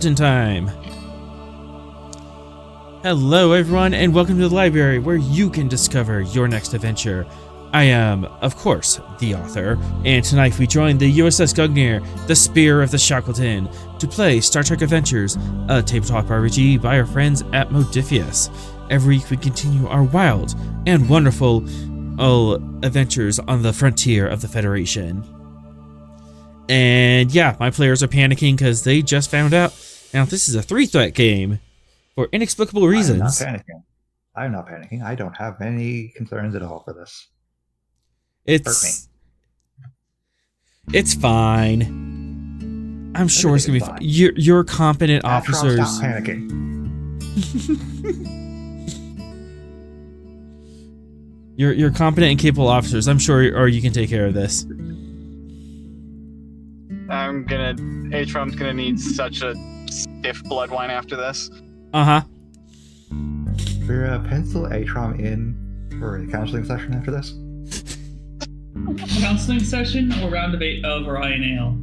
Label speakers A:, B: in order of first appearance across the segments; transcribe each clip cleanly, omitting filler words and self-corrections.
A: In time. Hello everyone and welcome to the library where you can discover your next adventure. I am, of course, the author, and tonight we join the USS Gungnir, the Spear of the Shackleton, to play Star Trek Adventures, a tabletop RPG by our friends at Modifius. Every week we continue our wild and wonderful adventures on the frontier of the Federation. And yeah, my players are panicking because they just found out. Now, this is a 3-threat game for inexplicable reasons.
B: I'm not panicking. I don't have any concerns at all for this.
A: It's fine. I'm sure it's gonna be fine. You're competent officers.
B: Stop panicking.
A: You're competent and capable officers. I'm sure, or you can take care of this.
C: Atrom's gonna need such a stiff blood wine after this.
A: Uh-huh.
B: We're pencil Atrom in for a counseling session after this.
D: Counseling session or round of Orion Ale?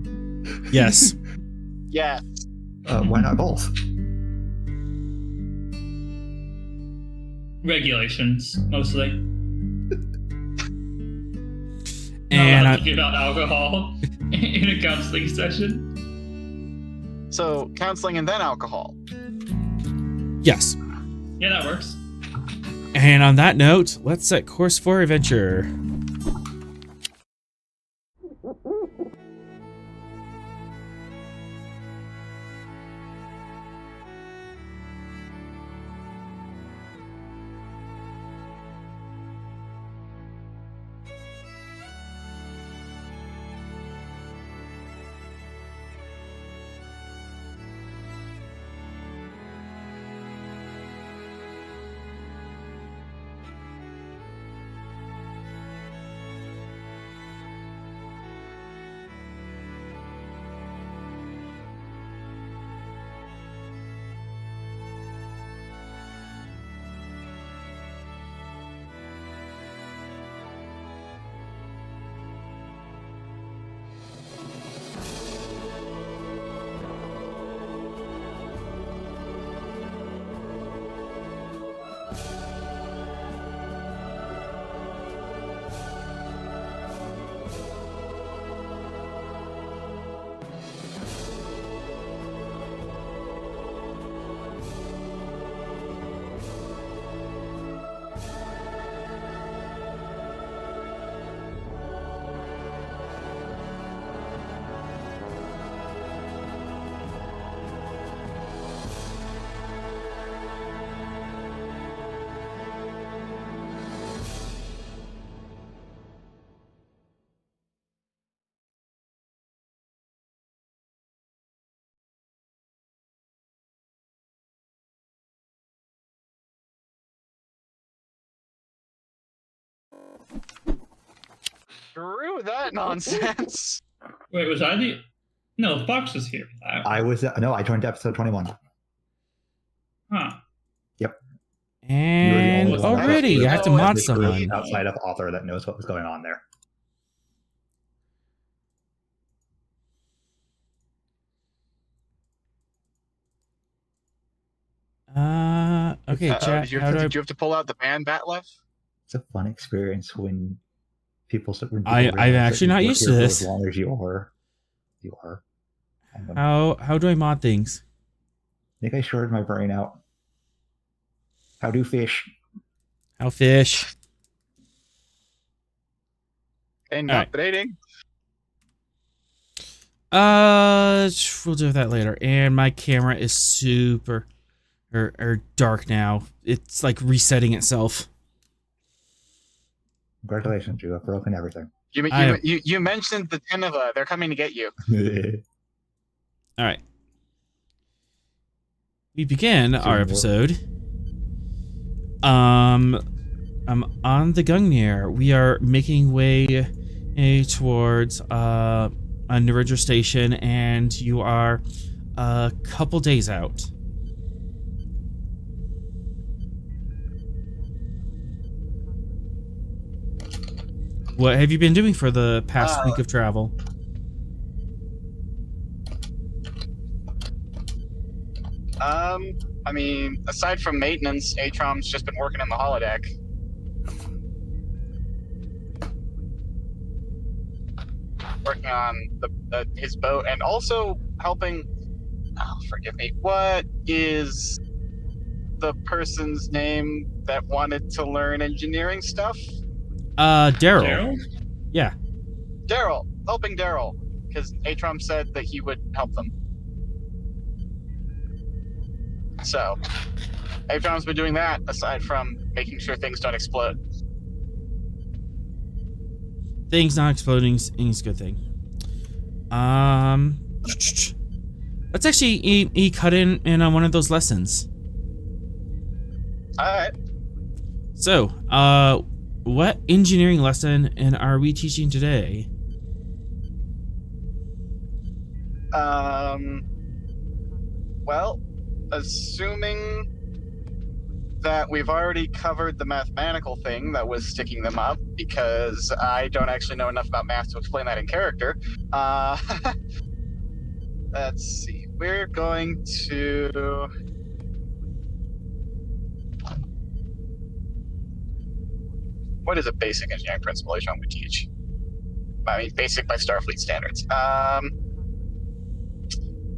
A: Yes.
C: Yeah.
B: Why not both?
D: Regulations, mostly.
A: And
D: not talking about alcohol in a counseling session.
C: So, counseling and then alcohol.
A: Yes.
D: Yeah, that works.
A: And on that note, let's set course for adventure.
C: Screw that nonsense.
D: Wait, was I the... No, Fox was here.
B: I joined episode 21.
D: Huh.
B: Yep.
A: And already, I have to mod someone.
B: Outside of author that knows what was going on there.
A: Okay, chat.
C: Did you have to pull out the band Batlev?
B: It's a fun experience when
A: I'm actually not used to this.
B: As long as you are.
A: How do I mod things?
B: I think I shorted my brain out. How do fish?
A: How fish?
C: And not braiding.
A: We'll do that later. And my camera is super or dark now. It's like resetting itself.
B: Congratulations, you have broken everything.
C: You mentioned the Teneva. They're coming to get you.
A: All right. We begin our episode. I'm on the Gungnir. We are making way towards Narendra Station, and you are a couple days out. What have you been doing for the past week of travel?
C: I mean, aside from maintenance, Atrom's just been working in the holodeck. Working on his boat and also helping. Oh, forgive me. What is the person's name that wanted to learn engineering stuff?
A: Daryl.
D: Gerald?
A: Yeah.
C: Daryl. Helping Daryl. Because Atrom said that he would help them. So, Atrom's been doing that aside from making sure things don't explode.
A: Things not exploding is a good thing. Let's actually he cut in on one of those lessons.
C: Alright.
A: So, what engineering lesson and are we teaching today?
C: Well, assuming that we've already covered the mathematical thing that was sticking them up, because I don't actually know enough about math to explain that in character. Let's see. We're going to... What is a basic engineering principle H1 would teach? I mean, basic by Starfleet standards.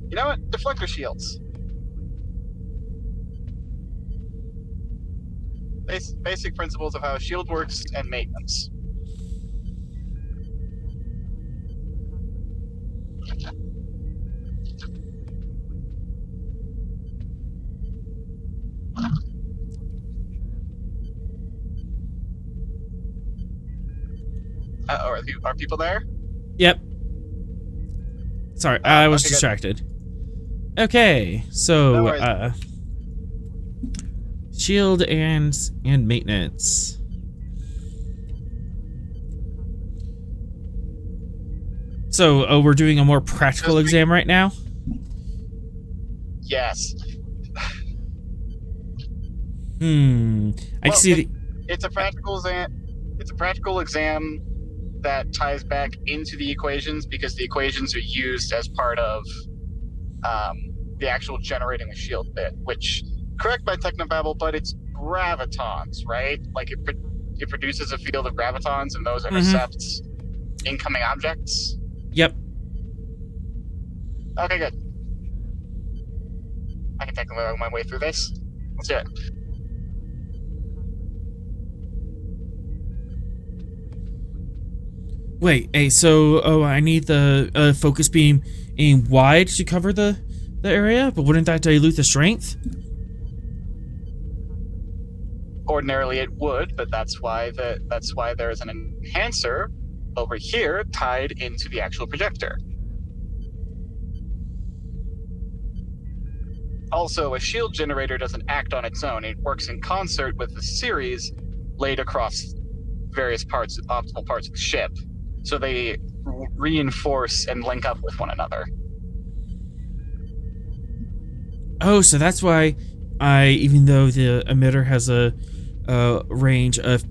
C: You know what? Deflector shields. Basic principles of how a shield works and maintenance. Are people there?
A: Yep. Sorry, I was distracted. Okay, so
C: No
A: shield and maintenance. So we're doing a more practical exam right now.
C: Yes.
A: I can see
C: it's a practical exam. It's a practical exam that ties back into the equations because the equations are used as part of the actual generating the shield bit. Which, correct my technobabble, but it's gravitons, right? Like it produces a field of gravitons, and those intercepts incoming objects.
A: Yep.
C: Okay, good. I can technically work my way through this. Let's do it.
A: Wait, hey, so I need the focus beam aimed wide to cover the area, but wouldn't that dilute the strength?
C: Ordinarily it would, but that's why there's an enhancer over here tied into the actual projector. Also, a shield generator doesn't act on its own. It works in concert with the series laid across various parts, optimal parts of the ship. So they reinforce and link up with one another.
A: Oh, so that's why even though the emitter has a range of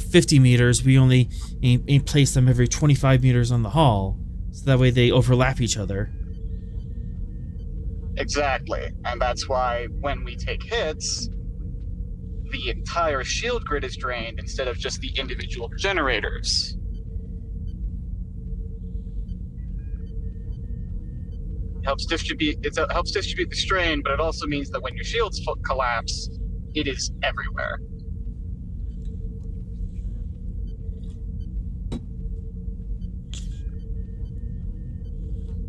A: 50 meters, we only place them every 25 meters on the hull, so that way they overlap each other.
C: Exactly, and that's why when we take hits, the entire shield grid is drained instead of just the individual generators. It helps distribute the strain, but it also means that when your shields collapse, it is everywhere.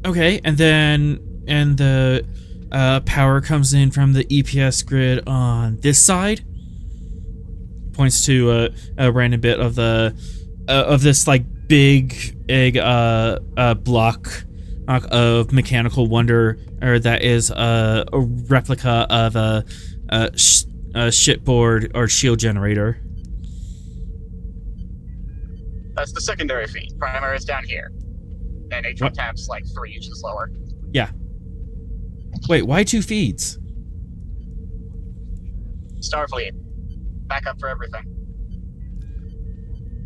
A: Okay, and the power comes in from the EPS grid on this side. Points to a random bit of the of this like big block of mechanical wonder, or that is a replica of a shipboard or shield generator.
C: That's the secondary feed. Primary is down here. And H1 tab's like 3 inches lower.
A: Yeah. Wait, why 2 feeds?
C: Starfleet. Backup for everything.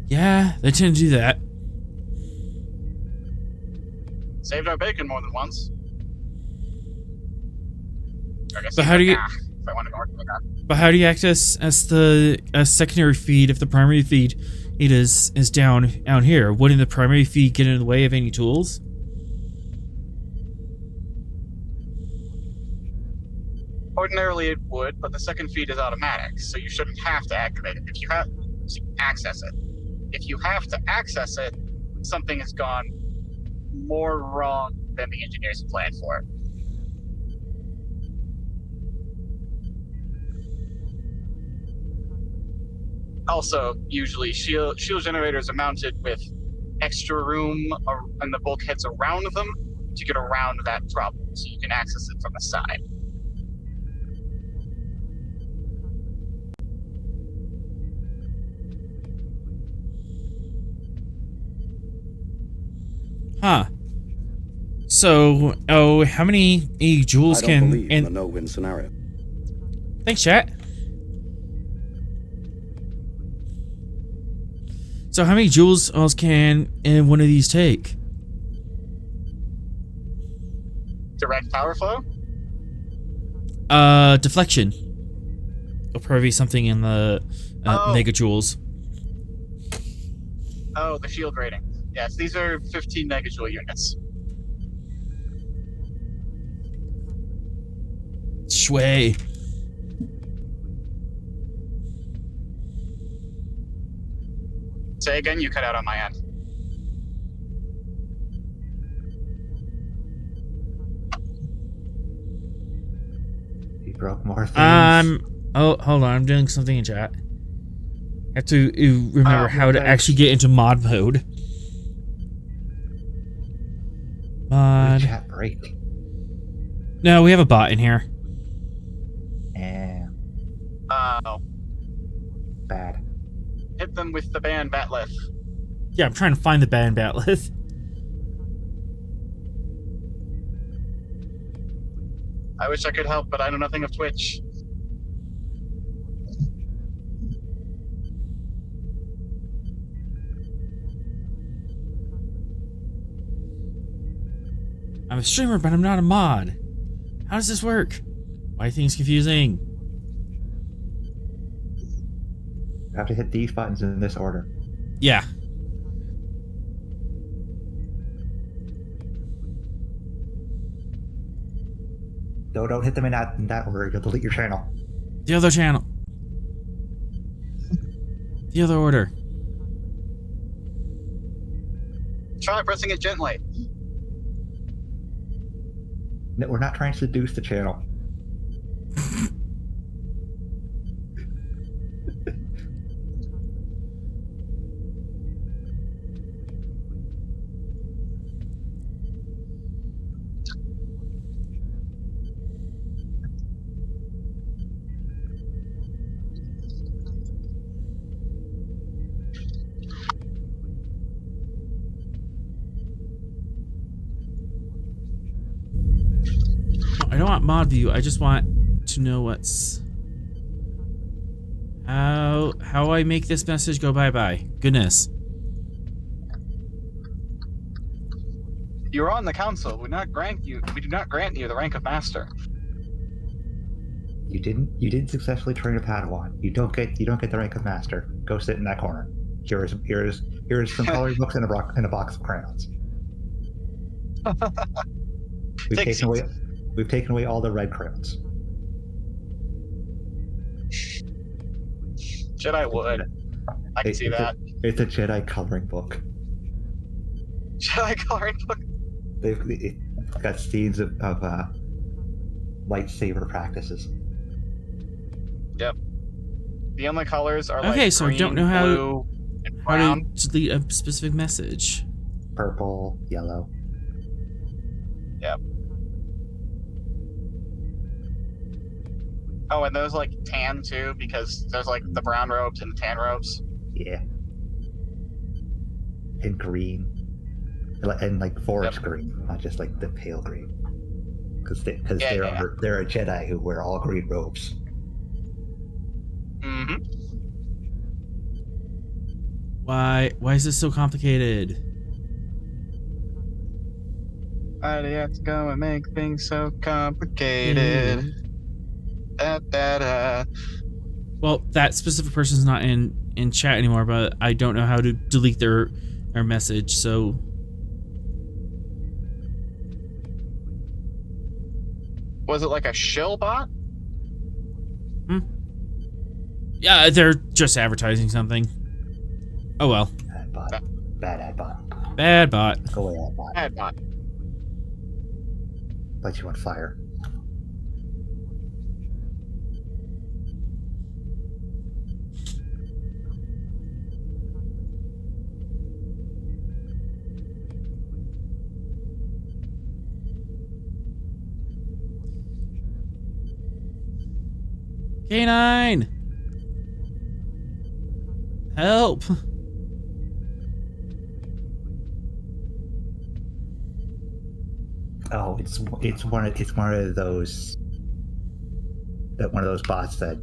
A: Yeah, they tend to do that.
C: Saved our bacon more than once. I guess
A: But how do you?
C: if I want to go like that.
A: But how do you access the secondary feed if the primary feed is down out here? Wouldn't the primary feed get in the way of any tools?
C: Ordinarily it would, but the second feed is automatic, so you shouldn't have to activate it. If you have to access it. If you have to access it, something has gone more wrong than the engineers planned for. Also, usually shield generators are mounted with extra room and the bulkheads around them to get around that problem, so you can access it from the side.
A: Huh. So, how many joules
E: I don't
A: can?
E: believe in the no-win scenario.
A: Thanks, chat. So, how many joules else can one of these take?
C: Direct power flow?
A: Deflection. It'll probably be something in the megajoules.
C: Oh, the shield rating. Yes, these are 15 megajoule units.
A: Sway.
C: Say again, you cut out on my end.
B: He broke more things.
A: Oh, hold on. I'm doing something in chat. I have to remember how to
B: thanks.
A: actually get into mod mode.
B: Did
A: Mod.
B: chat break?
A: No, we have a bot in here.
B: And
C: Oh,
B: bad.
C: hit them with the band batleth.
A: Yeah, I'm trying to find the band batleth.
C: I wish I could help, but I know nothing of Twitch.
A: I'm a streamer, but I'm not a mod. How does this work? Why are things confusing?
B: You have to hit these buttons in this order.
A: Yeah.
B: No, don't hit them in that order. You'll delete your channel.
A: The other channel. The other order.
C: Try pressing it gently.
B: No, we're not trying to seduce the channel.
A: I don't want mod view. I just want to know what's how I make this message go bye-bye. Goodness.
C: You're on the council. We do not grant you the rank of master.
B: You didn't successfully train a Padawan. You don't get the rank of master. Go sit in that corner. Here's some coloring books and a box of crayons. We've taken away all the red crayons.
C: Jedi would. I can see that.
B: It's a Jedi coloring book.
C: Jedi coloring book.
B: It's got scenes of lightsaber practices.
C: Yep. The only colors are
A: Okay,
C: like
A: so
C: green,
A: I don't know
C: blue, and
A: how
C: brown.
A: to delete a specific message.
B: Purple, yellow.
C: Yep. Oh, and those like tan too, because there's like the brown robes and the tan robes.
B: Yeah. And green. And like forest green, not just like the pale green. Because they're a Jedi who wear all green robes.
C: Mm-hmm.
A: Why is this so complicated?
C: Why do you have to go and make things so complicated? Da-da-da-da.
A: Well, that specific person's not in chat anymore, but I don't know how to delete their message, so...
C: Was it like a shill bot?
A: Yeah, they're just advertising something. Oh well.
B: Ad bot. Bad ad bot.
A: Bad bot.
B: Go away, ad bot.
C: Bad bot.
B: Light you on fire.
A: K9! Help!
B: Oh, it's one of those bots that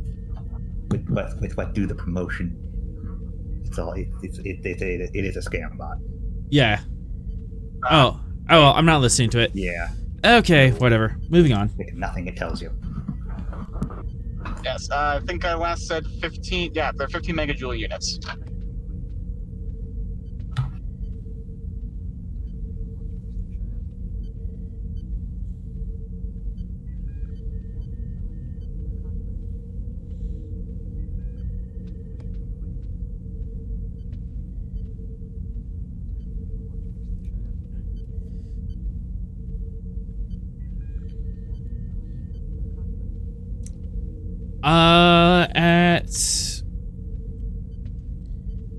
B: with what do the promotion. It's all it is a scam bot.
A: Yeah. Oh, well, I'm not listening to it.
B: Yeah.
A: Okay, whatever. Moving on.
B: Nothing it tells you.
C: Yes, I think I last said 15. Yeah, they're 15 megajoule units.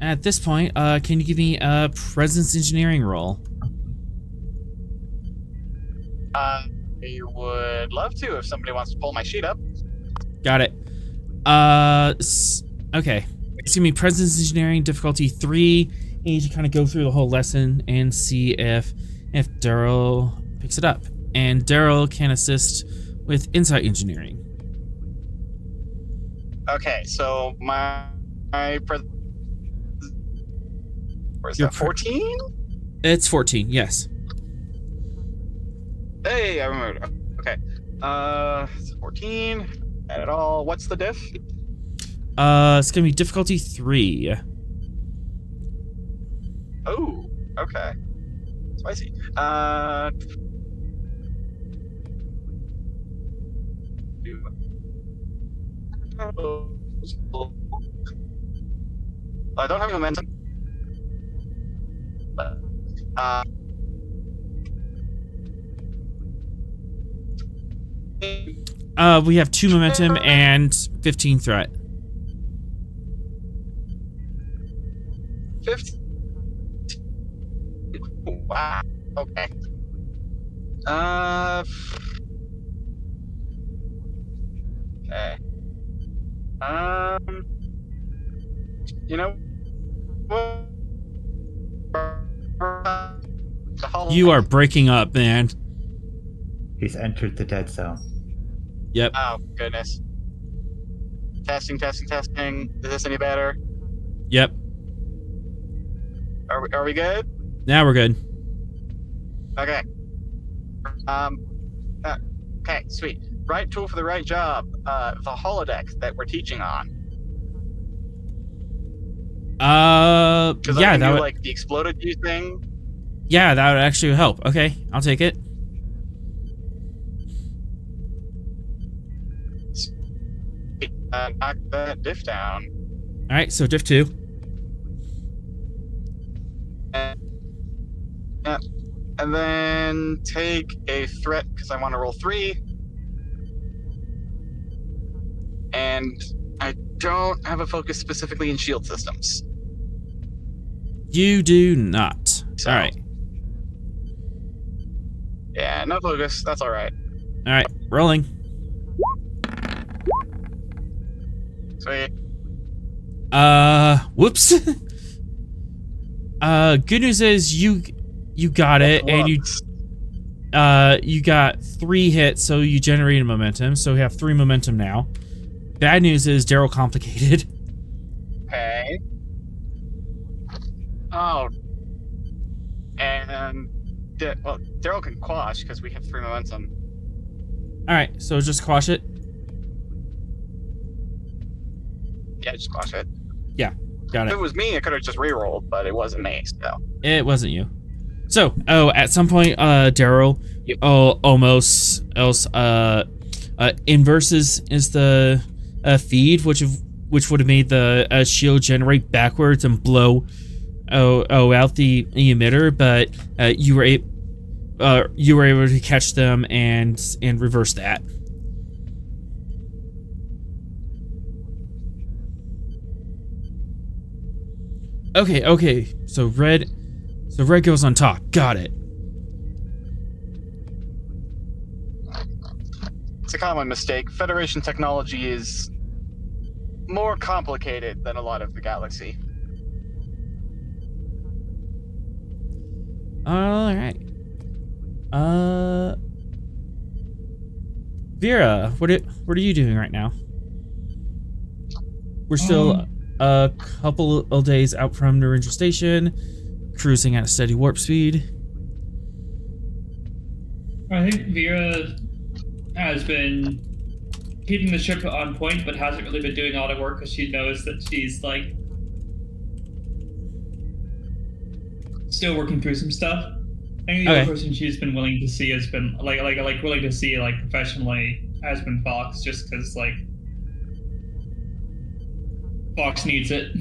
A: At this point, can you give me a presence engineering roll?
C: I would love to if somebody wants to pull my sheet up.
A: Got it. Okay. It's gonna be presence engineering difficulty 3. You need to kind of go through the whole lesson and see if Daryl picks it up. And Daryl can assist with insight engineering.
C: Okay, so my where's
A: Your
C: that? 14?
A: It's 14, yes.
C: Hey, I remember. Okay. 14. Add it all. What's the diff?
A: It's gonna be difficulty 3.
C: Oh, okay. Spicy. I don't have momentum. But,
A: We have 2 momentum and 15 threat.
C: 50. Wow. Okay. Okay. You know what?
A: You are breaking up, man.
B: He's entered the dead zone.
A: Yep.
C: Oh goodness. Testing. Is this any better?
A: Yep.
C: Are we good?
A: Now we're good.
C: Okay. Okay, sweet. Right tool for the right job. The holodeck that we're teaching on.
A: Yeah,
C: that
A: that would,
C: like the exploded you thing.
A: yeah, that would actually help. Okay, I'll take it.
C: Knock that diff down.
A: All right, so diff 2.
C: And then take a threat because I want to roll 3. And I don't have a focus specifically in shield systems.
A: You do not.
C: So,
A: all right.
C: Yeah, no focus. That's all right.
A: All right, rolling.
C: Sweet.
A: Whoops. Good news is you got it, and you got 3 hits, so you generated momentum, so we have 3 momentum now. Bad news is Daryl complicated.
C: Okay. Oh. And well, Daryl can quash because we have 3 momentum.
A: All right, so just quash it.
C: Yeah, just squash it.
A: Got
C: If
A: it.
C: it was me, I could have just re-rolled, but it wasn't me, so.
A: It wasn't you. So, at some point, Daryl,
C: Yep.
A: almost else, inverses is the feed, which would have made the shield generate backwards and blow out the emitter, but you were able to catch them and reverse that. Okay. So red goes on top. Got it.
C: It's a common mistake. Federation technology is more complicated than a lot of the galaxy.
A: All right. Vera, what are you doing right now? We're still a couple of days out from Narendra Station, cruising at a steady warp speed.
D: I think Vera has been keeping the ship on point, but hasn't really been doing a lot of work because she knows that she's like still working through some stuff. I think the only person she's been willing to see has been willing to see like professionally has been Fox, just because like Fox needs it.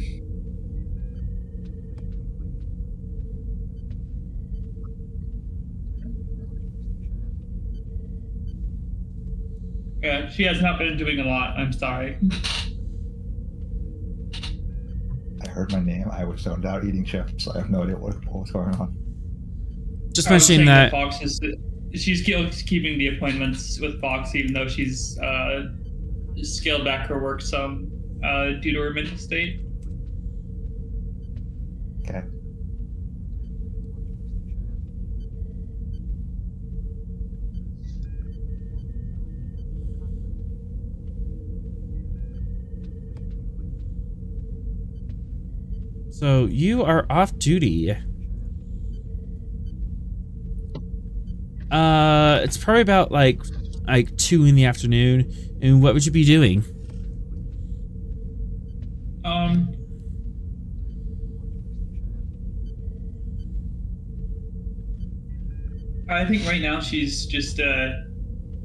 D: Yeah, she has not been doing a lot. I'm sorry.
B: I heard my name. I was zoned out eating chips. I have no idea what was going on.
A: Just mentioning that
D: Fox is she's keeping the appointments with Fox, even though she's scaled back her work some due to her mental state.
B: Okay.
A: So you are off duty. It's probably about like 2 in the afternoon. And what would you be doing?
D: I think right now she's just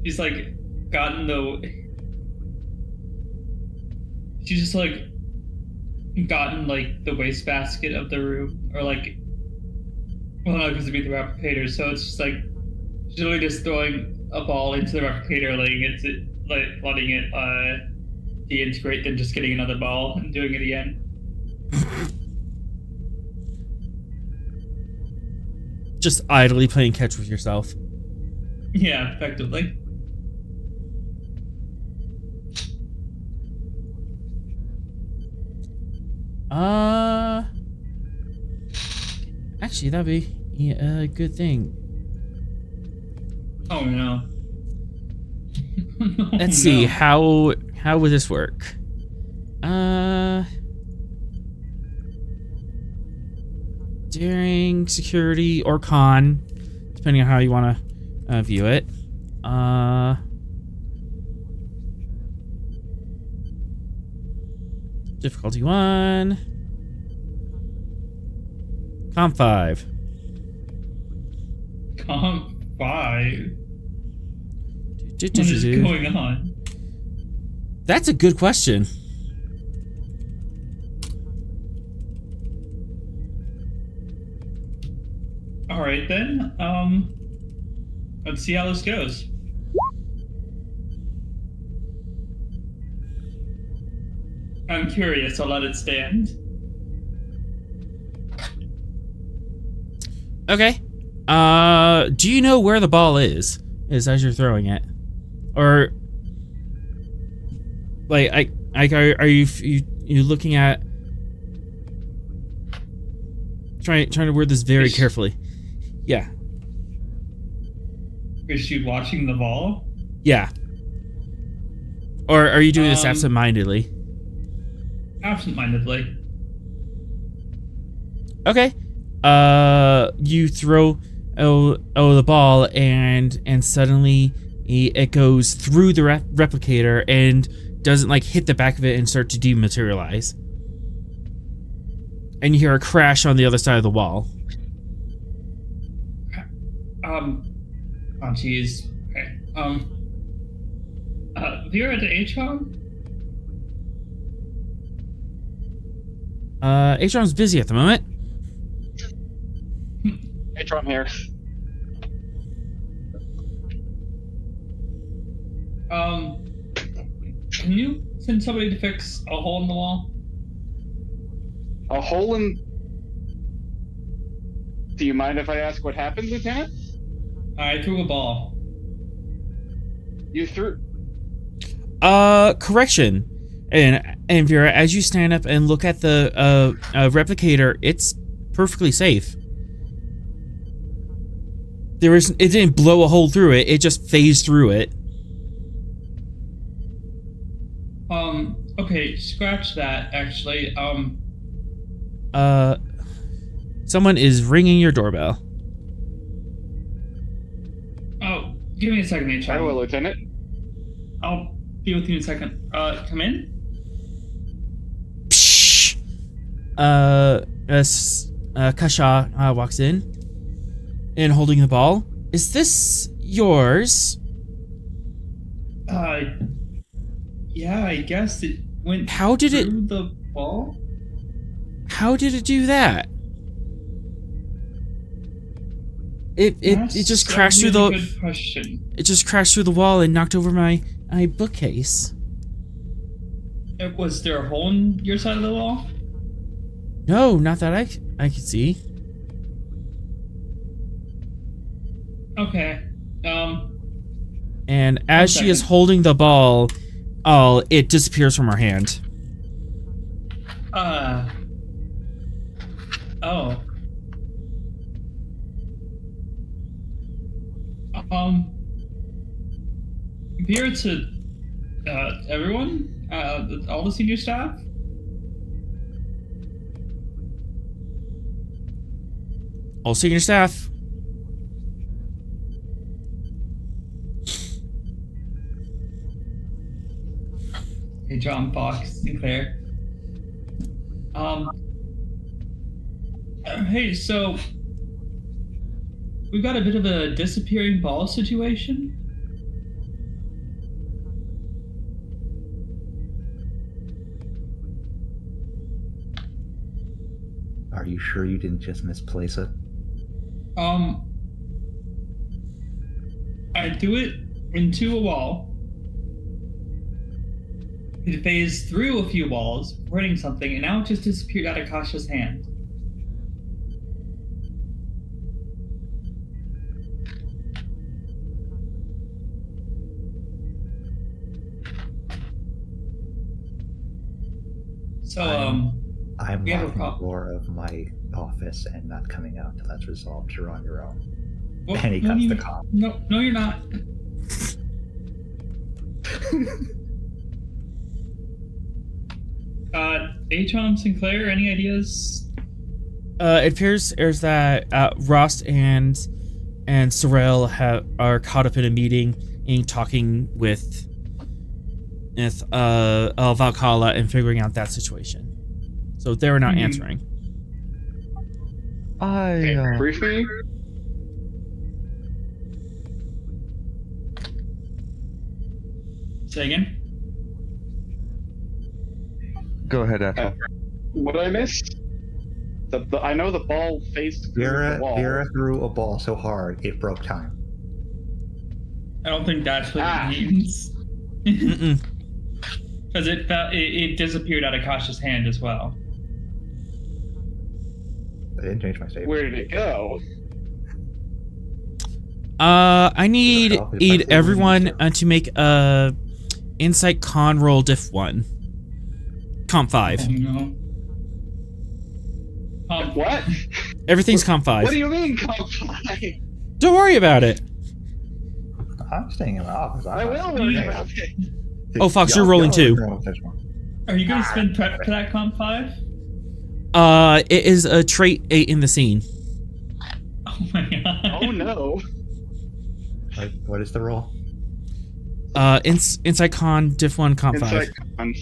D: she's like gotten the wastebasket of the room, or like, well, no, because it'd be the replicator, so it's just like she's literally just throwing a ball into the replicator, letting it deintegrate, then just getting another ball and doing it again.
A: Just idly playing catch with yourself.
D: Yeah, effectively.
A: Actually, that'd be a good thing.
D: Oh no.
A: Let's see, how would this work? Daring, security, or con, depending on how you want to view it. Difficulty 1. Comp 5.
D: Comp 5?
A: What
D: What is going on?
A: That's a good question.
D: Alright then, let's see how this goes. I'm curious, I'll let it stand.
A: Okay. Do you know where the ball is as you're throwing it? Or like are you looking at trying to word this very carefully? Yeah.
D: Is she watching the ball?
A: Yeah. Or are you doing this absent-mindedly?
D: Absent-mindedly.
A: Okay. You throw the ball and suddenly it goes through the replicator and doesn't like hit the back of it and start to dematerialize. And you hear a crash on the other side of the wall.
D: Oh jeez. Okay. Vera to Atron?
A: Atron's busy at the moment.
C: Atron here.
D: Can you send somebody to fix a hole in the wall?
C: A hole in... Do you mind if I ask what happened, Lieutenant?
D: I threw a ball.
C: You threw...
A: Correction. And Vera, as you stand up and look at the replicator, it's perfectly safe. It didn't blow a hole through it, it just phased through it.
D: Okay, scratch that, actually.
A: Someone is ringing your doorbell.
D: Oh, give me a second, Atron.
C: I will, Lieutenant.
D: I'll be with you in a second. Come in?
A: Psh! Kasha walks in and holding the ball. Is this yours?
D: Yeah, I guess it went
A: How did it...
D: through the ball?
A: How did it do that? It just crashed through the...
D: Good question.
A: It just crashed through the wall and knocked over my bookcase.
D: Was there a hole in your side of the wall?
A: No, not that I could see.
D: Okay.
A: And as she is holding the ball, it disappears from her hand.
D: Oh. Here to everyone, all the senior staff.
A: All senior staff.
D: Hey, John, Fox, Sinclair. Hey, so we've got a bit of a disappearing ball situation.
B: Are you sure you didn't just misplace it?
D: I threw it into a wall. It phased through a few walls, hitting something, and now it just disappeared out of Kasha's hand. So,
B: I'm
D: we have a
B: locking the
D: problem.
B: door of my office and not coming out until that's resolved. You're on your own.
D: Well,
B: And he cuts the cop.
D: No, you're not. Atron, Sinclair, any ideas?
A: It appears that Rost and Sorrel are caught up in a meeting and talking with Valhalla and figuring out that situation. So they were not answering.
C: Brief me?
D: Say again?
E: Go ahead, Ethel.
C: What did I miss? I know the ball faced through the wall.
B: Vera threw a ball so hard it broke time.
D: I don't think that's what it means. Because it disappeared out of Kasha's hand as well.
B: I didn't change my statement.
C: Where did it go?
A: I need everyone to make a insight con roll diff 1. Comp 5.
D: No.
C: What?
A: Everything's comp 5.
C: What do you mean, comp 5?
A: Don't worry about it.
B: I'm staying in the office.
C: I will worry about it.
A: Oh, Fox, you're rolling too.
D: Are you going to spend prep for that comp 5?
A: It is a trait 8 in the scene.
D: Oh my god.
C: Oh no.
B: What is the roll?
A: Insight Con, Diff 1, Comp 5.
C: Insight con.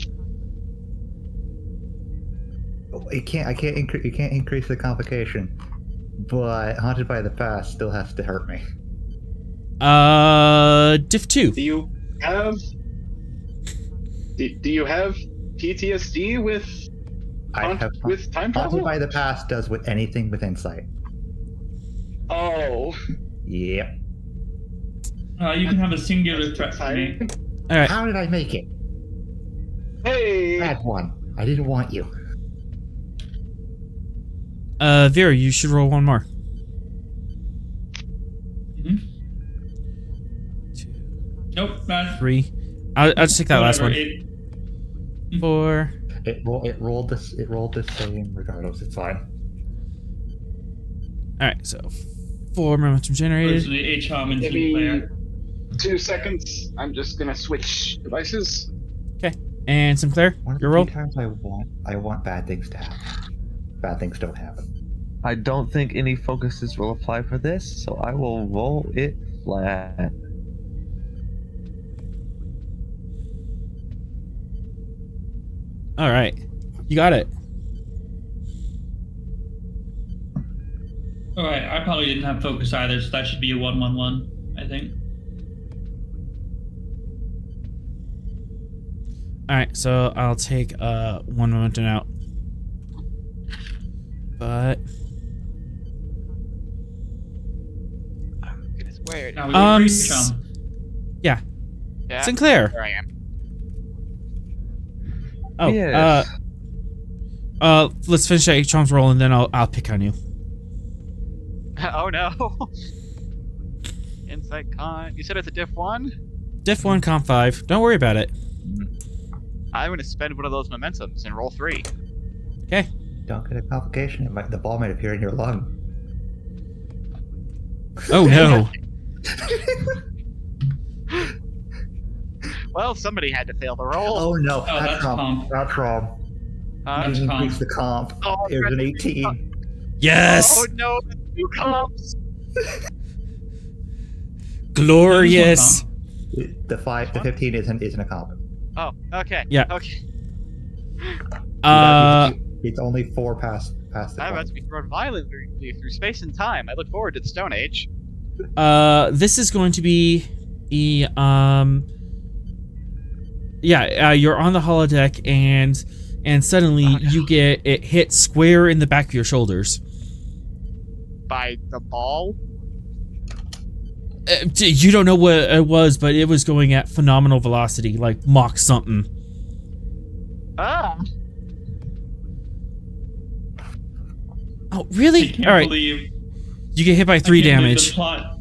B: You can't increase the complication, but Haunted by the Past still has to hurt me.
A: Diff 2.
C: Do you have PTSD with with time
B: Haunted
C: travel?
B: by the Past does with anything with insight.
C: Oh,
B: Yep.
D: You can have a singular threat for me.
A: All right.
B: How did I make it?
C: hey!
B: Bad one. I didn't want you.
A: Vera, you should roll one more.
D: Mhm.
A: 2,
D: Nope, not
A: 3. I'll just take that last one.
D: It,
A: 4.
B: It rolled the same regardless. It's fine.
A: All right, so 4 momentum generated.
D: originally H-Hom and
C: Give
D: Team
C: me
D: Player.
C: 2 seconds. I'm just gonna switch devices.
A: Okay, and Sinclair,
B: One of
A: your
B: the
A: roll.
B: few times I want bad things to happen. Bad things don't happen.
E: I don't think any focuses will apply for this, so I will roll it flat.
A: All right, you got it.
D: Alright, I probably didn't have focus either, so that should be a 1-1-1, I think.
A: All right, so I'll take 1 momentum out. But
F: Goodness, where?
D: Now we wait for
A: s-
D: H-Hom.
A: yeah,
F: Yeah,
A: Sinclair.
F: there I am.
A: Oh,
E: Yes.
A: let's finish that H-Chom's roll and then I'll pick on you.
F: Oh no. Insight con. You said it's a diff 1?
A: Diff 1, Comp 5. Don't worry about it.
F: I'm gonna spend one of those momentums and roll 3.
A: Okay.
B: Don't get a complication. The ball might appear in your lung.
A: Oh no.
F: Well, somebody had to fail the roll.
B: Oh no!
D: Oh, that's comp.
B: That's wrong.
D: That's
B: You
D: comp.
B: increase the comp.
F: Oh,
B: It was an
F: that's-
B: 18.
A: Yes.
F: Oh no, the 2 comps.
A: Glorious.
B: The 15 isn't a comp.
F: Oh, okay.
A: Yeah.
F: Okay.
B: It's only 4 past the
F: I'm about
B: comp.
F: to be thrown violently through space and time. I look forward to the Stone Age.
A: This is going to be the you're on the holodeck and suddenly
F: Oh, no.
A: you get it hit square in the back of your shoulders.
F: By the ball?
A: You don't know what it was, but it was going at phenomenal velocity, like Mach something.
F: Ah!
A: Oh,
D: I
A: really?
D: can't
A: All right,
D: believe
A: you get hit by 3
D: I can't believe
A: damage.
D: the plot.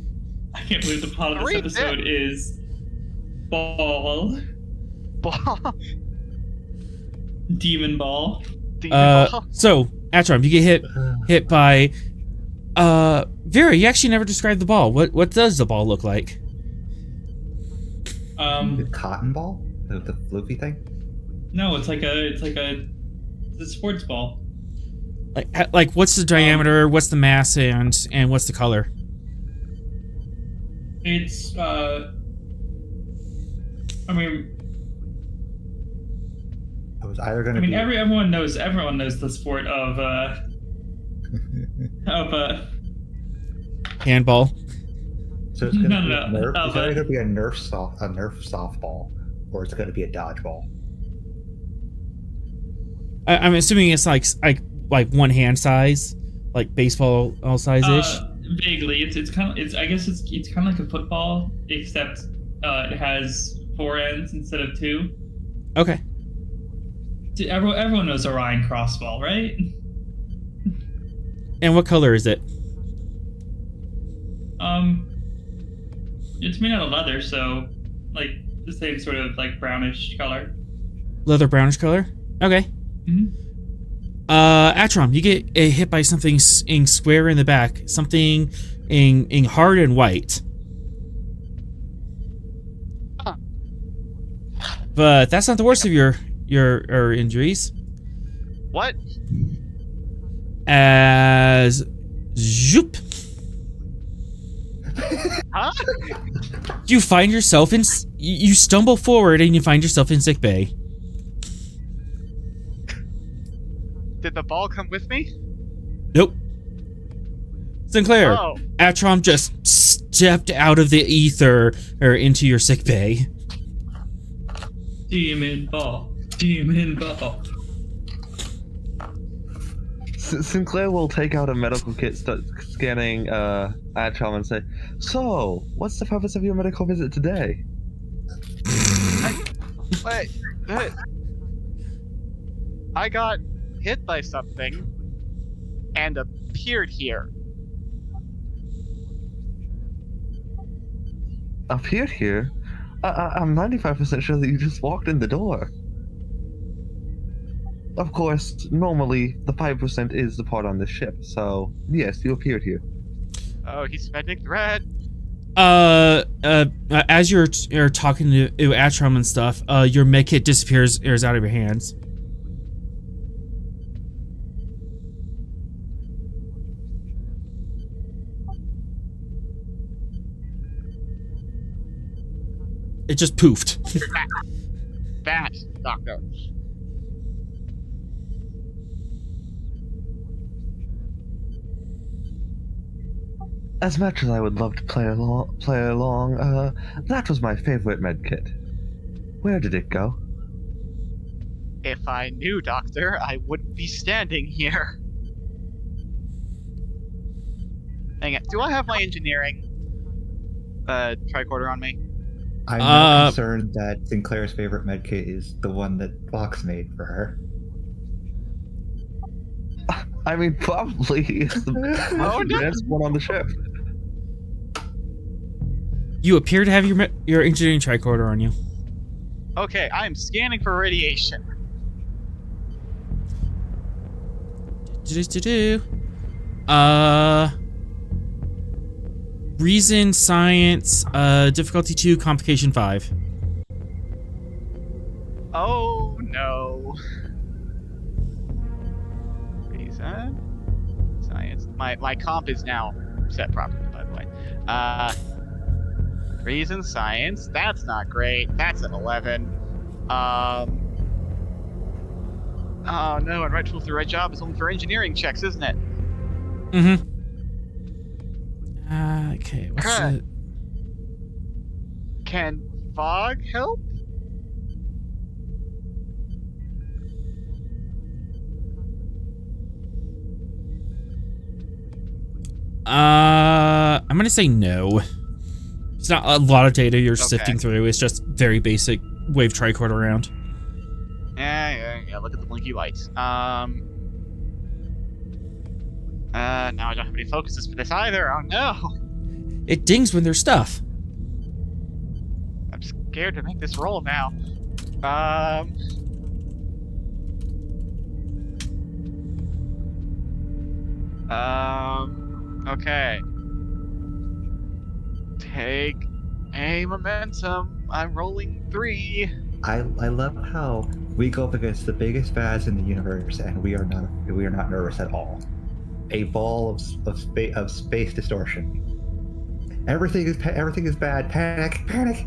D: I can't believe the plot of this
F: 3
D: episode is ball,
F: Ball.
D: demon ball.
F: Demon ball.
A: So Atron, you get hit by Vera. You actually never described the ball. What does the ball look like?
B: The cotton ball? The floofy thing?
D: No, it's a sports ball.
A: Like what's the diameter? What's the mass and what's the color?
D: It's I mean,
B: It was either going to be.
D: everyone knows the sport of
A: Handball.
B: So it's going to
D: No,
B: be
D: no,
B: a Nerf. It's
D: but-
B: either going to be a Nerf softball, or it's going to be a dodgeball.
A: I'm assuming it's like one hand size, like baseball all size ish.
D: Vaguely, it's kind of I guess it's kind of like a football, except it has 4 ends instead of 2.
A: Okay.
D: Everyone knows Orion crossball, right?
A: And what color is it?
D: It's made out of leather, so like the same sort of like brownish color.
A: Leather brownish color. Okay.
D: Mhm.
A: Atron, you get hit by something in square in the back, something in hard and white.
F: Huh.
A: But that's not the worst of your injuries.
F: What?
A: As zoop.
F: Huh?
A: You find yourself in... You stumble forward and you find yourself in sickbay.
F: Did the ball come with me?
A: Nope. Sinclair,
F: Oh.
A: Atrom just stepped out of the ether or into your sickbay.
D: Demon ball. Demon ball.
E: Sinclair will take out a medical kit, start scanning Atrom, and say, "So, what's the purpose of your medical visit today?"
F: Wait. I got hit by something and appeared here.
E: Appeared here? I'm 95% sure that you just walked in the door. Of course, normally the 5% is the part on the ship, so yes, you appeared here.
F: Oh, he's spending threat.
A: As you're talking to Atrom and stuff, your medkit disappears out of your hands. It just poofed.
F: Bat, Doctor.
E: As much as I would love to play along, that was my favorite medkit. Where did it go?
F: If I knew, Doctor, I wouldn't be standing here. Dang it. Do I have my engineering tricorder on me?
B: I'm not concerned that Sinclair's favorite medkit is the one that Fox made for her.
E: I mean, probably it's the most advanced one on the ship.
A: You appear to have your engineering tricorder on you.
F: Okay, I am scanning for radiation.
A: Reason, science, difficulty 2, complication 5.
F: Oh no. Reason, science. My comp is now set properly, by the way. Reason, science. That's not great. That's an 11. Oh no, and right tool for the right job is only for engineering checks, isn't it?
A: Mm-hmm. Okay, what's it?
F: Can fog help?
A: I'm gonna say no. It's not a lot of data you're
F: Okay.
A: sifting through. It's just very basic wave tricorder around.
F: Yeah, look at the blinky lights. Now I don't have any focuses for this either. Oh no!
A: It dings when there's stuff.
F: I'm scared to make this roll now. Okay. Take a momentum. I'm rolling 3.
B: I love how we go up against the biggest bads in the universe, and we are not nervous at all. A ball of space distortion. Everything is bad. Panic.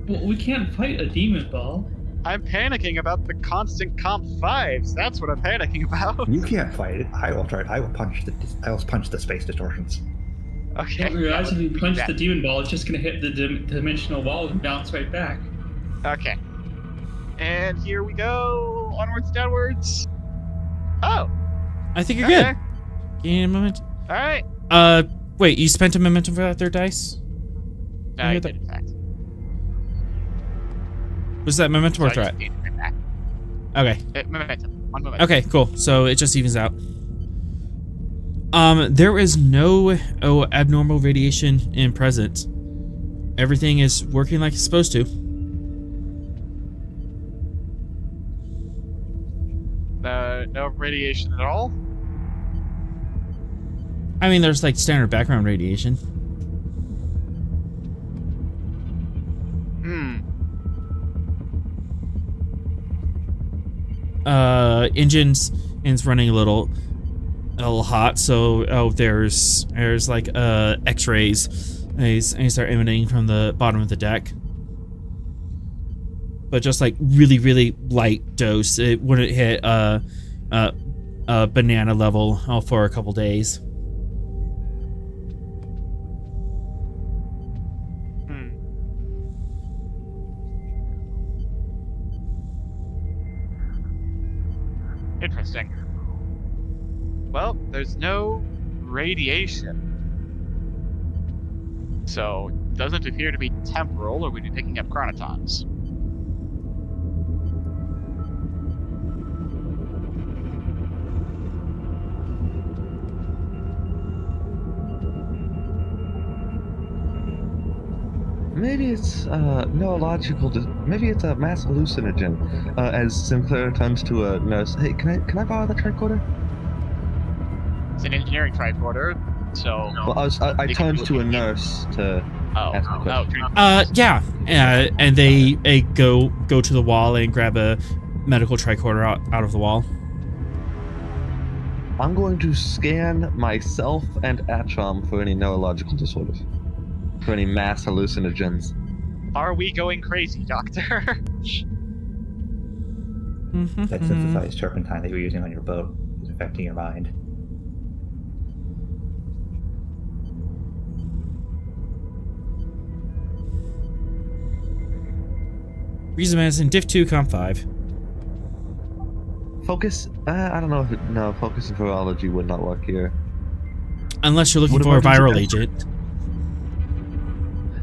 D: Well, we can't fight a demon ball.
F: I'm panicking about the constant comp 5s. That's what I'm panicking about.
B: You can't fight it. I will try. I will punch the space distortions.
F: Okay.
D: Don't realize if you punch
F: that.
D: the demon ball, it's just gonna hit the dimensional wall and bounce right back.
F: Okay. And here we go. Onwards, downwards. Oh.
A: I think you're
F: Okay.
A: good. Gain a momentum.
F: All right.
A: Wait, you spent a momentum for that third dice?
F: No, I did, in fact.
A: Was that momentum or
F: So I just
A: threat?
F: gained it back.
A: Okay.
F: Momentum. One momentum.
A: Okay, cool. So it just evens out. There is no abnormal radiation in present. Everything is working like it's supposed to.
F: No radiation at all.
A: I mean, there's like standard background radiation. Engines running a little hot, so there's like x-rays They start emanating from the bottom of the deck. But just like really light dose. It wouldn't hit banana level for a couple days.
F: Interesting. Well, there's no radiation. So, doesn't appear to be temporal, or we'd be picking up chronotons.
E: Maybe it's neurological. Maybe it's a mass hallucinogen. As Sinclair turns to a nurse, hey, can I borrow the tricorder?
F: It's an engineering tricorder, so.
E: Well, I turned to a nurse to ask a question.
A: Yeah, and they go to the wall and grab a medical tricorder out of the wall.
E: I'm going to scan myself and Atrom for any neurological disorders. For any mass hallucinogens.
F: Are we going crazy, Doctor?
B: That synthesized turpentine that you were using on your boat is affecting your mind.
A: Reason medicine, Diff 2, Comp 5.
E: Focus? I don't know if no, focus and virology would not work here.
A: Unless you're looking for a viral agent.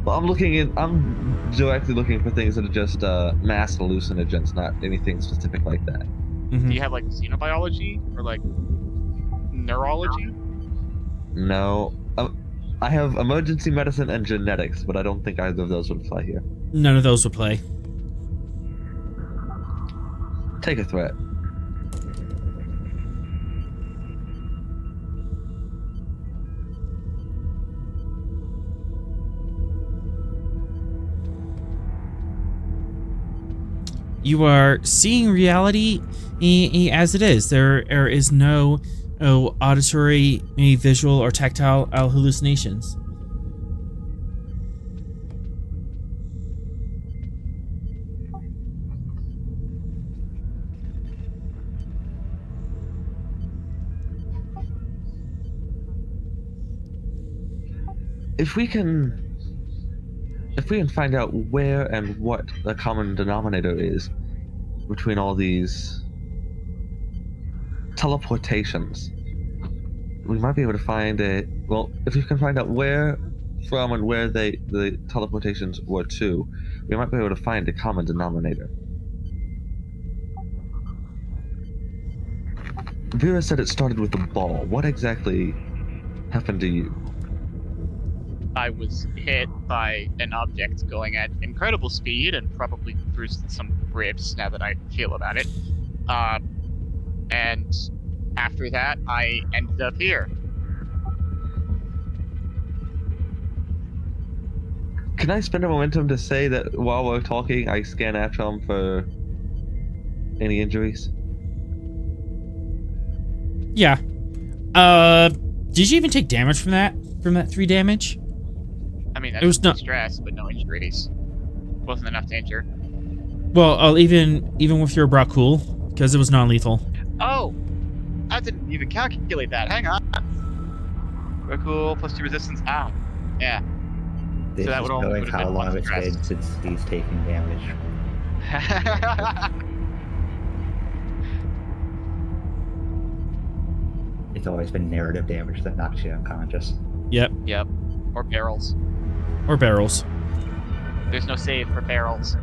E: Well, I'm directly looking for things that are just mass hallucinogens, not anything specific like that.
F: Do you have like xenobiology or like neurology?
E: No. I have emergency medicine and genetics, but I don't think either of those would apply here.
A: None of those would play.
E: Take a threat.
A: You are seeing reality as it is. There is no auditory, visual, or tactile hallucinations.
E: If we can find out where and what the common denominator is between all these teleportations, we might be able to find if we can find out where from and where the teleportations were to, we might be able to find a common denominator. Vera said it started with a ball. What exactly happened to you?
F: I was hit by an object going at incredible speed and probably bruised some ribs now that I feel about it. And after that, I ended up here.
E: Can I spend a momentum to say that while we're talking, I scan Atrom for any injuries?
A: Yeah. Did you even take damage from that? From that 3 damage?
F: I mean,
A: It was not
F: stress, but no injuries. Wasn't enough to injure.
A: Well, even with your brought cool, because it was non-lethal.
F: Oh! I didn't even calculate that. Hang on. Cool, plus 2 resistance. Ah. Yeah.
B: This
F: that
B: is
F: would only
B: knowing
F: would have
B: how
F: been
B: long
F: one
B: it's
F: stress.
B: been since he's taking damage. It's always been narrative damage that knocks you unconscious.
A: Yep.
F: Yep. Or barrels.
A: Or barrels.
F: There's no save for barrels.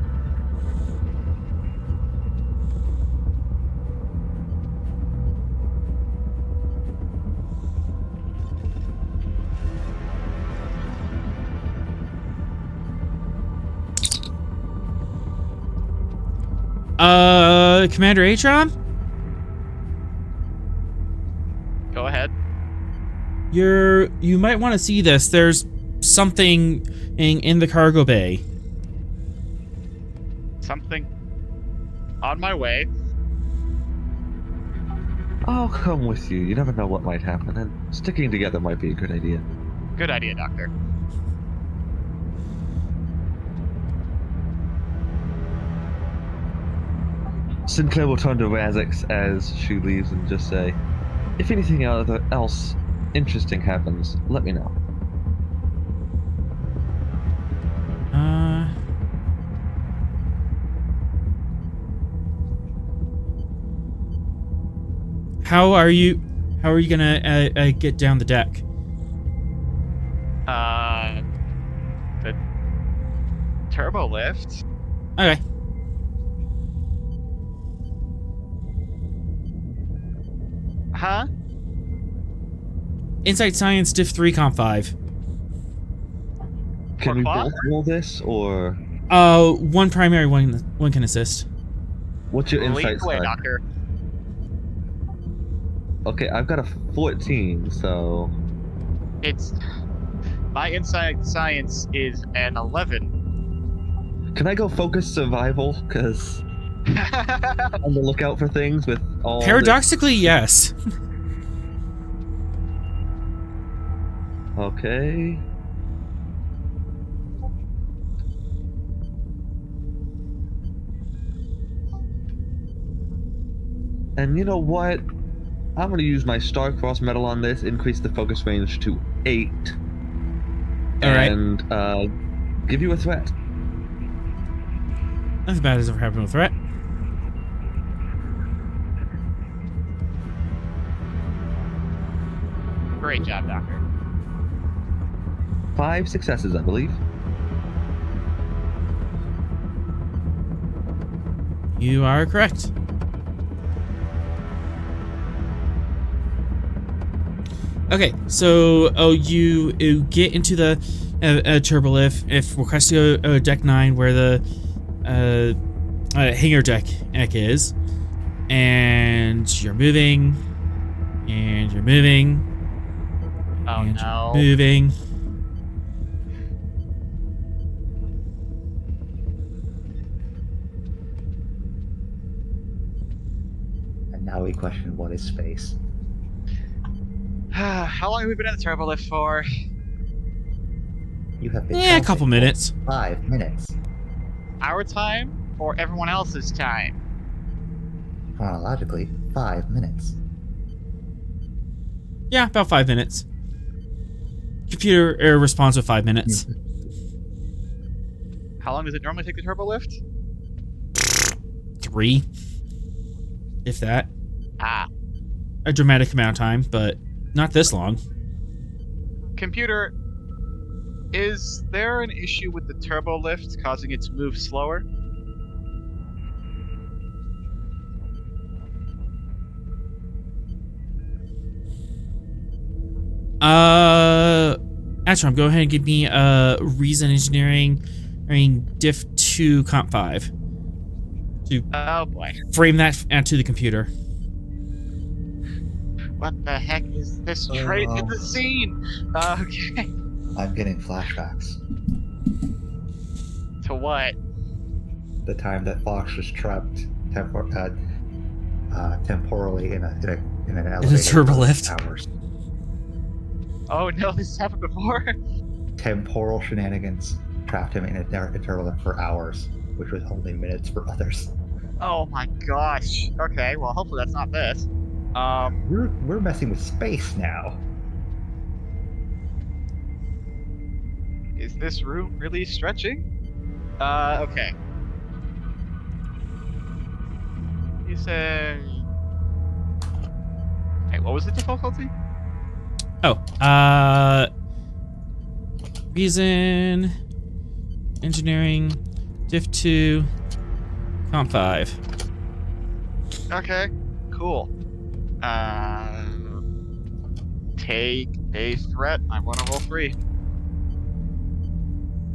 A: Commander Atron?
F: Go ahead.
A: You might want to see this. There's something in the cargo bay.
F: Something on my way.
E: I'll come with you. You never know what might happen, and sticking together might be a good idea.
F: Good idea, Doctor.
E: Sinclair will turn to Razix as she leaves and just say, "If anything else interesting happens, let me know."
A: How are you gonna get down the deck?
F: The turbo lift.
A: Okay.
F: Huh?
A: Insight Science Diff 3 Comp 5.
E: Can
F: Or
E: we
F: what?
E: both roll this, or
A: One primary, one can assist.
E: what's your
F: Lead
E: insight
F: the way,
E: star?
F: Doctor.
E: Okay, I've got a 14, so
F: It's my insight science is an 11.
E: can I go focus survival? Because on the lookout for things with all.
A: Paradoxically, yes.
E: Okay. And you know what? I'm going to use my Star-Crossed Metal on this, increase the focus range to 8.
A: Alright.
E: And give you a threat.
A: Nothing bad has ever happened with threat.
F: Great job, Doctor.
E: 5 successes, I believe.
A: You are correct. Okay, so you get into the turbo lift. If request to go deck 9, where the hangar deck is, and you're moving, and you're moving,
F: Oh
A: and
F: no.
A: you're moving.
B: And now we question what is space.
F: How long have we been in the turbo lift for?
B: You have been
A: Yeah, a
B: counting
A: couple minutes.
B: 5 minutes.
F: Our time or everyone else's time?
B: Chronologically, 5 minutes.
A: Yeah, about 5 minutes. Computer responds with 5 minutes.
F: How long does it normally take the turbo lift?
A: 3, if that.
F: Ah.
A: A dramatic amount of time, but not this long.
F: Computer, is there an issue with the turbo lift causing it to move slower?
A: Astrom, go ahead and give me Reason Engineering, Diff 2 Comp 5. To
F: Oh boy.
A: frame that to the computer.
F: What the heck is this trait in the scene? Okay.
B: I'm getting flashbacks.
F: To what?
B: The time that Fox was trapped temporally in an elevator.
A: turbo
B: for
A: lift.
B: Hours.
F: Oh no, this has happened before?
B: Temporal shenanigans trapped him in a turbo lift for hours, which was only minutes for others.
F: Oh my gosh. Okay, well hopefully that's not this.
B: We're messing with space now.
F: Is this room really stretching? Okay. You say... Hey, what was the difficulty?
A: Oh, Reason Engineering, Diff 2, Comp 5.
F: Okay, cool. Take a threat. I want to roll 3.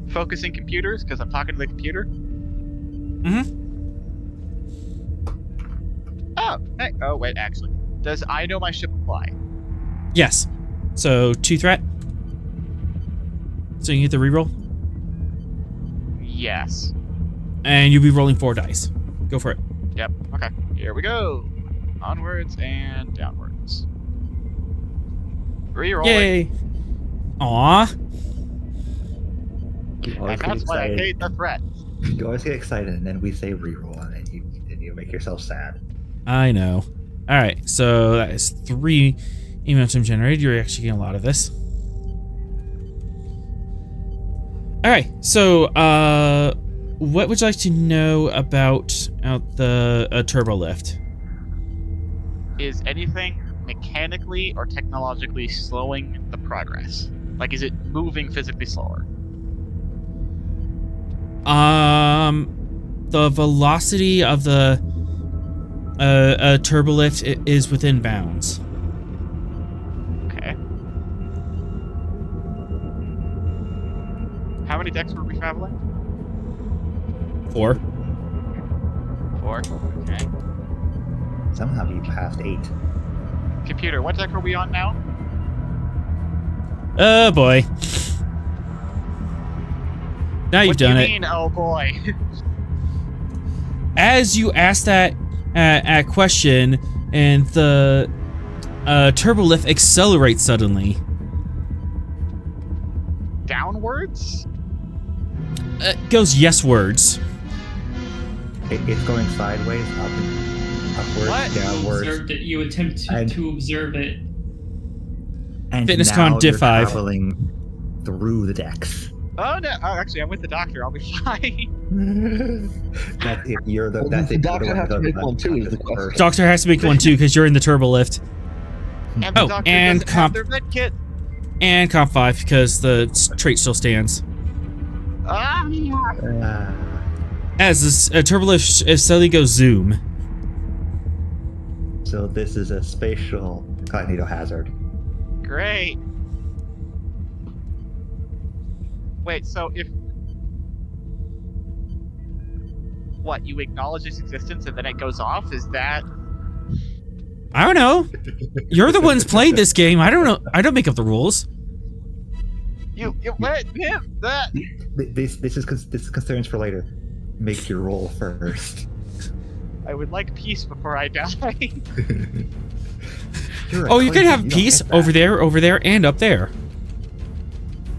F: Focusing computers, because I'm talking to the computer. Oh, hey. Oh, wait, actually. Does I know my ship apply?
A: Yes. So 2 threat. So you get the reroll,
F: Yes.
A: and you'll be rolling 4 dice. Go for it.
F: Yep. Okay. Here we go. Onwards and downwards. Reroll.
A: Yay! Aw.
B: You
F: And
B: always get
F: that's why I
B: excited.
F: hate the threat.
B: You always get excited, and then we say reroll, and then you make yourself sad.
A: I know. All right, so that is 3 momentum generated. You're actually getting a lot of this. All right, so what would you like to know about the turbo lift?
F: Is anything mechanically or technologically slowing the progress? Like, is it moving physically slower?
A: The velocity of the turbo lift is within bounds.
F: Okay. How many decks were we traveling?
A: 4.
F: 4. Okay.
B: Somehow you passed 8.
F: Computer, what deck are we on now?
A: Oh boy. Now you've done
F: What do
A: it.
F: you mean, oh boy?
A: As you ask that question, and the turbo lift accelerates suddenly.
F: Downwards?
A: Goes yes words.
B: It's going sideways, upwards,
F: What?
B: downwards.
D: Observed it. You attempt to observe it.
B: And
A: Fitness
B: now
A: con div
B: you're
A: 5.
B: traveling through the decks.
F: Oh no! Oh, actually, I'm with the doctor. I'll be fine.
B: That's if you're the.
E: Well,
B: That's
E: the
B: if
E: doctor
B: you're
E: has to
B: the
E: make
B: one
E: one too, is the
B: first.
E: question.
A: Doctor has to make one too because you're in the turbo lift.
F: And the
A: Oh,
F: doctor
A: and
F: doesn't have
A: comp-
F: their med kit.
A: And comp 5 because the trait still stands.
F: Ah!
A: As this turbo lift suddenly goes zoom.
B: So this is a spatial cognito hazard.
F: Great. Wait, so if... What, you acknowledge its existence and then it goes off? Is that...
A: I don't know. You're the ones playing this game. I don't know. I don't make up the rules.
F: You what? Yeah, that...
B: This is concerns for later. Make your roll first.
F: I would like peace before I die.
A: Oh, you can have peace over there, and up there.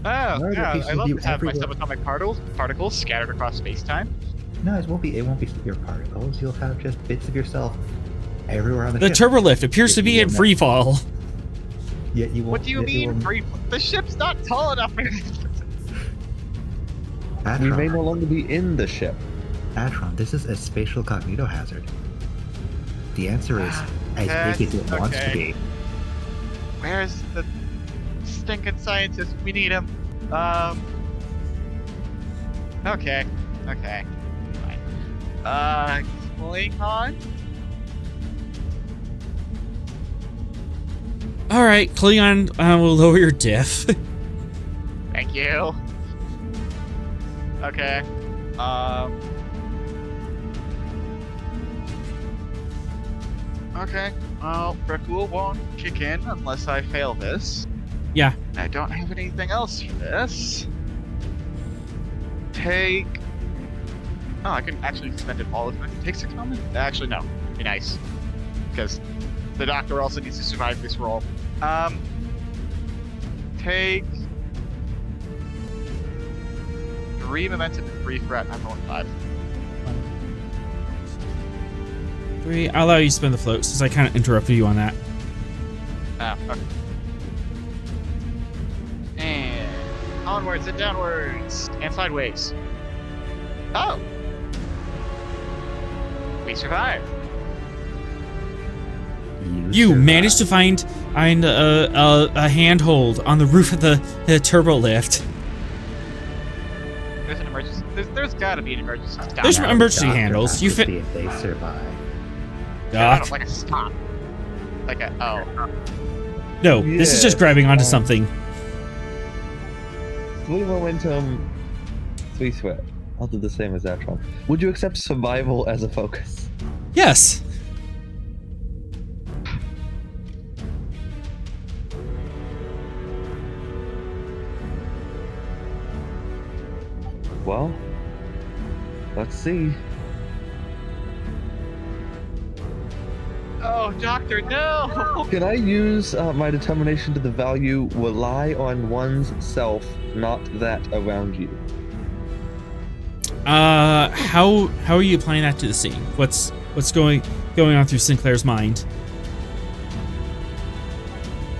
F: Oh,
B: Where are the
F: yeah,
B: pieces
F: I love
B: of
F: to have my
B: everywhere?
F: subatomic particles scattered across space-time.
B: No, it won't be your particles. You'll have just bits of yourself everywhere on the
A: The
B: ship.
A: turbo lift appears to be in free fall.
B: Yet you won't.
F: What do you
B: yet
F: mean,
B: won't-
F: free? The ship's not tall enough for
E: We may
B: Atron,
E: no longer be in the ship.
B: Atron, this is a spatial cognito hazard. The answer is as big as it wants to
F: okay.
B: be.
F: Where's the stinking scientist? We need him. Okay. Okay. Fine. Klingon?
A: All right, Klingon will lower your diff.
F: Thank you. Okay. Okay. Well, Rekul won't kick in unless I fail this.
A: Yeah.
F: I don't have anything else for this. Take... Oh, I can actually spend it all if I can take 6 moments? Actually, no. Be nice. Because the doctor also needs to survive this roll. Take... 3 momentum and 3 threat, and I'm rolling 5.
A: 3. I'll allow you to spend the float since I kind of interrupted you on that.
F: Ah, okay. And onwards and downwards and sideways. Oh! We survived.
A: You
B: survived.
A: managed to find a handhold on the roof of the turbo lift.
F: There's an emergency. There's gotta be an emergency stop.
A: There's
B: Now the
A: emergency
B: doctor
A: handles.
B: has
A: You
B: to
A: fit.
B: see if they survive.
A: Doc.
F: Like a stop. Like a oh.
A: No, this is just grabbing onto something.
E: 3 momentum, 3 threat. I'll do the same as Atron. Would you accept survival as a focus?
A: Yes.
E: Well, let's see.
F: Oh, doctor, no!
E: Can I use my determination to the value rely on one's self, not that around you?
A: How are you applying that to the scene? What's going on through Sinclair's mind?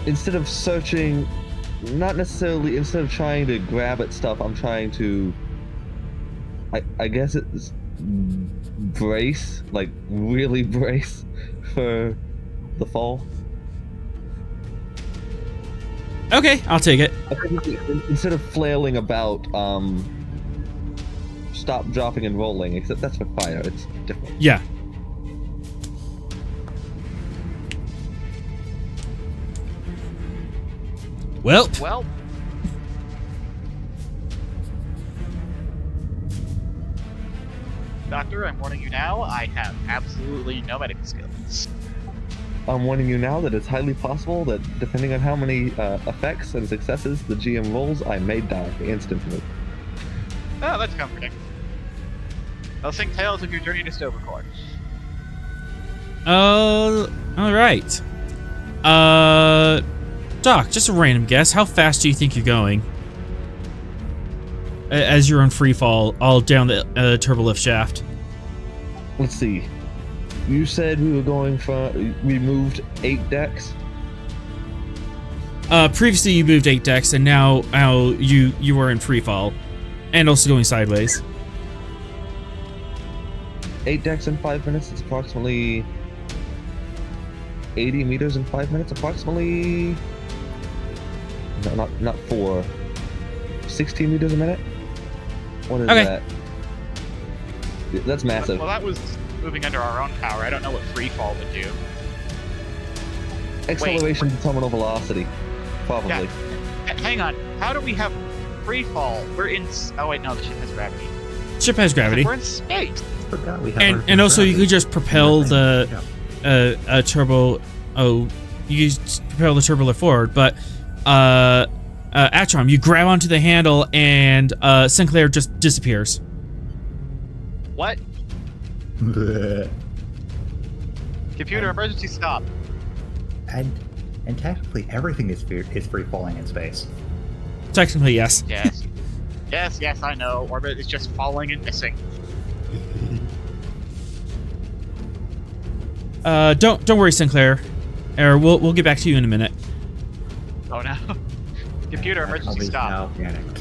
E: Instead of searching, instead of trying to grab at stuff, I'm trying to, I guess it's brace, like really brace for the fall.
A: Okay, I'll take it.
E: Instead of flailing about, stop, dropping, and rolling, except that's for fire, it's different.
A: Yeah. Well,
F: Doctor, I'm warning you now, I have absolutely no medical skills.
E: I'm warning you now that it's highly possible that, depending on how many effects and successes the GM rolls, I may die instantly.
F: Oh, that's comforting. I'll sing tales of your journey to Stovercore.
A: alright. Doc, just a random guess. How fast do you think you're going? As you're on free fall, all down the turbolift shaft.
E: Let's see. You said we were going from. We moved 8 decks.
A: Previously you moved 8 decks, and now you are in free fall, and also going sideways.
E: 8 decks in 5 minutes. It's approximately 80 meters in 5 minutes. Approximately. No, not 4. 16 meters a minute. What is that? That's massive.
F: Well, that was moving under our own power. I don't know what free fall would do.
E: Acceleration to terminal velocity. Probably.
F: Yeah. Hang on. How do we have free fall? We're in. Oh wait, no. The ship has gravity.
A: Ship has gravity.
F: We're in space.
B: Forgot we have
A: And also
B: gravity.
A: you could just propel the turbo. Oh, you just propel the turbolift forward, but Atrom, you grab onto the handle and Sinclair just disappears.
F: What? Computer emergency stop.
B: And technically everything is free falling in space.
A: Technically, yes.
F: Yes. yes, I know. Orbit is just falling and missing.
A: Don't worry, Sinclair. We'll get back to you in a minute.
F: Oh no. Computer emergency stop.
B: Now panicked.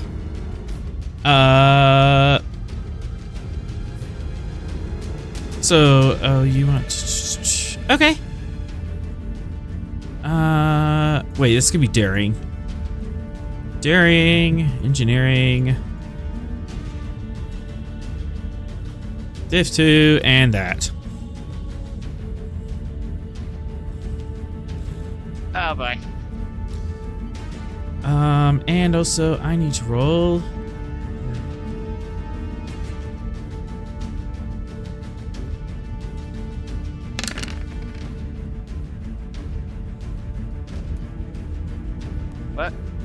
A: So, you want... Okay. Wait, this could be daring. Daring, engineering... Div 2, and that.
F: Oh boy.
A: And also, I need to roll...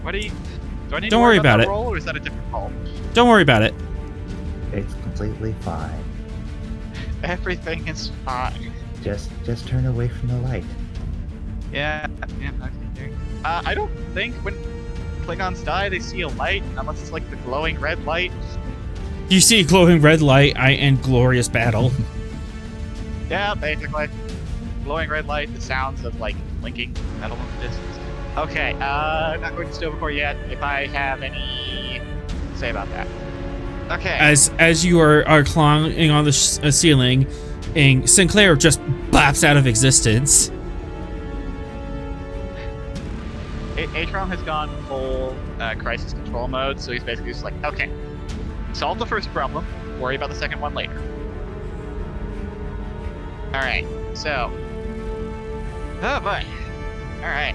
F: What do you... Do I need
A: Don't
F: to
A: worry about
F: that
A: it.
F: roll, or is that a different roll?
A: Don't worry about it.
B: It's completely fine.
F: Everything is fine.
B: Just turn away from the light.
F: Yeah, okay. I don't think when Klingons die, they see a light, unless it's like the glowing red light.
A: You see a glowing red light and glorious battle.
F: Yeah, basically. Glowing red light, the sounds of, like, blinking metal in the distance. Okay, not going to Stovercore yet, if I have any to say about that. Okay.
A: As you are clawing on the ceiling, and Sinclair just bops out of existence.
F: Atron has gone full crisis control mode, so he's basically just like, okay, solve the first problem, worry about the second one later. Alright, so... Oh boy. Alright.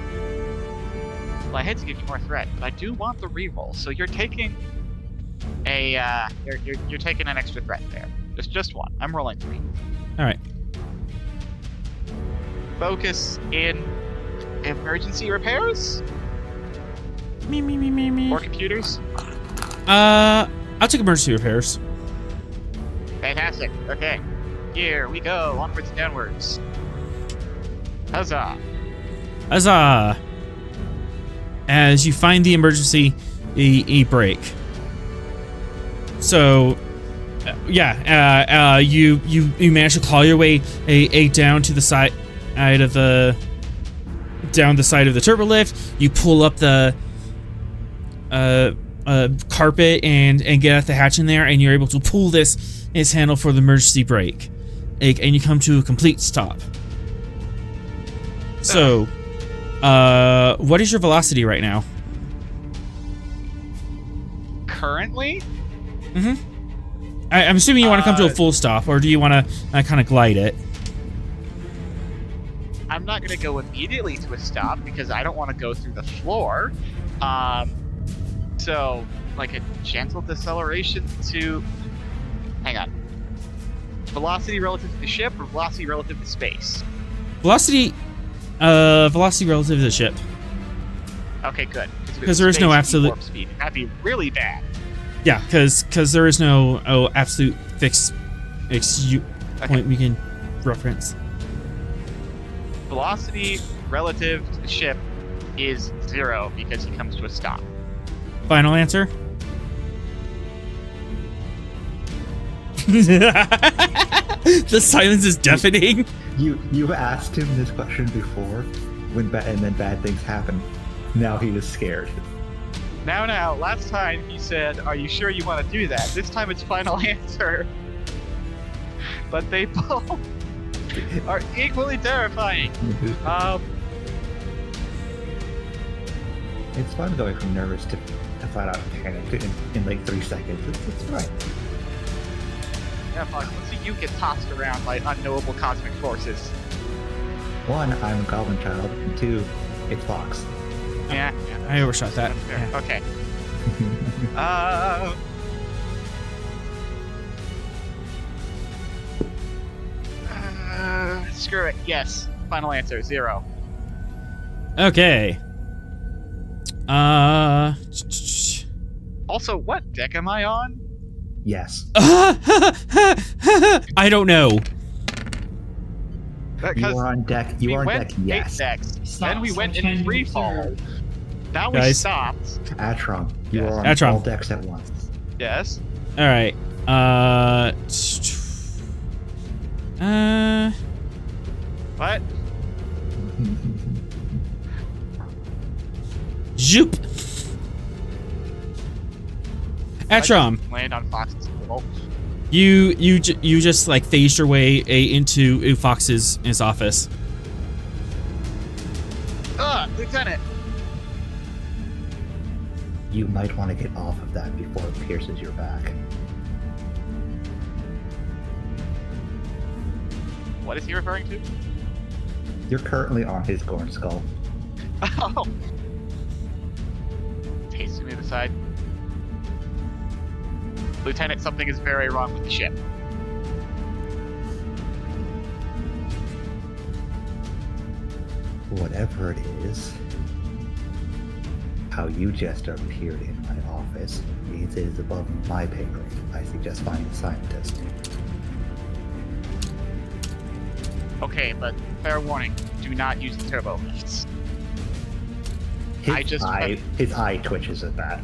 F: Well, I hate to give you more threat, but I do want the reroll, so you're taking a, you're taking an extra threat there. Just one. I'm rolling 3.
A: Alright.
F: Focus in emergency repairs?
A: Me.
F: Or computers?
A: I'll take emergency repairs.
F: Fantastic. Okay. Here we go. Onwards and downwards. Huzzah.
A: Huzzah! As you find the emergency brake. So, You manage to claw your way down to the side of the turbo lift. You pull up the carpet and get at the hatch in there, and you're able to pull this handle for the emergency brake, and you come to a complete stop. So, what is your velocity right now?
F: Currently?
A: I'm assuming you want to come to a full stop, or do you want to kind of glide it?
F: I'm not going to go immediately to a stop because I don't want to go through the floor. So, like a gentle deceleration to... Hang on. Velocity relative to the ship or velocity relative to space?
A: Velocity relative to the ship.
F: Okay, good.
A: Because there is no absolute
F: warp speed. That'd be really bad.
A: Yeah, because there is no absolute fixed point we can reference.
F: Velocity relative to the ship is 0 because he comes to a stop.
A: Final answer? The silence is deafening.
B: You asked him this question before, and then bad things happen. Now he is scared.
F: Now, last time he said, "Are you sure you want to do that?" This time it's final answer. But they both are equally terrifying.
B: It's fun going from nervous to flat out panic in like 3 seconds. It's fine.
F: Yeah, fuck. Let's see you get tossed around by unknowable cosmic forces.
B: 1, I'm a goblin child. And 2, it's Fox.
F: Yeah.
A: I overshot that.
F: Yeah. Okay. Screw it. Yes. Final answer 0.
A: Okay.
F: Also, what deck am I on?
B: Yes.
A: I don't know.
B: You are on deck. You are on deck. Yes.
F: Decks.
D: Stop,
F: Then we went
D: stop
F: in
D: changing
F: free
D: the
F: fall.
D: server.
F: Now we
A: Guys.
F: stopped.
B: Atron, you
F: Yes.
B: are on
A: Atron.
B: all decks at once.
F: Yes.
A: All right.
F: What?
A: Zoop. Atrom,
F: Land on Fox's wall.
A: you just like phased your way into Fox's office.
F: Lieutenant.
B: You might want to get off of that before it pierces your back.
F: What is he referring to?
B: You're currently on his Gorn skull.
F: Oh. Tasting me to the side. Lieutenant, something is very wrong with the ship.
B: Whatever it is, how you just appeared in my office means it is above my pay grade. I suggest finding a scientist.
F: Okay, but fair warning, do not use the turbo lifts.
B: His eye twitches at that.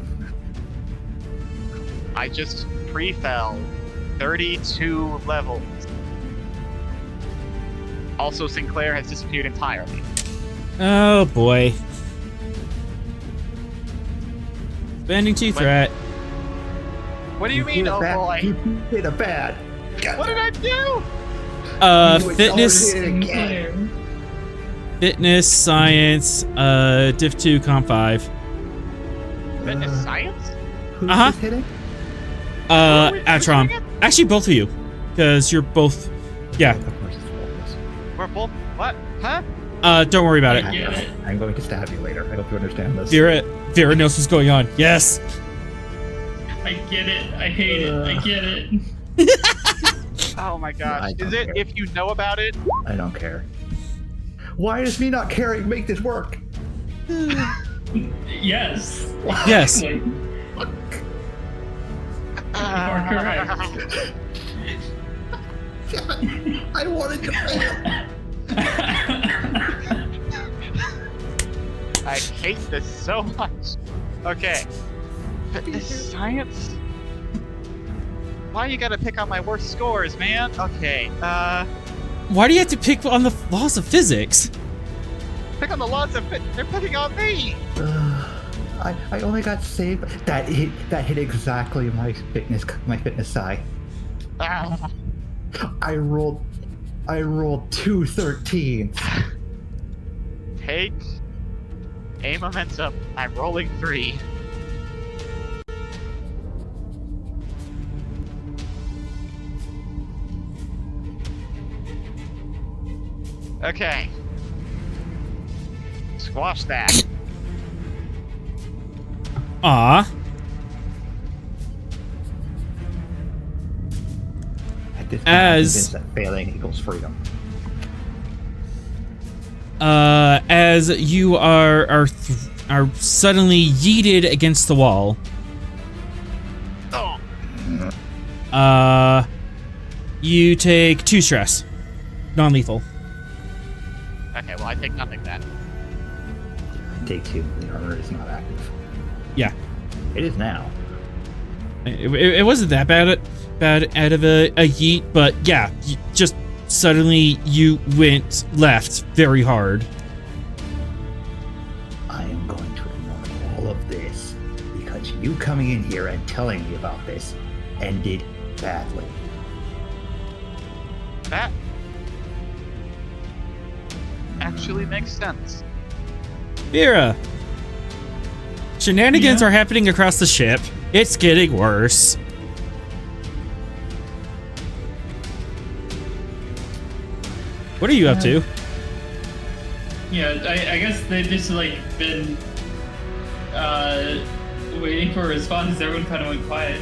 F: I just pre-fell 32 levels. Also, Sinclair has disappeared entirely.
A: Oh boy. Bending to threat.
F: What do you mean, oh boy?
B: You did a bad.
F: What did I do?
A: Fitness,
D: Sinclair.
A: fitness, science, Div 2, Comp 5.
F: Fitness science?
B: Who's
A: Uh-huh.
B: this hitting?
F: Who's
A: Atrom.
F: hitting
A: Actually, both of you, because you're both. Yeah.
B: Of course it's Voltus.
F: We're both. What? Huh?
A: Don't worry about it.
D: Get it.
B: I'm going to stab you later. I hope you understand this.
A: Vera knows what's going on. Yes.
D: I get it. I hate it. I get it.
F: Oh my
B: I
F: gosh.
B: don't
F: Is it
B: care.
F: if you know about it?
B: I don't care. Why does me not caring make this work?
D: Yes.
A: Yes.
D: Like, you are correct.
B: I wanted to fail.
F: I hate this so much. Okay. Fitness science? Why you gotta pick on my worst scores, man? Okay,
A: Why do you have to pick on the laws of physics?
F: pick on the laws of fit. They're picking on me!
B: I only got saved. That hit exactly my fitness side.
F: Ah.
B: I rolled 2 13s.
F: Take a momentum. I'm rolling 3. Okay. Squash that.
A: Ah.
B: At this point,
A: As-
B: I'm convinced that failing equals freedom.
A: As you are suddenly yeeted against the wall.
F: Oh.
A: You take 2 stress. Non-lethal.
F: Okay, well, I take nothing then.
B: Take 2. The armor is not active.
A: Yeah.
B: It is now.
A: It wasn't that bad out of a yeet, but yeah, just suddenly you went left very hard.
B: I am going to ignore all of this because you coming in here and telling me about this ended badly.
F: That actually makes sense.
A: Vera, shenanigans
D: Yeah?
A: are happening across the ship. It's getting worse. What are you up to?
D: Yeah, I guess they've just like been waiting for a response. Everyone kind of went quiet.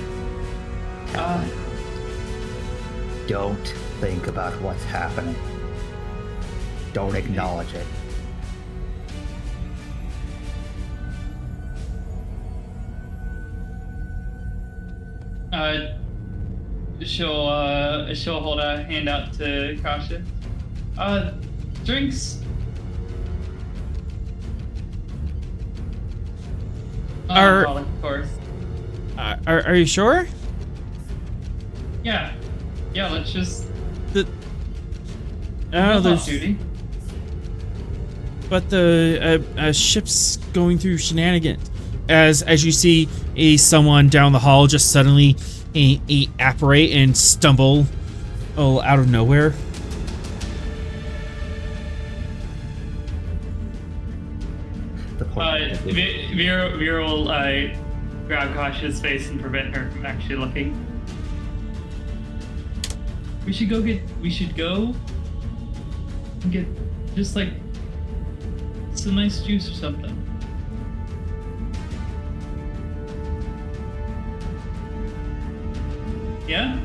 B: Don't think about what's happening. Don't acknowledge it.
D: She'll hold a hand out to Kasha. Drinks. Alcoholic, of course.
A: Are you sure?
D: Yeah, let's just.
A: Oh, there's.
D: Duty.
A: But the ship's going through shenanigans. As you see someone down the hall just suddenly apparate and stumble out of nowhere.
B: The point
D: Vera will grab Kasha's face and prevent her from actually looking. We should go and get just like some nice juice or something. Yeah?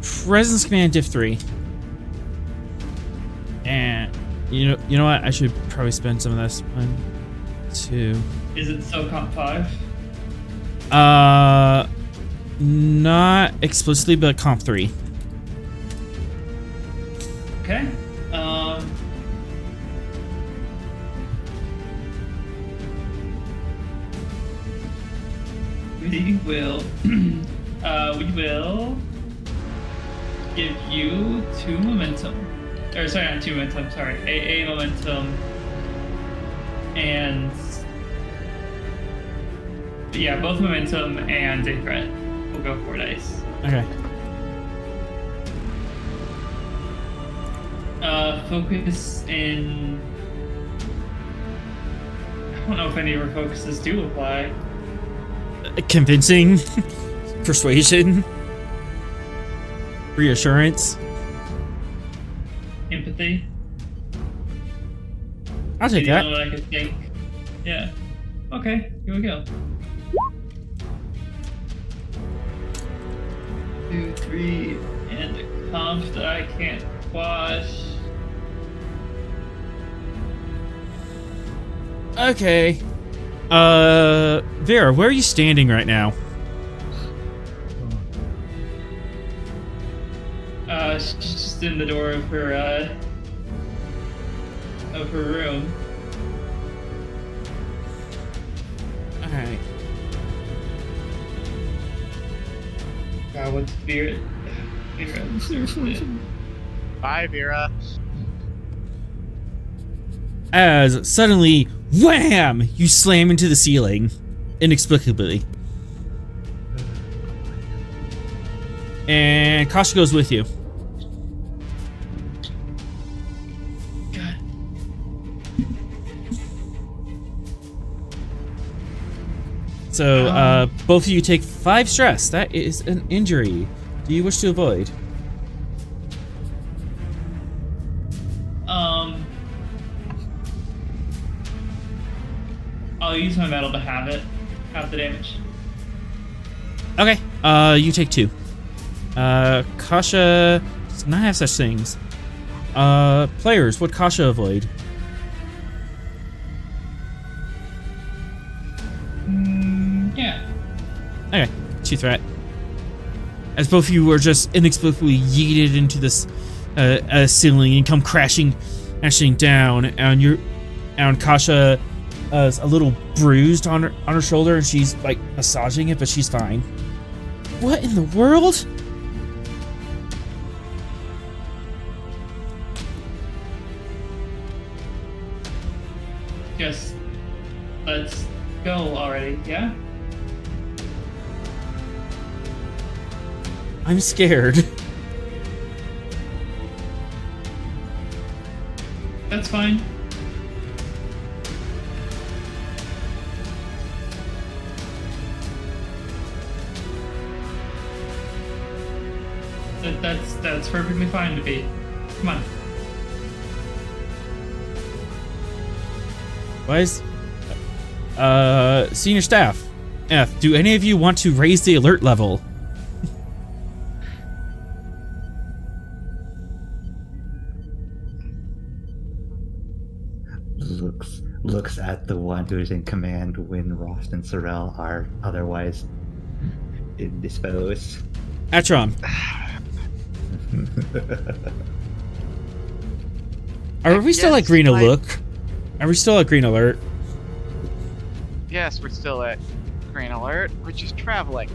A: Presence command diff 3. And you know what? I should probably spend some of this. 1, 2.
D: Is it still comp 5?
A: Not explicitly, but comp 3.
D: Okay. We will give you 2 momentum. Or sorry, not 2 momentum, sorry. A momentum. And yeah, both momentum and a threat. We'll go 4 dice.
A: Okay.
D: Focus in. I don't know if any of our focuses do apply.
A: Convincing, persuasion, reassurance.
D: Empathy.
A: I'll take
D: You
A: that.
D: know what I could think. Yeah. Okay, here we go. 2, 3, and a comp that I can't quash.
A: Okay. Vera, where are you standing right now?
D: She's just in the door of her room.
A: Alright.
D: God, what's Vera? Vera.
F: Bye, Vera.
A: As suddenly, wham! You slam into the ceiling. Inexplicably. And Kasha goes with you.
D: God.
A: So, both of you take 5 stress. That is an injury. Do you wish to avoid?
D: I'll use my metal to have the damage.
A: Okay. You take 2. Kasha does not have such things. Players, would Kasha avoid?
D: Yeah.
A: Okay, 2 threat. As both of you were just inexplicably yeeted into this ceiling and come crashing down, and Kasha is a little bruised on her shoulder, and she's like massaging it, but she's fine. What in the world?
D: Just let's go already. Yeah.
A: I'm scared.
D: That's fine. That's perfectly fine to be. Come on.
A: Why is senior staff F, do any of you want to raise the alert level?
B: Looks at the one who's in command when Rost and Sorrel are otherwise indisposed.
A: Atrom. Are we still at green alert? Are we still at green alert?
F: Yes, we're still at green alert. We're just traveling.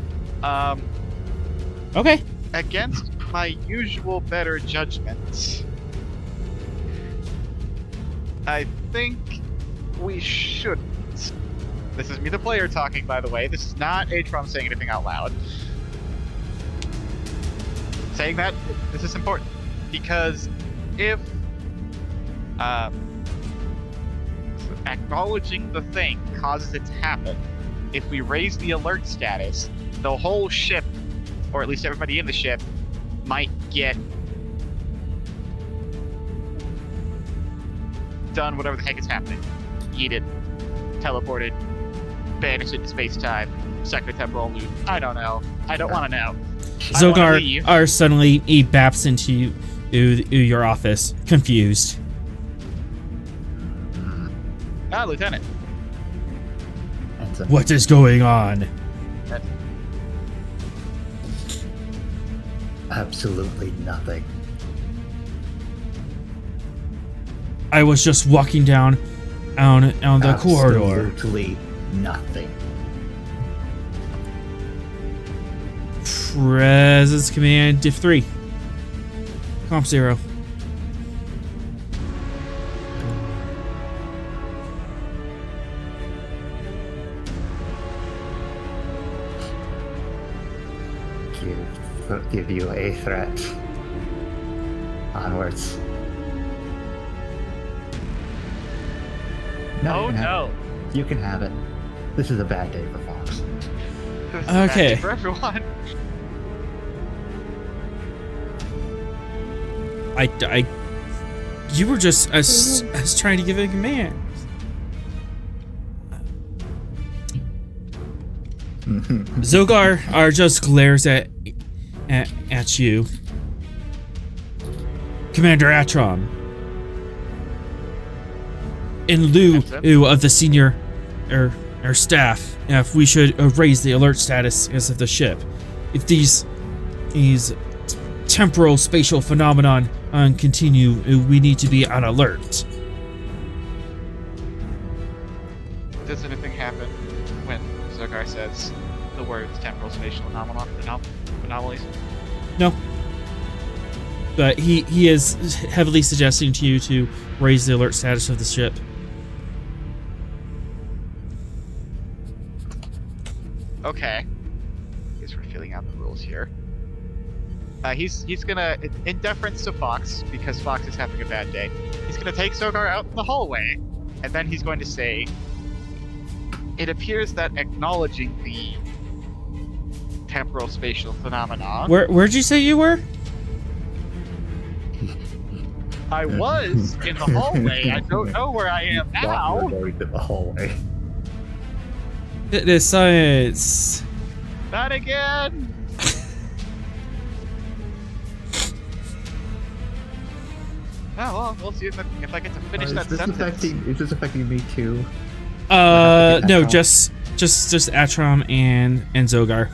A: Okay.
F: Against my usual better judgment, I think we shouldn't. This is me, the player, talking, by the way. This is not Atrom saying anything out loud. Saying that, this is important. Because if acknowledging the thing causes it to happen, if we raise the alert status, the whole ship, or at least everybody in the ship, might get done whatever the heck is happening. Yeeted, teleported, banished into space-time, sector-temporal loop. I don't know. I don't want to know.
A: Zogar are suddenly, he baps into your office, confused.
F: Lieutenant.
A: What is going on?
B: Absolutely nothing.
A: I was just walking down the corridor.
B: Absolutely nothing.
A: Presence command diff 3. Comp 0.
B: Give you a threat. Onwards.
F: Oh no.
B: You can have it. This is a bad day for Fox.
F: This is a bad
A: Okay.
F: day for everyone.
A: You were just as trying to give a command. Zogar just glares at you. Commander Atrom. In lieu of the senior staff, if we should raise the alert status of the ship. If these temporal spatial phenomenon continue, we need to be on alert.
F: Does anything happen when Zogar says the words temporal spatial anomalies.
A: No. But he is heavily suggesting to you to raise the alert status of the ship.
F: Okay. I guess we're filling out the rules here. He's gonna, in deference to Fox, because Fox is having a bad day, he's gonna take Zogar out in the hallway, and then he's going to say, "It appears that acknowledging the temporal spatial phenomenon."
A: Where'd you say you were?
F: I was in the hallway. I don't know where I am now.
B: We're going to the hallway.
A: It is science.
F: Not again. Oh, well, we'll see if I get to finish that sentence.
B: Is this affecting me too?
A: No, just Atrom and Zogar.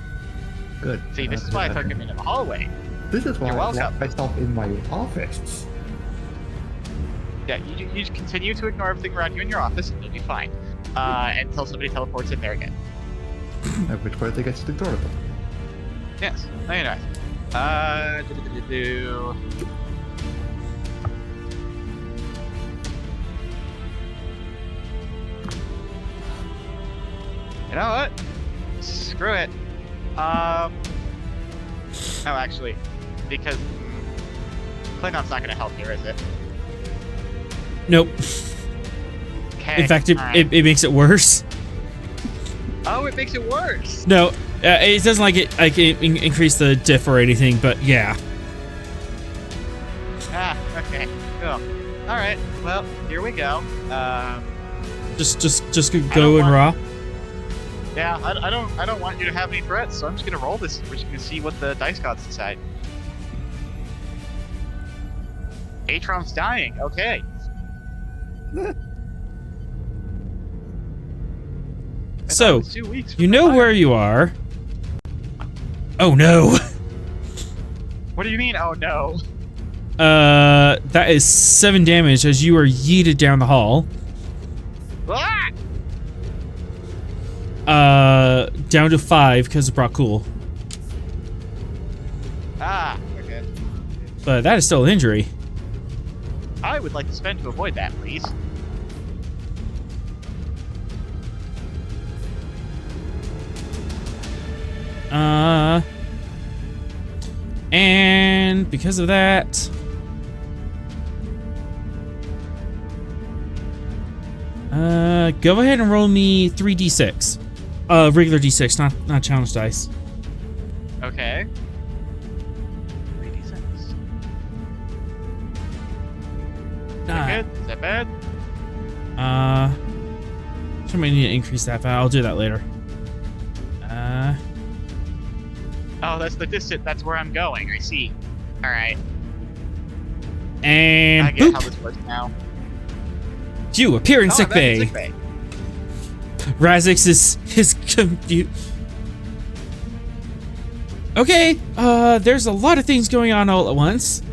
B: Good.
F: See, this is why I took him into the hallway.
B: This is why
F: You're
B: I
F: welcome.
B: locked myself in my office.
F: Yeah, you just continue to ignore everything around you in your office, and you'll be fine. Until somebody teleports in there again.
B: At which point they get to ignore them.
F: Yes, very nice. You know what? Screw it. Oh, actually, because Klingon's not gonna help here, is it?
A: Nope.
F: Okay.
A: In fact,
F: alright.
A: it makes it worse.
F: Oh, it makes it worse.
A: No, it doesn't increase the diff or anything, but yeah.
F: Ah, okay, cool. All right, well, here we go.
A: Just go and raw.
F: Yeah, I don't want you to have any threats, so I'm just gonna roll this. We're just gonna see what the dice gods decide. Atrom's dying. Okay.
A: So,
F: 2 weeks
A: you know where you are. Oh no.
F: What do you mean? Oh no.
A: That is 7 damage as you are yeeted down the hall.
F: Ah!
A: Down to 5 because of Brock Cool.
F: Ah, okay.
A: But that is still an injury.
F: I would like to spend to avoid that, please.
A: And because of that, go ahead and roll me 3d6. Regular d6, not challenge dice.
F: Okay. 3d6. Is that good? Is that bad?
A: Somebody need to increase that, but I'll do that later.
F: Oh, that's the distance. That's where I'm going. I see. All right.
A: And
F: I get
A: boop.
F: how this works now.
A: You appear in
F: Oh,
A: sick
F: I'm back in
A: bay.
F: sick bay.
A: Razix is confused. Okay, there's a lot of things going on all at once.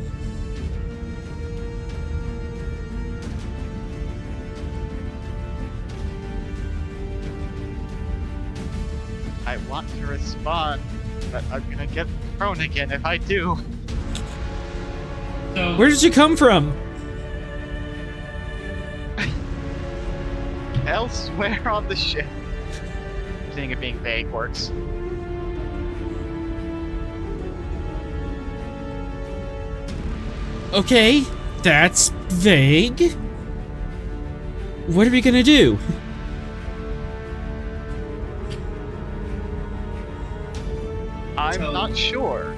F: I want to respond, but I'm gonna get prone again if I do.
D: So
A: Where did you come from?
F: Elsewhere on the ship. Seeing it being vague works.
A: Okay, that's vague. What are we gonna do?
F: I'm
D: So-
F: not sure.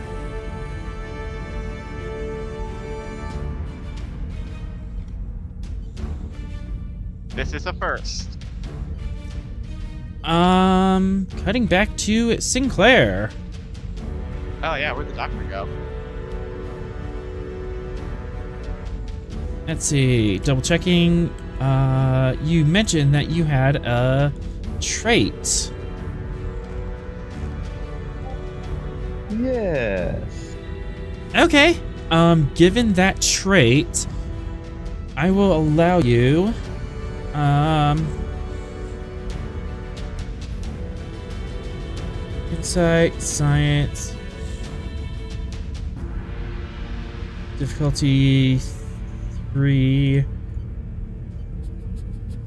F: This is a first.
A: Cutting back to Sinclair.
F: Oh yeah, where'd the doctor go?
A: Let's see, double checking. You mentioned that you had a trait.
E: Yes.
A: Okay. Given that trait, I will allow you. Insight, science. Difficulty 3.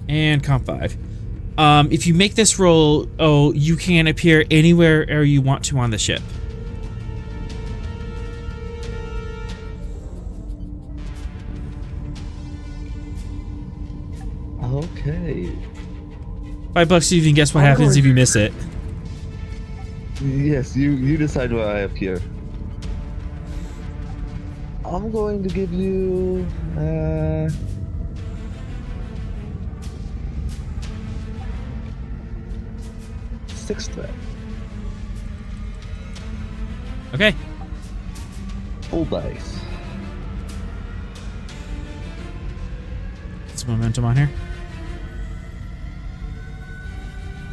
A: And comp 5. If you make this roll, you can appear anywhere you want to on the ship.
E: Okay.
A: $5 so you can guess what happens if you miss it.
E: Yes, you decide where I appear. I'm going to give you 6 threat.
A: Okay.
E: Full dice.
A: Get some momentum on here.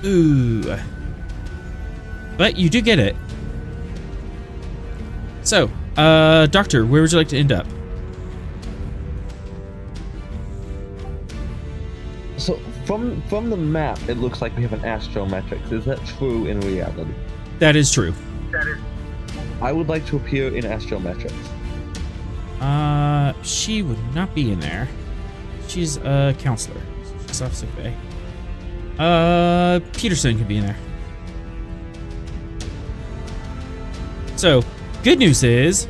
A: Ooh. But you do get it. So, Doctor, where would you like to end up?
E: So from the map, it looks like we have an astrometrics. Is that true in reality?
A: That is true.
E: I would like to appear in astrometrics.
A: She would not be in there. She's a counselor. She's off sick bay. Peterson could be in there. So, good news is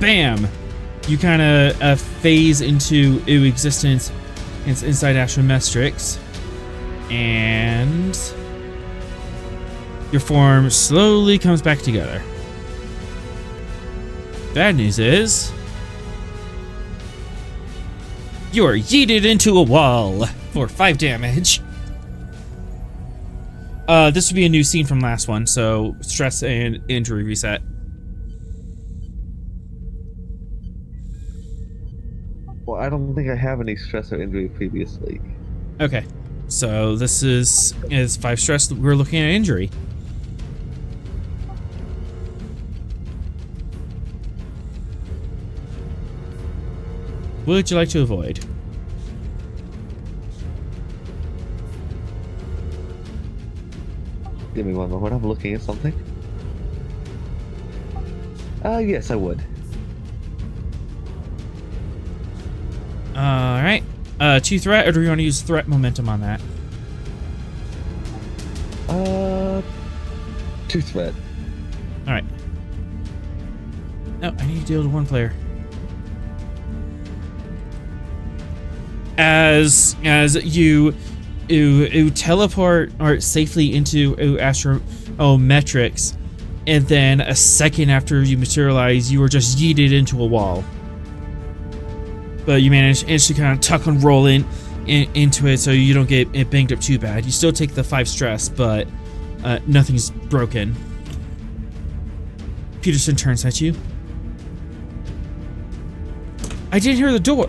A: bam! You kind of phase into existence inside Astrometrics, and your form slowly comes back together. Bad news is you are yeeted into a wall for 5 damage. This would be a new scene from last one, so stress and injury reset.
E: Well, I don't think I have any stress or injury previously.
A: Okay, so this is 5 stress. We're looking at injury. What would you like to avoid?
E: Give me one moment, I'm looking at something. Yes, I would.
A: Alright. 2 threat, or do we want to use threat momentum on that?
E: 2 threat.
A: Alright. No, I need to deal with 1 player. As you teleport safely into Astrometrics, and then a second after you materialize, you are just yeeted into a wall. But you manage to kind of tuck and roll into it, so you don't get it banged up too bad. You still take the 5 stress, but nothing's broken. Peterson turns at you. I didn't hear the door.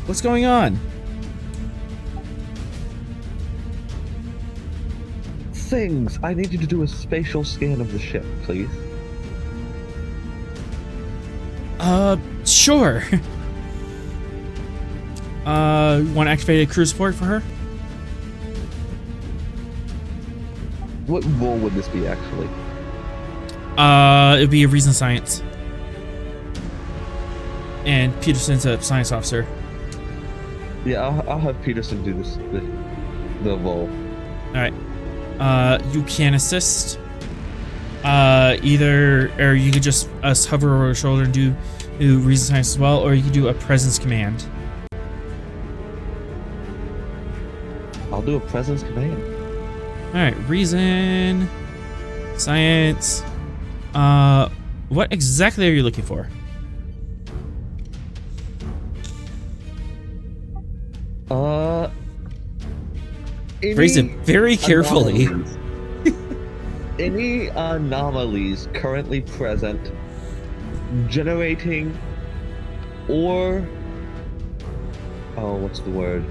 A: What's going on?
E: Things. I need you to do a spatial scan of the ship, please.
A: Sure. Want to activate a crew support for her?
E: What role would this be, actually?
A: It'd be a reason science. And Peterson's a science officer.
E: Yeah, I'll have Peterson do this, the role.
A: Alright. You can assist. Either, or you could just hover over her shoulder and do reason science as well, or you could do a presence command.
E: I'll do a presence command.
A: Alright, reason, science. What exactly are you looking for? Phrase it very carefully.
E: Any anomalies currently present, generating, or what's the word?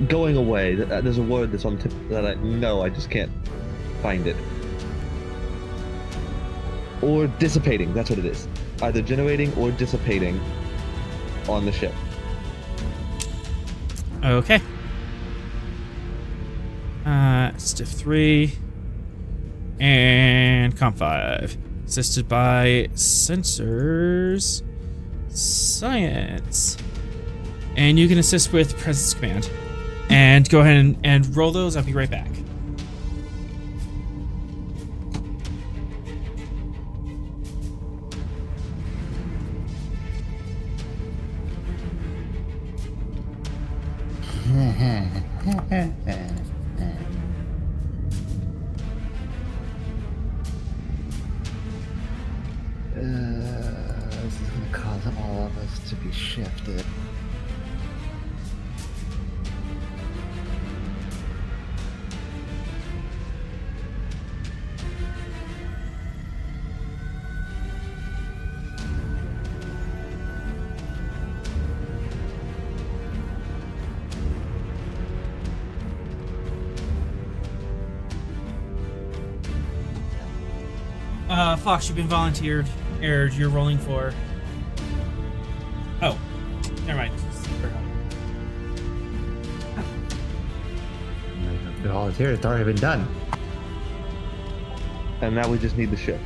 E: Going away. There's a word that's on tip that I just can't find it. or dissipating. That's what it is. Either generating or dissipating on the ship.
A: Okay. Stiff 3 and comp 5. Assisted by sensors science. And you can assist with presence command. And go ahead and roll those. I'll be right back.
B: This is going to cause all of us to be shifted.
A: Fox, you've been volunteered. You're rolling for... Oh, never mind.
B: The volunteer, it's already been done.
E: And now we just need the ship.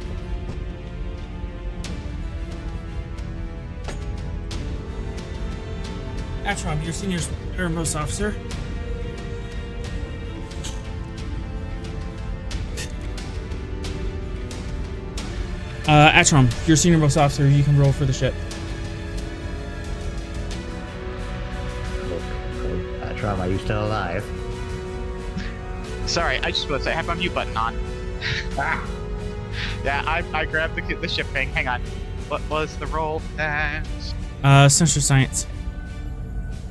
A: Atrom, your senior airmost officer. Atrom, your senior most officer, you can roll for the ship.
B: Atrom, are you still alive?
F: Sorry, I just want to say I have my mute button on. Yeah, I grabbed the ship thing. Hang on. What was the roll?
A: Sensor science.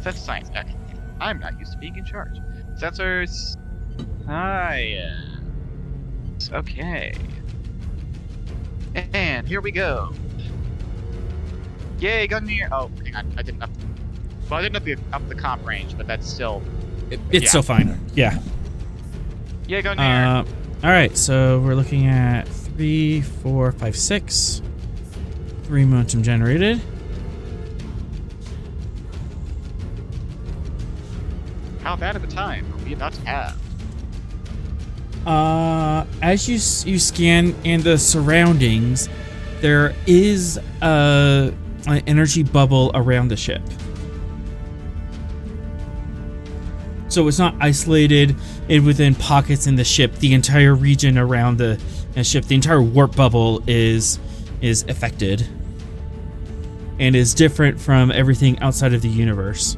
F: Sensor science. Okay. I'm not used to being in charge. Sensors. Science. Okay. And here we go. Yay, Gungnir. Oh, hang on. I didn't up the comp range, but that's still...
A: It's still fine. Yeah.
F: Yay, Gungnir.
A: Alright, so we're looking at 3, 4, 5, 6. 3 momentum generated.
F: How bad of a time are we about to have?
A: As you scan in the surroundings, there is an energy bubble around the ship. So it's not isolated within pockets in the ship. The entire region around the ship, the entire warp bubble is affected and is different from everything outside of the universe.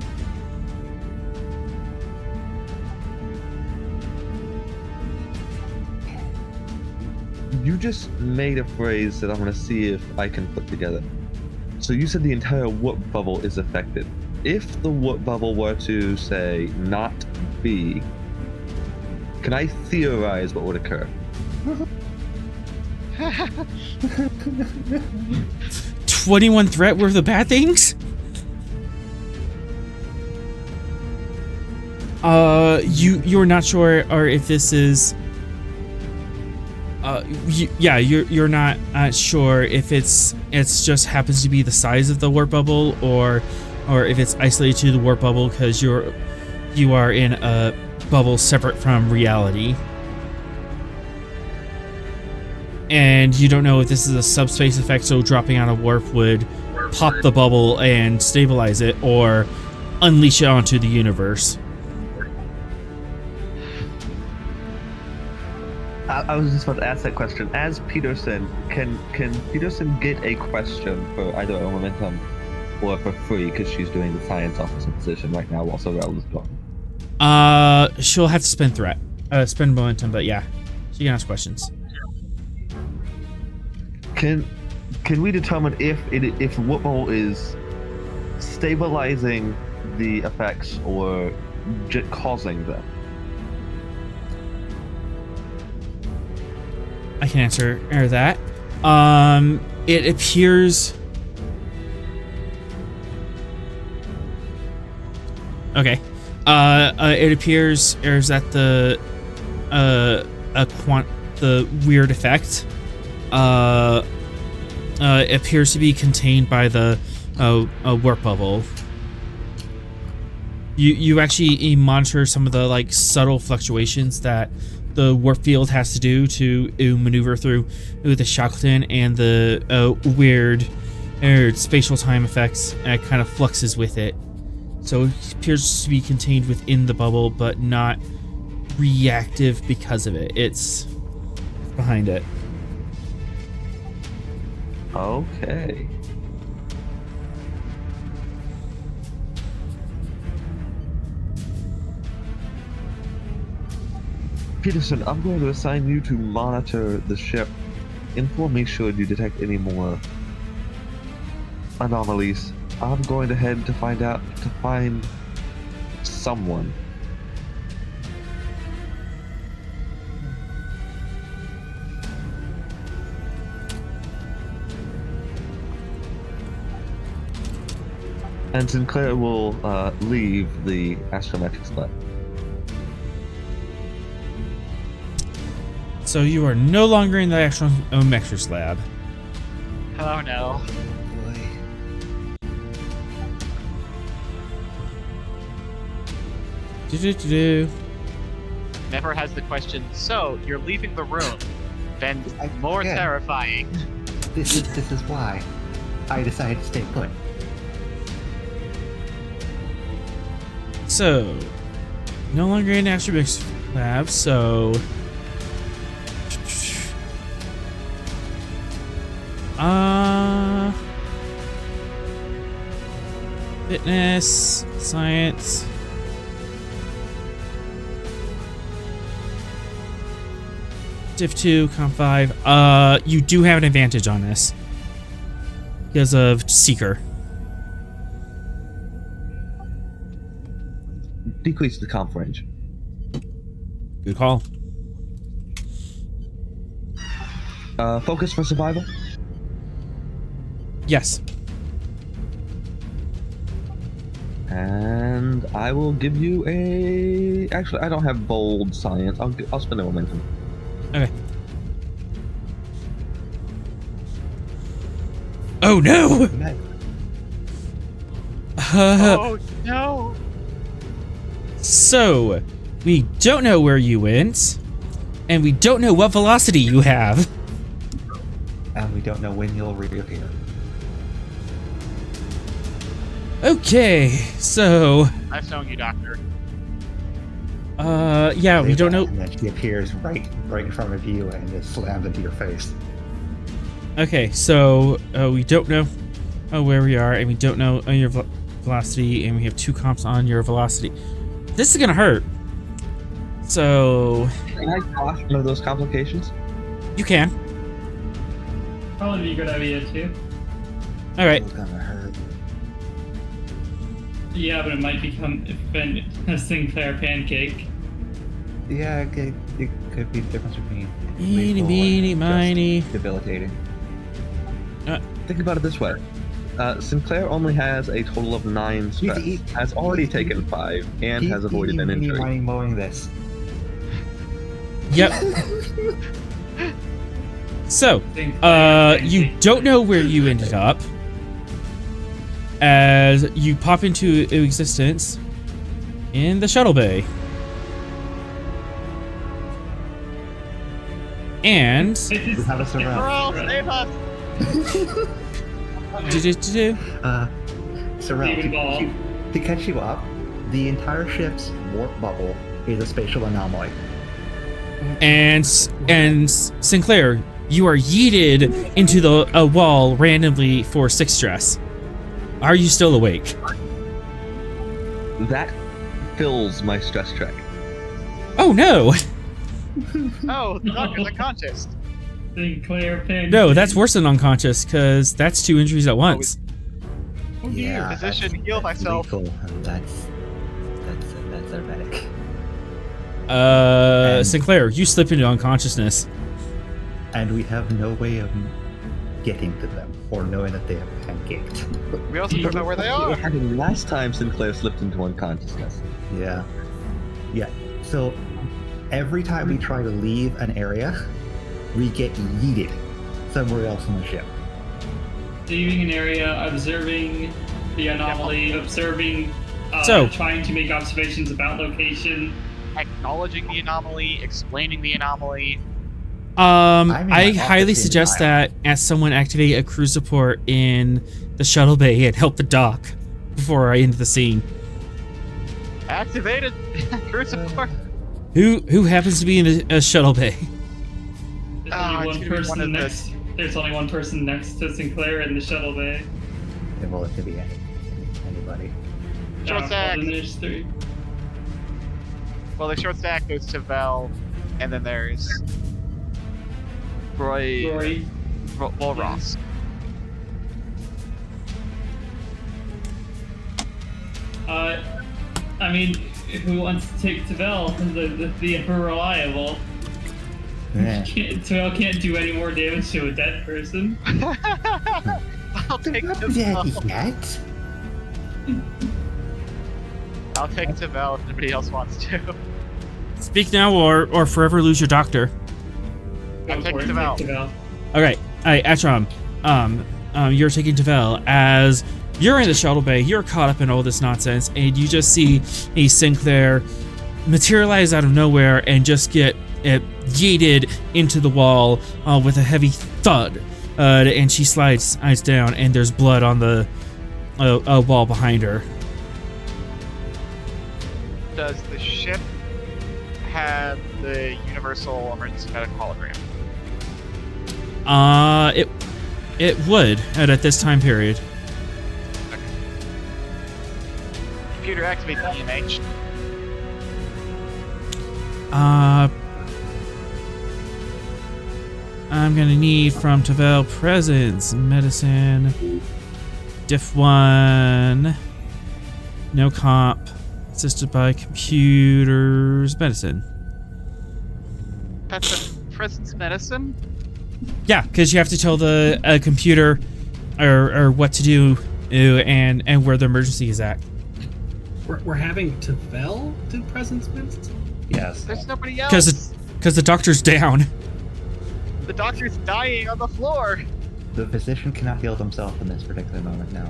E: You just made a phrase that I'm going to see if I can put together. So you said the entire warp bubble is affected. If the warp bubble were to, say, not be, can I theorize what would occur?
A: 21 threat worth of bad things? You're not sure, or if this is... you're not sure if it's just happens to be the size of the warp bubble, or if it's isolated to the warp bubble because you are in a bubble separate from reality, and you don't know if this is a subspace effect, so dropping out of warp would pop the bubble and stabilize it, or unleash it onto the universe.
E: I was just about to ask that question. As Peterson, can Peterson get a question for either a momentum or for free, because she's doing the science officer position right now while Sorrel is gone?
A: She'll have to spend momentum, but yeah, she can ask questions.
E: Can we determine if warp bubble is stabilizing the effects or causing them?
A: I can answer that. It appears... Okay. It appears that the weird effect appears to be contained by the warp bubble. You actually monitor some of the like subtle fluctuations that the warp field has to do to maneuver through the Shackleton, and the weird spatial time effects kind of fluxes with it. So it appears to be contained within the bubble, but not reactive because of it. It's behind it.
E: Okay. Peterson, I'm going to assign you to monitor the ship. Inform me should you detect any more anomalies. I'm going to head to find someone. And Sinclair will leave the astrometrics lab.
A: So you are no longer in the astrometrics lab.
F: Oh no. Never has the question, so you're leaving the room. Then more
B: again,
F: terrifying.
B: This is why I decided to stay put.
A: So, no longer in astrometrics lab, so... Fitness, science... Div 2, Comp 5. You do have an advantage on this. Because of Seeker.
E: Decrease the comp range.
A: Good call.
E: Focus for survival?
A: Yes.
E: And I will give you a... Actually, I don't have bold science. I'll spend a momentum.
A: Okay. Oh no!
F: Oh no!
A: So, we don't know where you went, and we don't know what velocity you have.
B: And we don't know when you'll reappear.
A: Okay, so...
F: I've known you, Doctor.
A: Yeah, we don't know...
B: And then she appears right in front of you and just slams into your face.
A: Okay, so, we don't know where we are, and we don't know your velocity, and we have 2 comps on your velocity. This is gonna hurt. So...
E: Can I quash one of those complications?
A: You can.
D: Probably be a good idea too.
A: Alright.
B: It's gonna hurt.
D: Yeah, but it might become a Sinclair pancake.
B: Yeah, it could be the difference between
A: Eeny,
B: lethal
A: meeny,
B: and
A: miny.
B: just debilitating.
E: Think about it this way. Sinclair only has a total of 9 stress, has already taken 5, and has avoided an injury.
B: Eeny, mowing this.
A: Yep. So, you don't know where you ended up as you pop into existence in the shuttle bay. And...
B: We have us around.
F: Girl, save us!
B: Sorrel, to catch you up, the entire ship's warp bubble is a spatial anomaly.
A: And Sinclair, you are yeeted into the wall randomly for 6 stress. Are you still awake?
E: That fills my stress check.
A: Oh no!
F: Oh, the doctor's unconscious.
D: Sinclair pancake.
A: No, that's worse than unconscious, because that's 2 injuries at once.
F: Oh dear. Physician, heal myself.
B: Lethal. That's our medic.
A: Sinclair, you slip into unconsciousness.
B: And we have no way of getting to them or knowing that they have pancaked.
F: We also don't know where they are.
E: What happened last time Sinclair slipped into unconsciousness?
B: Yeah. So every time we try to leave an area, we get yeeted somewhere else on the ship.
D: leaving an area, observing the anomaly, observing, trying to make observations about location.
F: Acknowledging the anomaly, explaining the anomaly.
A: I highly suggest that as someone activate a crew support in the shuttle bay and help the dock before I end the scene.
F: Activated crew support.
A: Who happens to be in a shuttle bay?
D: There's only one person next to Sinclair in the shuttle bay.
B: Well, it could be anybody.
F: Short stack.
D: There's 3.
F: Well, the short stack goes to Vel, and then there's Roy. Ross.
D: I mean, who wants to take Tavel? The ever reliable.
B: Yeah.
D: Tavel can't do any more damage to a dead person.
F: I'll take Tavel.
B: Yet.
F: I'll take Tavel if nobody else wants to.
A: Speak now or forever lose your doctor.
F: I'm taking Tavel.
A: Okay, Atram, you're taking Tavel as you're in the shuttle bay. You're caught up in all this nonsense, and you just see a Sinclair materialize out of nowhere and just get yeeted into the wall with a heavy thud, and she slides down, and there's blood on the wall behind her.
F: Does the ship have the universal emergency medical hologram?
A: It would at this time period.
F: Okay. Computer, activate the EMH.
A: I'm gonna need from Tavel presence, medicine, diff 1, no comp, assisted by computers, medicine.
F: That's a presence medicine?
A: Yeah, because you have to tell the computer or what to do and where the emergency is at.
G: We're having Tavel do presence medicine?
B: Yes.
F: There's nobody else.
A: Because the doctor's down.
F: The doctor's dying on the floor.
B: The physician cannot heal himself in this particular moment now.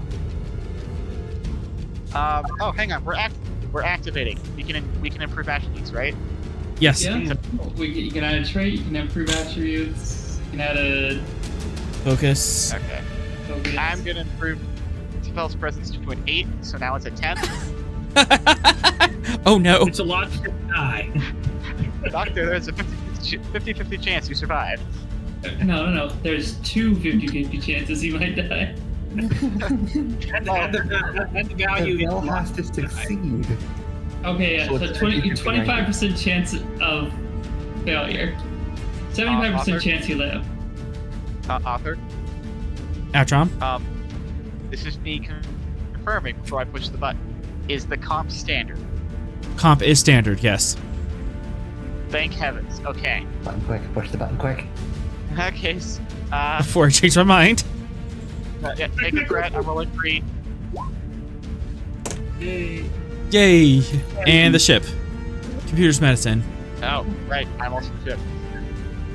F: Oh, hang on. We're activating. We can improve attributes, right?
A: Yes.
D: Yeah. You can add a trait. You can improve attributes. You can add a
A: Focus.
F: Okay. I'm gonna improve Tavel's presence to an 8, so now it's a 10.
A: Oh no.
G: It's a lot to die.
F: Doctor, there's a 50-50 chance you survive.
D: No. There's 2 50-50 chances he might die.
G: Add the value.
B: Tavel has to succeed.
D: Okay, yeah, so 25% chance of failure. 75% chance you live.
F: Author?
A: Atram?
F: This is me confirming before I push the button. Is the comp standard?
A: Comp is standard, yes.
F: Thank heavens. Okay.
B: Button quick. Push the button quick.
F: In that case,
A: Before I change my mind.
F: yeah, take a threat. I'm rolling 3.
G: Yay.
A: Yay. And the ship. Computer's medicine.
F: Oh, right. I'm also ship.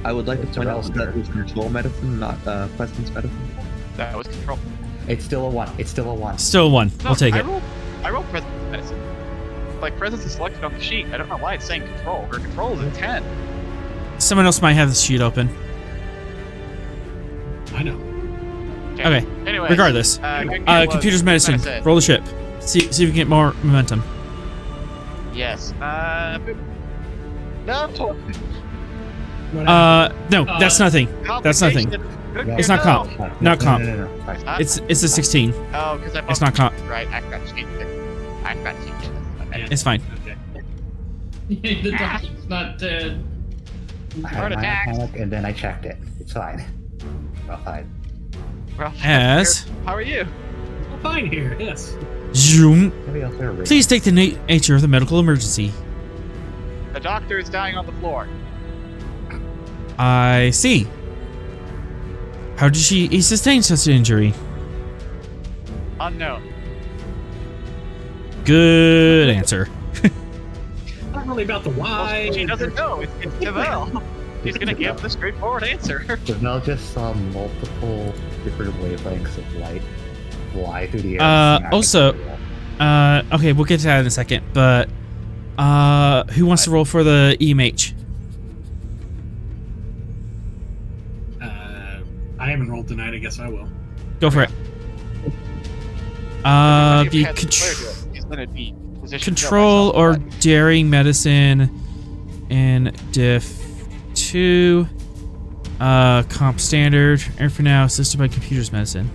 E: I would like to point out that was control medicine, not presence medicine.
F: That was control.
B: It's still a 1. It's still a 1.
A: Still 1. We'll take it.
F: I rolled presence medicine. Like, presence is selected on the sheet. I don't know why it's saying control. Her control is a 10.
A: Someone else might have the sheet open.
G: I know.
A: Okay.
F: Anyway.
A: Regardless. Computer's medicine. Roll the ship. See if we can get more momentum.
F: Yes. No.
A: No, that's nothing. That's nothing. It's not comp. Not comp.
B: No.
A: It's a 16.
F: Oh, because I
A: It's not comp.
F: Right, I forgot to change it. Okay.
A: It's fine.
G: Okay.
D: The doctor's not dead.
B: I
F: Heart
B: had my
F: attack.
B: panic and then I checked it. It's fine. Well, fine.
F: Well,
A: As
F: how are you?
G: We're fine here, yes.
A: zoom.
B: Nobody else there.
A: Please take the nature of the medical emergency.
F: The doctor is dying on the floor.
A: I see. How did he sustain such an injury?
F: Unknown.
A: Good answer.
G: Not really about the
F: Well,
G: why.
F: she doesn't know. It's Tavel. He's gonna give the straightforward answer.
B: Janelle just saw multiple different wavelengths of light fly through the air. and smack
A: Also,
B: into the wall.
A: okay, we'll get to that in a second, but who wants to roll for the EMH?
G: I haven't rolled tonight. I guess I will.
A: Go for it.
F: If
A: Be
F: you had the player do it, he's gonna be positioned
A: control
F: to
A: or
F: myself,
A: daring medicine in diff 2. Comp standard. And for now, assisted by computers medicine.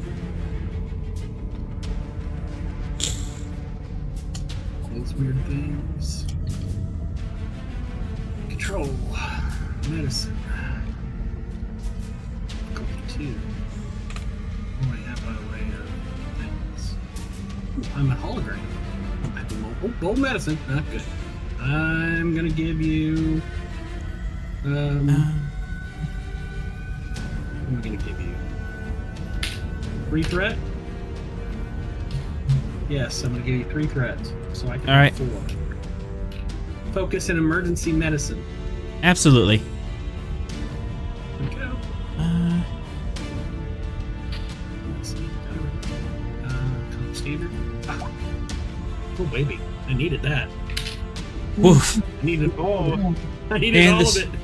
G: Those weird things. Control. Medicine. Difficulty 2. What do I have by way of things? I'm a hologram. I have a bold medicine. Not good. I'm gonna give you. I'm gonna give you 3 threat. Yes, I'm gonna give you 3 threats, so I can
A: All right.
G: have 4. Focus in emergency medicine.
A: Absolutely.
G: Here we go. Let's see. Comp standard. Ah. Oh baby, I needed that.
A: Woof.
G: I needed all. I needed
A: And
G: all
A: this-
G: of it.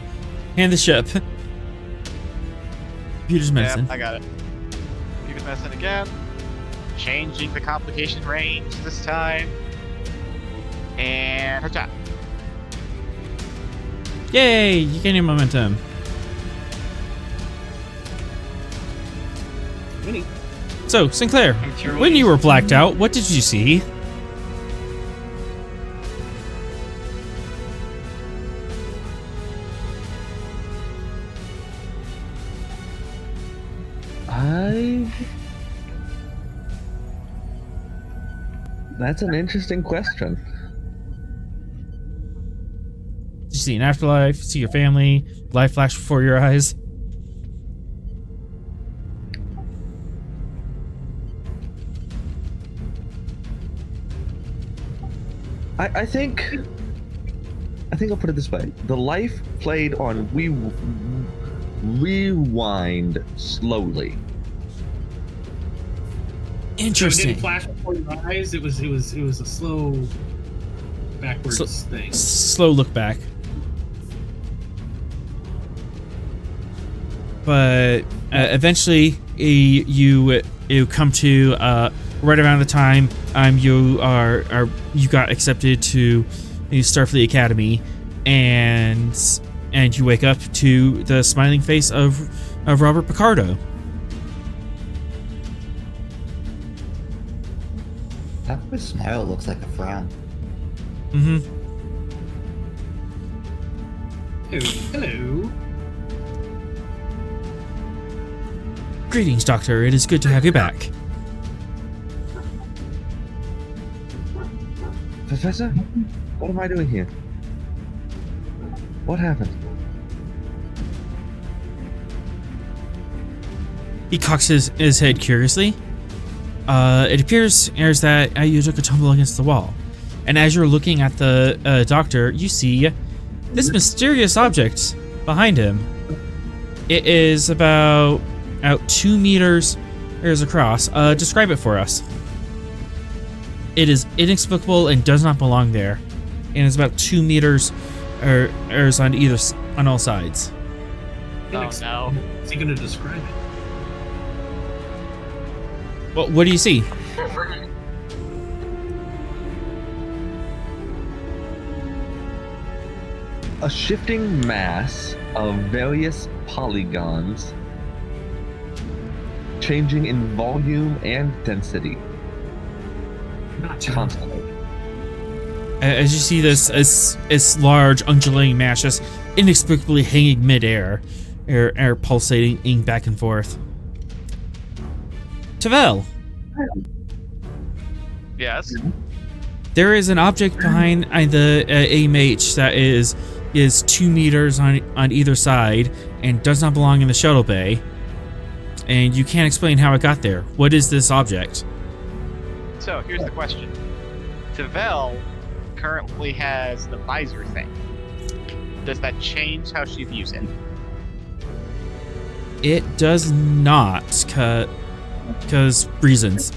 A: Hand the ship. Computers medicine.
F: Yeah, I got it. Computers medicine again. Changing the complication range this time. And her job.
A: Yay! You gain your momentum.
G: Winnie.
A: So, Sinclair,
D: I'm sure
A: when you were blacked out, what did you see?
E: That's an interesting question.
A: Did you see an afterlife? See your family? Life flash before your eyes?
E: I think I'll put it this way: the life played on rewind slowly.
G: So it
A: Interesting.
G: didn't flash before your eyes. It was a slow backwards thing.
A: Slow look back. But eventually, you come to right around the time you got accepted to Starfleet Academy, and you wake up to the smiling face of Robert Picardo.
B: That smile looks like a frown.
A: Mm-hmm.
G: Hello.
A: Greetings, Doctor. It is good to have you back.
E: Professor, what am I doing here? What happened?
A: He cocks his head curiously. It appears as that you took a tumble against the wall. And as you're looking at the doctor, you see this mysterious object behind him. It is about 2 meters across. Describe it for us. It is inexplicable and does not belong there. And it's about 2 meters on all sides.
F: Oh no.
G: Is he going to describe it?
A: Well, what do you see?
E: A shifting mass of various polygons, changing in volume and density
G: Not
E: constantly.
A: As you see this large undulating mass just inexplicably hanging midair, air pulsating back and forth. Tavel,
F: Yes.
A: there is an object behind the AMH that is 2 meters on either side and does not belong in the shuttle bay, and you can't explain how it got there. What is this object?
F: So here's the question. Tavel currently has the visor thing. Does that change how she views it?
A: it does not, because reasons.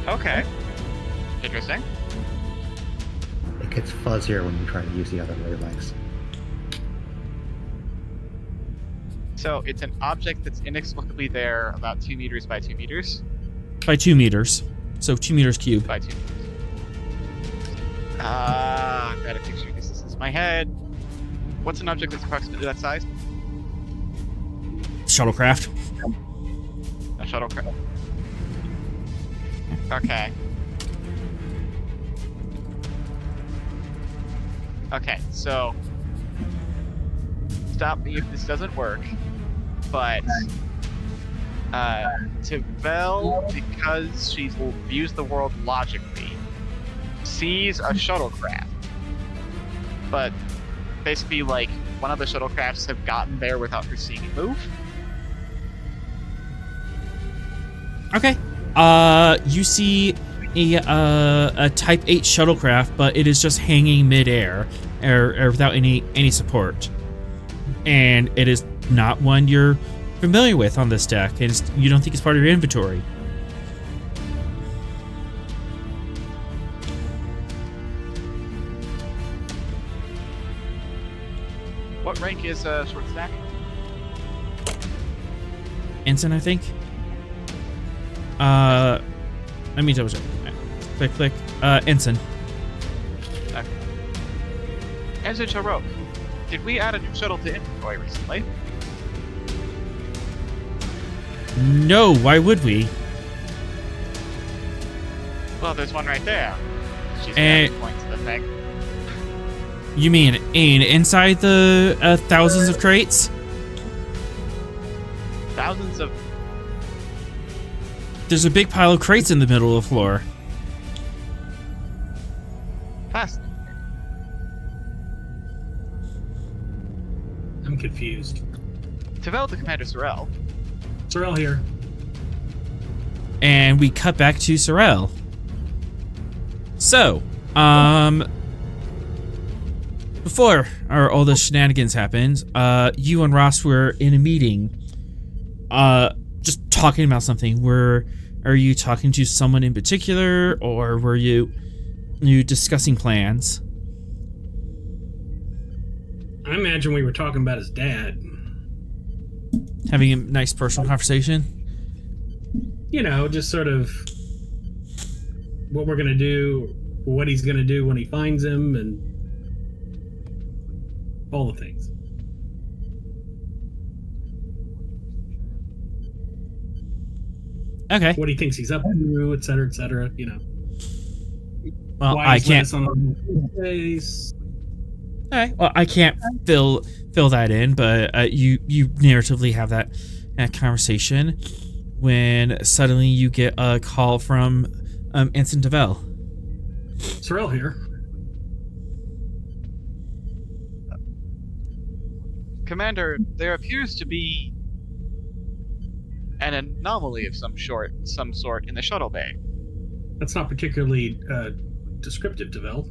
F: Okay. Interesting.
B: It gets fuzzier when you try to use the other wavelengths.
F: So it's an object that's inexplicably there about 2 meters by 2 meters?
A: By 2 meters. So 2 meters cubed.
F: By 2 meters. I've got a picture. This is my head. What's an object that's approximately that size?
A: Shuttlecraft.
F: A shuttlecraft. Okay. Okay, so stop me if this doesn't work, but Vel, because she views the world logically, sees a shuttlecraft, but basically, like, one of the shuttlecrafts have gotten there without her seeing it move.
A: Okay. You see a Type 8 shuttlecraft, but it is just hanging midair, or without any support. And it is not one you're familiar with on this deck, and you don't think it's part of your inventory.
F: What rank is Short Stack?
A: Ensign, I think. Let me double check. Click. Ensign.
F: Okay. Ensign Charok, did we add a new shuttle to inventory recently?
A: No, why would we?
F: Well, there's one right there. She's
A: And-
F: got points to the thing.
A: You mean inside the thousands of crates?
F: Thousands of...
A: There's a big pile of crates in the middle of the floor.
F: Fascinating.
G: I'm confused.
F: Tavel to Commander Sorrel.
G: Sorrel here.
A: And we cut back to Sorrel. So, before all the shenanigans happened, you and Ross were in a meeting, just talking about something. Are you talking to someone in particular, or were you discussing plans?
G: I imagine we were talking about his dad.
A: Having a nice personal conversation?
G: You know, just sort of what we're gonna do, what he's gonna do when he finds him, and all the things.
A: Okay.
G: What he thinks he's up to, et cetera, you know.
A: Well,
G: Why
A: I
G: he's
A: can't.
G: letting us on the face.
A: Okay. Well, I can't fill that in, but you narratively have that conversation when suddenly you get a call from Ensign Tavel.
G: Sorrel here.
F: Commander, there appears to be an anomaly of some sort in the shuttle bay.
G: That's not particularly descriptive, Devel.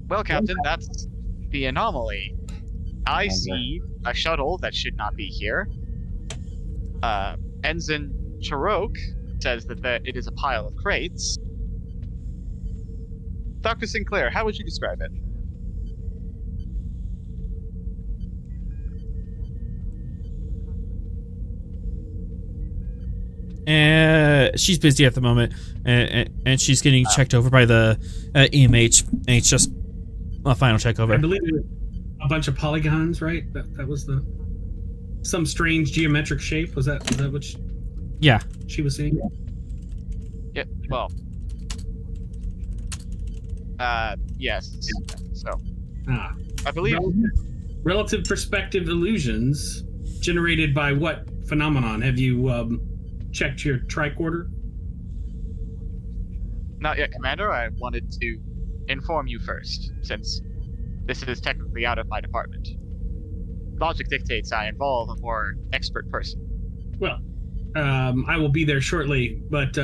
F: Well, Captain, that's the anomaly. I see a shuttle that should not be here. Ensign Charok says that it is a pile of crates. Dr. Sinclair, how would you describe it?
A: She's busy at the moment, and she's getting checked over by the EMH, and it's just a final check over.
G: I believe it was a bunch of polygons, right? That was some strange geometric shape. Was that what she was seeing?
F: Yeah, well. Yes. So, I believe...
G: Relative perspective illusions generated by what phenomenon? Have you checked your tricorder?
F: Not yet, Commander. I wanted to inform you first, since this is technically out of my department. Logic dictates I involve a more expert person.
G: Well, I will be there shortly, but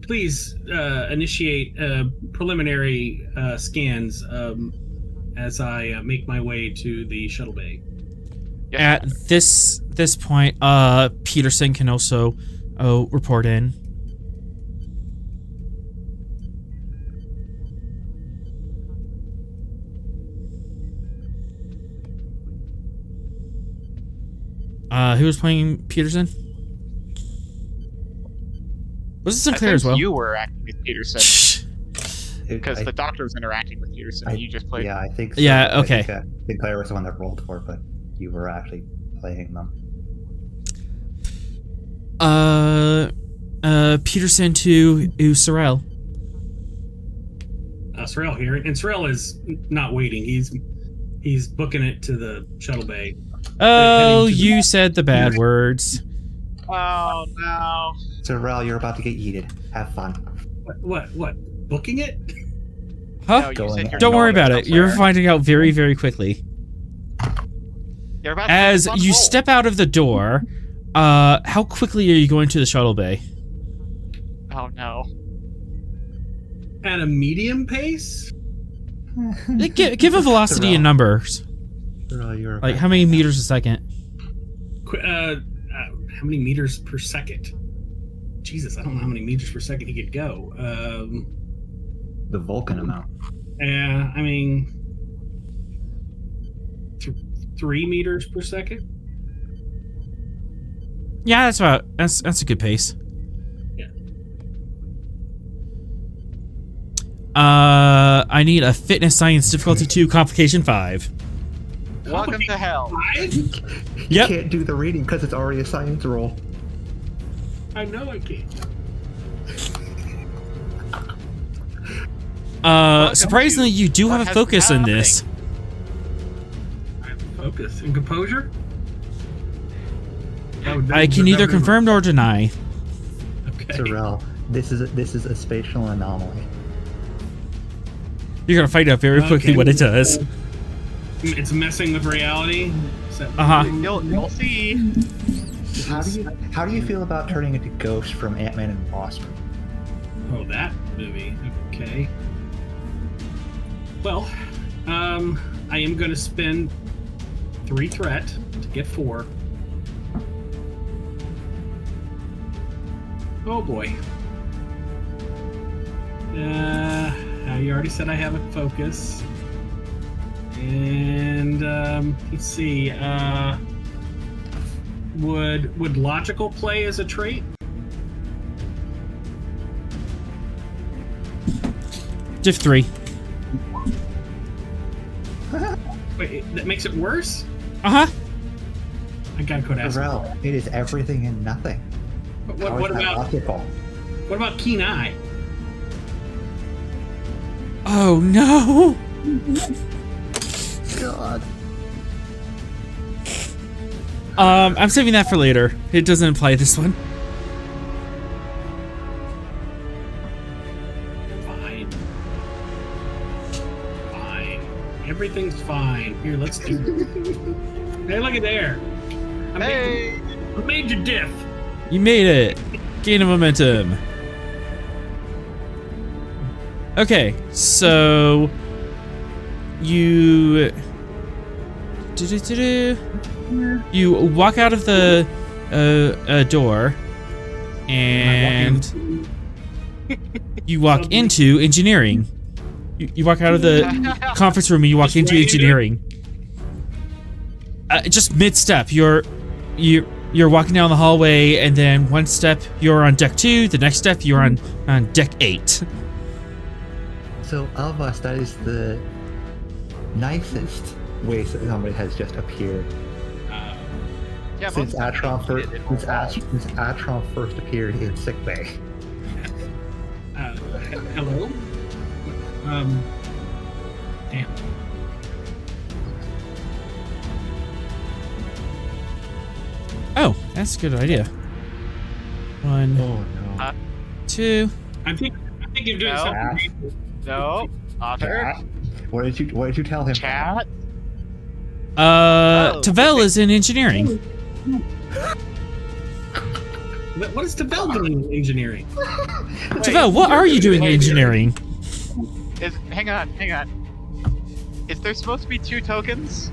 G: please initiate preliminary scans as I make my way to the shuttle bay.
F: Yes,
A: At
F: Commander.
A: this point, Peterson can also report in. Who was playing Peterson? Was it Sinclair
F: I
A: as
F: think
A: well?
F: you were acting with Peterson because
B: I-
F: the doctor was interacting with Peterson.
B: I-
F: and you just played.
B: Yeah, I think so.
A: Yeah,
B: I
A: okay.
B: think, Sinclair was the one that rolled for, but you were actually playing them.
A: Peterson to Sorrel.
G: Sorrel here, and Sorrel is not waiting. He's booking it to the shuttle bay.
A: Oh,
G: heading to
A: you said the bad words.
F: Oh no!
B: So, Ral, you're about to get yeeted. Have fun.
G: What? Booking it?
A: Huh?
F: No, you
B: Going
F: said
B: ahead.
F: you're
A: Don't worry
F: going
A: about it. You're
F: elsewhere.
A: finding out very, very quickly.
F: You're about to
A: As
F: make a fun
A: you
F: roll.
A: step out of the door, how quickly are you going to the shuttle bay?
F: Oh no!
G: At a medium pace?
A: Give a velocity in numbers.
B: Ral, you're
A: Like, how many meters a second?
G: How many meters per second? Jesus, I don't know how many meters per second he could go.
B: The Vulcan amount.
G: Yeah, I mean, 3 meters per second.
A: Yeah, that's a good pace.
G: Yeah.
A: I need a fitness science difficulty 2 complication 5.
F: Welcome to hell.
B: You
A: Yep.
B: can't do the reading because it's already a science roll.
G: I know I can't.
A: Surprisingly, you do
F: What
A: have a
F: has
A: focus
F: been
A: in this.
G: I have focus and composure.
A: I can neither confirm nor deny.
G: Okay.
B: So, Ral, this is a spatial anomaly.
A: You're gonna find out very quickly
G: Okay.
A: what it does.
G: It's messing with reality.
A: Uh-huh.
F: You'll see.
B: How do you feel about turning into Ghost from Ant-Man and Wasp?
G: Oh, that movie. Okay. Well, I am going to spend 3 threat to get 4. Oh boy. You already said I have a focus. And let's see. Would logical play as a trait?
A: Diff 3.
G: Wait, that makes it worse?
A: Uh-huh.
G: I gotta go to ask.
B: Ral, it is everything and nothing. How
G: What
B: is that
G: about
B: logical?
G: what about keen eye?
A: Oh no!
B: God.
A: I'm saving that for later. It doesn't apply this one.
G: Fine. Everything's fine. Here, let's do it. Hey, look at there.
F: Hey!
G: I made your diff.
A: You made it. Gain of momentum. Okay, so you you walk out of the door and you walk into engineering. You walk out of the conference room and you walk into engineering. Just mid-step, you're walking down the hallway, and then one step you're on deck 2, the next step you're on deck 8.
B: So, of us, that is the nicest way that somebody has just appeared.
F: Yeah,
B: Since
F: most of them
B: Atron first,
F: did it.
B: since Atron first appeared in sickbay.
G: Hello? Damn.
A: Oh, that's a good idea. 1,
B: Oh no.
A: 2.
G: I think you're doing
F: No.
G: something.
F: No, Otter,
B: Chat? What did you tell him?
F: chat.
A: Tavel is in engineering.
G: What is Tavel doing in engineering?
A: Tavel, what are you doing in engineering?
F: Hang on. Is there supposed to be 2 tokens?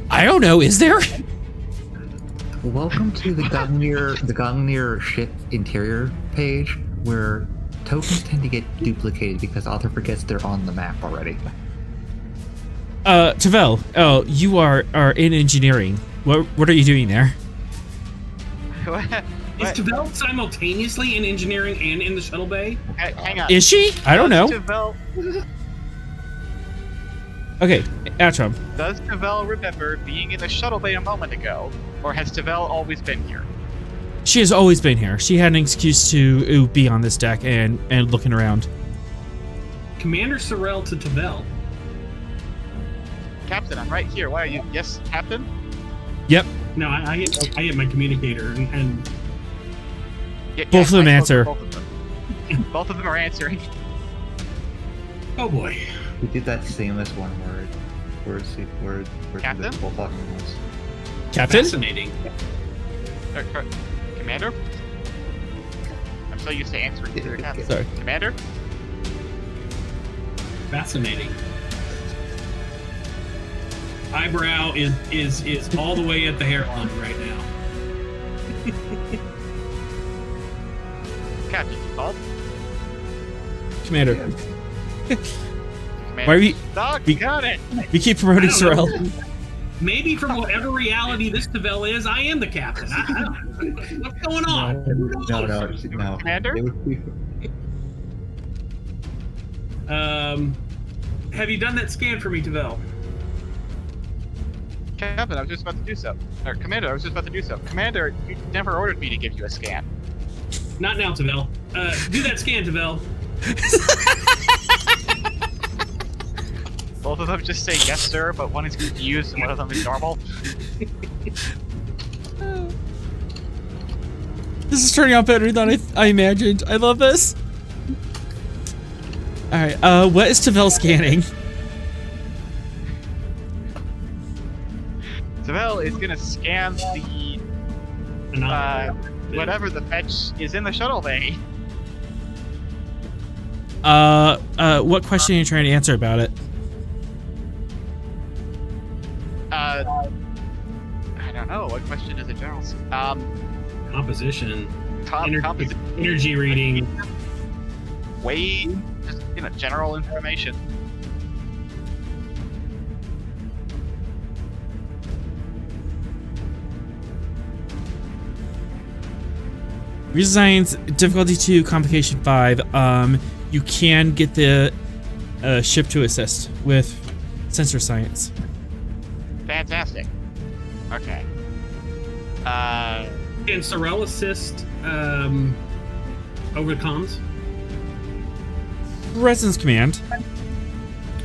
A: I don't know. Is there?
B: Welcome to the Gungnir ship interior page, where tokens tend to get duplicated because author forgets they're on the map already.
A: Tavel, oh, you are in engineering. What are you doing there?
G: Is Tavel simultaneously in engineering and in the shuttle bay?
F: Hang on.
A: Is she? I don't know. Okay, Atrum.
F: Does Tavel remember being in the shuttle bay a moment ago, or has Tavel always been here?
A: She has always been here. She had an excuse to be on this deck and looking around.
G: Commander Sorrel to Tavel.
F: Captain, I'm right here. Why are you? Yes, Captain?
A: Yep.
G: No, I hit my communicator and
F: Yeah,
A: both of them
F: I spoke
A: answer.
F: to Both of them. Both of them are answering.
G: oh boy.
B: We did that seamless one word. Where's
F: Captain?
B: the full talking was?
A: Captain?
G: Fascinating.
F: Commander? I'm so used to answering to the captain.
A: Sorry.
F: Commander?
G: Fascinating. Eyebrow is all the way at the hairline right now.
F: Captain, you called?
A: Commander.
F: Commander.
A: Why are we
F: Got it!
A: we keep promoting
G: I don't know.
A: Sorrel?
G: Maybe from whatever reality this Tavel is, I am the captain. I don't know. What's going on?
B: No.
F: Commander?
G: Have you done that scan for me, Tavel?
F: Captain, I was just about to do so. Or, Commander, I was just about to do so. Commander, you never ordered me to give you a scan.
G: Not now, Tavel. Do that scan, Tavel.
F: Both of them just say yes, sir, but one is confused and one of them is normal.
A: This is turning out better than I imagined. I love this. Alright, what is Tavel scanning?
F: Tavel is gonna scan the whatever the fetch is in the shuttle bay.
A: What question are you trying to answer about it?
F: I don't know. What question is it, General?
G: Composition.
F: Composition.
G: Energy reading.
F: Weight. Just, general information.
A: Redesigns difficulty 2, complication 5. You can get the ship to assist with sensor science.
F: Fantastic. Okay.
G: Can Sorrel assist over comms?
A: Resonance command.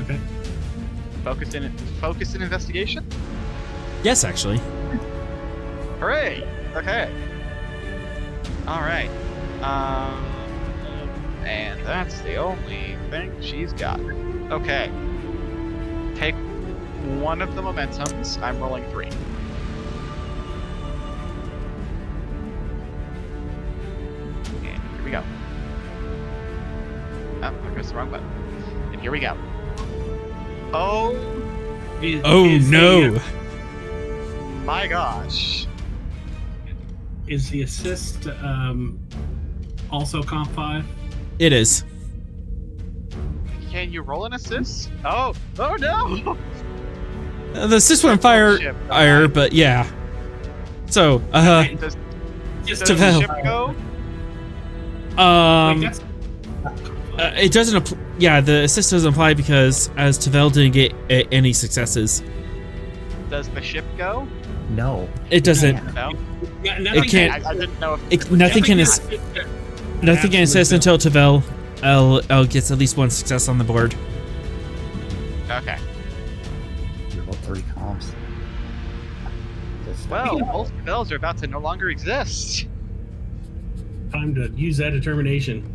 G: Okay.
F: Focus in investigation?
A: Yes, actually.
F: Hooray! Okay. Alright. And that's the only thing she's got. Okay. Take one of the momentums. I'm rolling 3. And here we go. Oh, I pressed the wrong button. And here we go. Oh
A: No!
F: my gosh.
G: Is the assist also comp 5?
A: It is.
F: Can you roll an assist? Oh no!
A: The assist went fire, but yeah. So,
F: Does
A: Tavel.
F: the ship go?
G: Wait, that's
A: it doesn't. Yeah, the assist doesn't apply because as Tavel didn't get any successes.
F: Does the ship go?
B: No.
A: It doesn't.
F: No.
A: It can't.
F: I didn't know if
A: Nothing can assist until Tavel L gets at least one success on the board.
F: Okay.
B: You rolled 3 comps.
F: Well, both spells are about to no longer exist.
G: time to use that determination.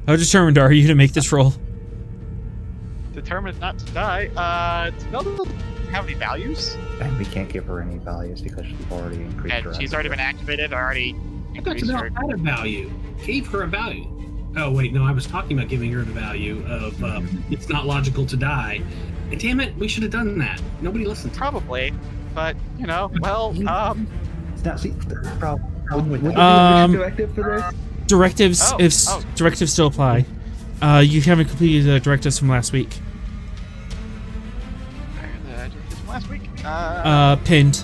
A: How determined are you to make this roll?
F: Determined not to die. Spell doesn't have any values.
B: And we can't give her any values because we've already increased her.
F: And she's already been activated, already
G: I thought
F: increased
G: Tavel
F: her.
G: had a value. Gave her a value. Oh wait, no, I was talking about giving her the value of it's not logical to die. Damn it, we should have done that. Nobody listened.
F: Probably, but you know, well,
B: It's not, see, the problem with
E: Would
B: that.
E: there be a directive for this?
A: Directives,
F: Oh,
A: if
F: oh.
A: directives still apply. You haven't completed the directives from last week.
F: the directives from last week.
A: Pinned.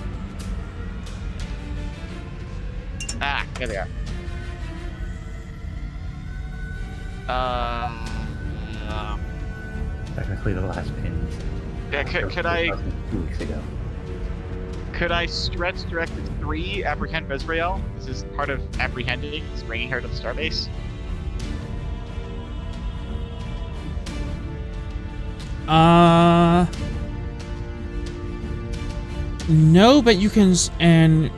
F: Here they are.
B: Technically, the last pin.
F: Yeah, could I
B: 2 weeks ago.
F: stretch Directive 3 apprehend Bezrael? This is part of apprehending, is bringing her to the starbase.
A: No, but you can and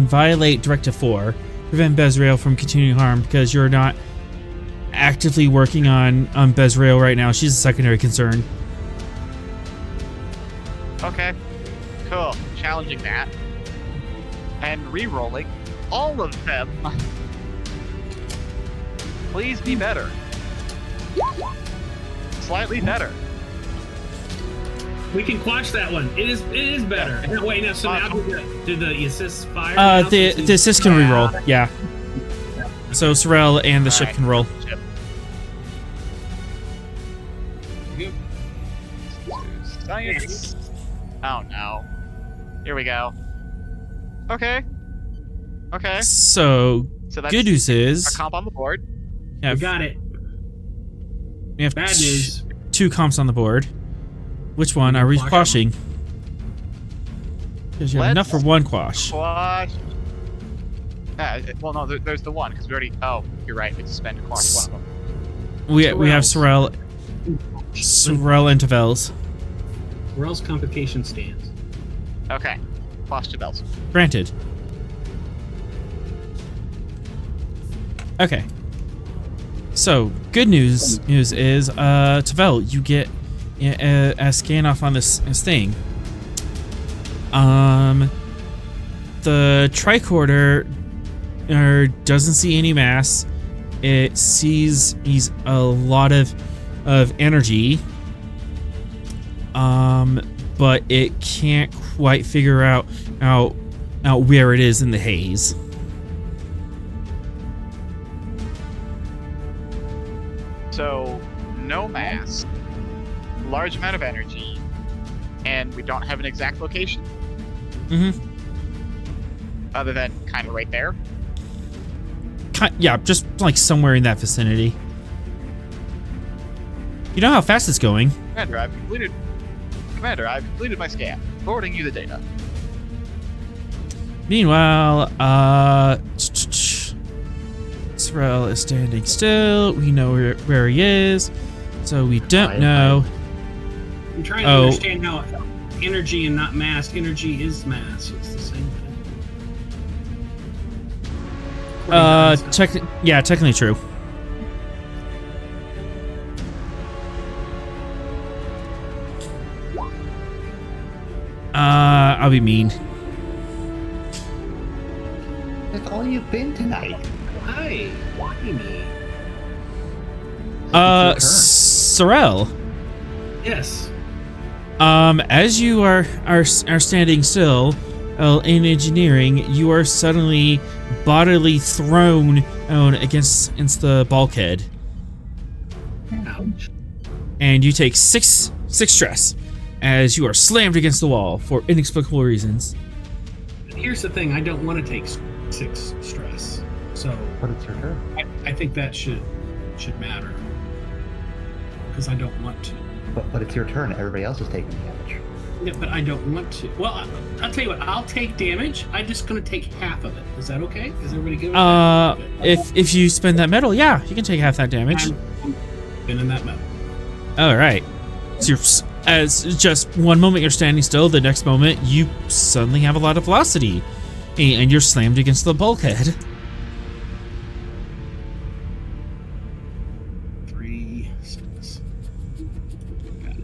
A: violate Directive 4, prevent Bezrael from continuing harm because you're not actively working on Bezrael right now. She's a secondary concern.
F: Okay, cool. Challenging that. And re-rolling all of them. Please be better. Slightly better.
G: We can quash that one. It is better. No, wait, no. So now do the assists fire? now
A: The
G: since
A: assist can reroll. Yeah. So Sorrel and the ship
F: Alright.
A: can roll.
F: Chip. Science. Oh no. Here we go. Okay. Okay.
A: So
F: So that's
A: good news
F: a
A: is
F: comp on the board.
A: we
G: We
A: have,
G: got it.
A: we have
G: Bad news.
A: 2 comps on the board. Which one are we
G: Quash.
A: quashing? Because you have enough for
F: Let's
A: 1 quash.
F: Quash. Well, no, there's the one because we already. Oh, you're right. We suspend and quash one of them.
A: We have Sorrel and Tavels.
G: Morel's complication stands.
F: Okay. Quash to bells.
A: Granted. Okay. So, good news is, Tavel, you get a scan off on this thing. The tricorder doesn't see any mass. It sees a lot of energy. But it can't quite figure out where it is in the haze.
F: So, no mass, large amount of energy, and we don't have an exact location.
A: Mm-hmm.
F: Other than kind of right there.
A: Yeah, just like somewhere in that vicinity. You know how fast it's going.
F: Commander, I've completed my scan. Forwarding you the data.
A: Meanwhile, Sorrel is standing still. We know where he is, so we don't know.
G: I'm trying to understand how energy and not mass. Energy is mass. So it's the same thing.
A: Technically true. I'll be mean.
B: That's all you've been tonight.
G: Hi, why me?
A: Sorrel.
G: Yes.
A: As you are standing still, in engineering, you are suddenly bodily thrown against the bulkhead,
G: Ouch.
A: and you take six stress as you are slammed against the wall for inexplicable reasons.
G: Here's the thing. I don't want to take 6 stress. So
B: But it's your turn.
G: I think that should matter. Because I don't want to.
B: But it's your turn. Everybody else is taking damage.
G: Yeah, but I don't want to. Well, I'll tell you what. I'll take damage. I'm just going to take half of it. Is that okay? Is everybody good with that? Good.
A: If you spend that metal, yeah, you can take half that damage.
G: I'm spinning that metal.
A: All right. So as just one moment you're standing still, the next moment you suddenly have a lot of velocity, and you're slammed against the bulkhead.
G: 3, 6. Got it.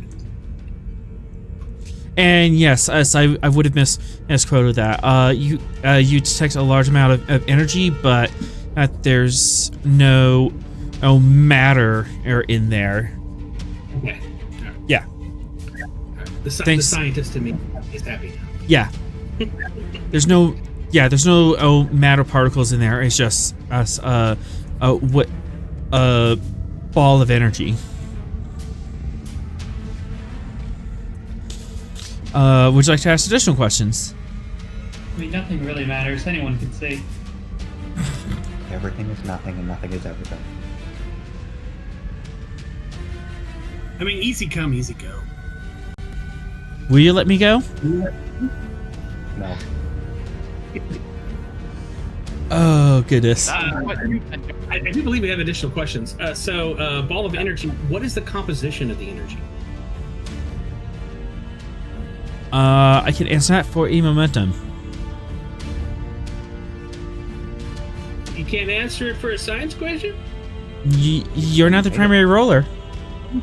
A: And yes, as I would have misquoted that. You detect a large amount of energy, but there's no matter in there.
G: Okay.
A: Yeah.
G: All right. The
A: Thanks.
G: scientist in me is happy now.
A: Yeah. There's no matter particles in there. It's just a ball of energy. Would you like to ask additional questions?
D: I mean, nothing really matters. Anyone can see.
B: Everything is nothing and nothing is everything.
G: I mean, easy come, easy go.
A: Will you let me go?
B: No.
A: Oh, goodness.
G: I do believe we have additional questions. Ball of energy, what is the composition of the energy?
A: I can answer that for e-momentum.
G: You can't answer it for a science question?
A: You're not the primary roller.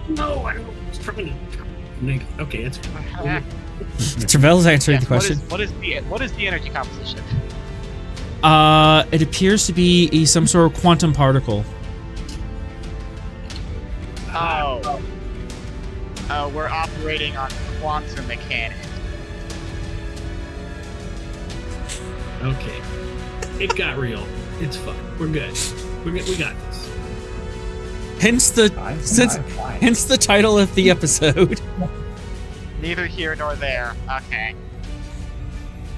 G: No, I was trying to... Okay, that's fine.
A: Trevel's answering the question.
F: What is the energy composition?
A: It appears to be some sort of quantum particle.
F: Oh, we're operating on quantum mechanics.
G: Okay. It got real. It's fun. We're good. We got this.
A: Hence the title of the episode.
F: Neither here nor there. Okay.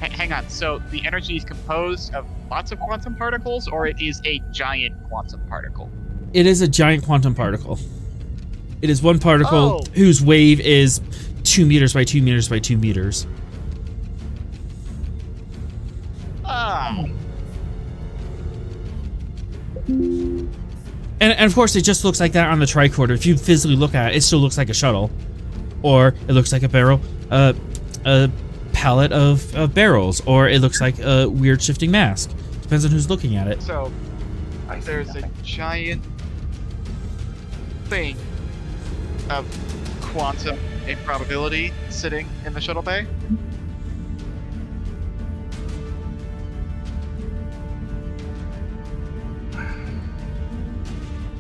F: Hang on. So the energy is composed of lots of quantum particles, or it is a giant quantum particle?
A: It is a giant quantum particle. It is one particle whose wave is 2 meters by 2 meters by 2 meters.
F: Ah.
A: And of course, it just looks like that on the tricorder. If you physically look at it, it still looks like a shuttle, or it looks like a barrel, a pallet of barrels, or it looks like a weird shifting mask. Depends on who's looking at it.
F: So there's a giant thing of quantum improbability sitting in the shuttle bay.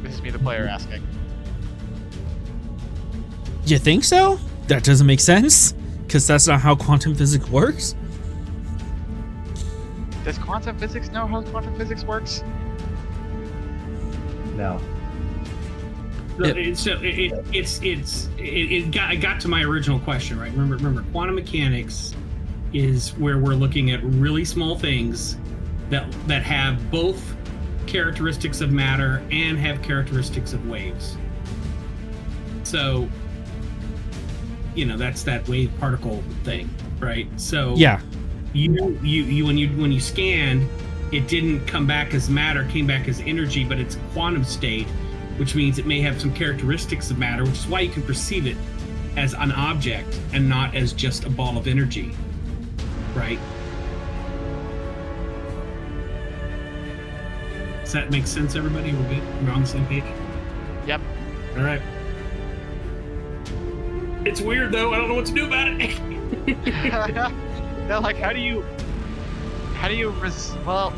F: This is me, the player, asking.
A: You think so? That doesn't make sense, because that's not how quantum physics works.
F: Does quantum physics know how quantum physics works?
B: No.
G: It got to my original question, right? Remember, quantum mechanics is where we're looking at really small things that have both characteristics of matter and have characteristics of waves. So, that's that wave particle thing, right? So
A: Yeah.
G: you when you scanned, it didn't come back as matter, came back as energy, but it's a quantum state, which means it may have some characteristics of matter, which is why you can perceive it as an object and not as just a ball of energy, right? Does that make sense, everybody? We're good? We're on the same page?
F: Yep.
G: All right. It's weird, though. I don't know what to do about it.
F: No, like, how do you well,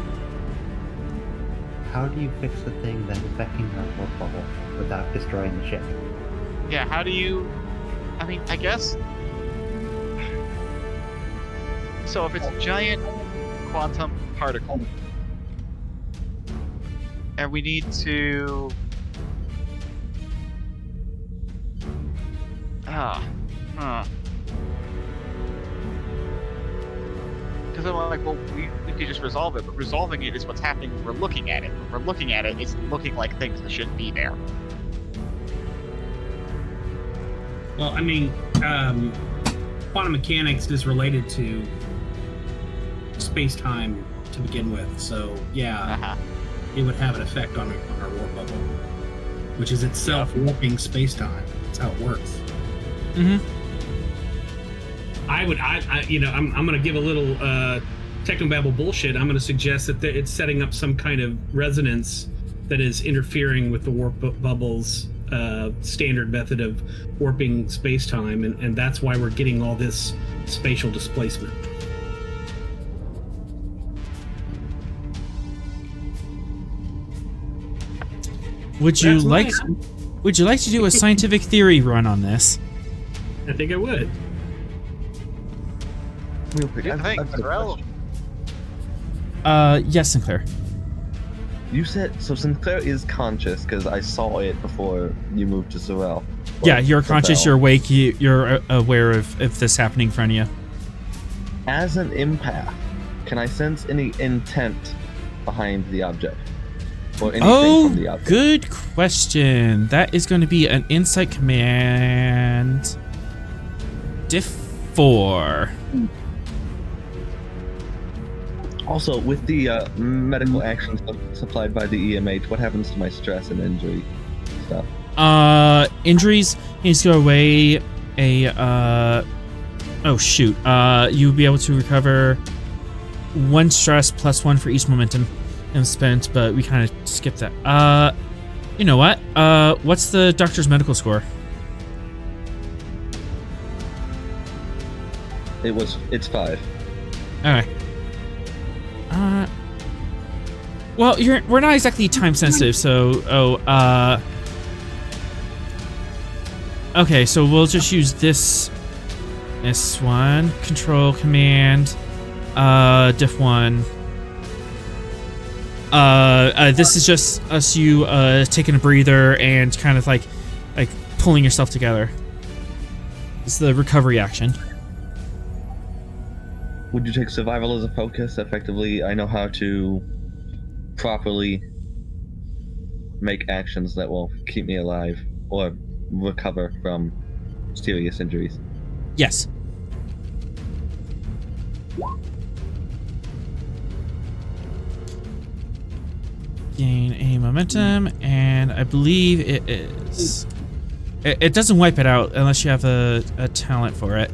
B: How do you fix the thing that's affecting our warp bubble without destroying the ship?
F: yeah, how do you, I mean, I guess, so if it's a giant quantum particle, and we need to, because I'm like, well, we could just resolve it, but resolving it is what's happening when we're looking at it. When we're looking at it, it's looking like things that shouldn't be there.
G: Well, I mean, quantum mechanics is related to space-time to begin with, so yeah, it would have an effect on our warp bubble, which is itself warping space-time. That's how it works.
A: Mm-hmm.
G: I'm going to give a little technobabble bullshit. I'm going to suggest that it's setting up some kind of resonance that is interfering with the warp bubble's standard method of warping space-time, and that's why we're getting all this spatial displacement.
A: Would you like to do a scientific theory run on this?
G: I think I would.
E: Real quick,
F: Here's the thing,
E: I've got a
F: Sorrel.
E: question.
A: Yes, Sinclair.
E: You said so Sinclair is conscious because I saw it before you moved to Sorrel.
A: Yeah, you're conscious, you're
E: Sorrel.
A: awake, you're aware of this happening in front of you.
E: As an empath, can I sense any intent behind the object? Or anything from the object?
A: Good question. That is going to be an insight command. Diff 4.
E: Also, with the medical actions supplied by the EMH, what happens to my stress and injury stuff?
A: Injuries needs to go away. Oh shoot. You'll be able to recover 1 stress plus 1 for each momentum and spent, but we kind of skipped that. You know what? What's the doctor's medical score?
E: It's 5.
A: Alright. Well, we're not exactly time sensitive, so okay, so we'll just use this one control command, diff 1. This is just us taking a breather and kind of like pulling yourself together. It's the recovery action.
E: Would you take survival as a focus? Effectively, I know how to properly make actions that will keep me alive or recover from serious injuries.
A: Yes. Gain a momentum, and I believe it is. It doesn't wipe it out unless you have a talent for it.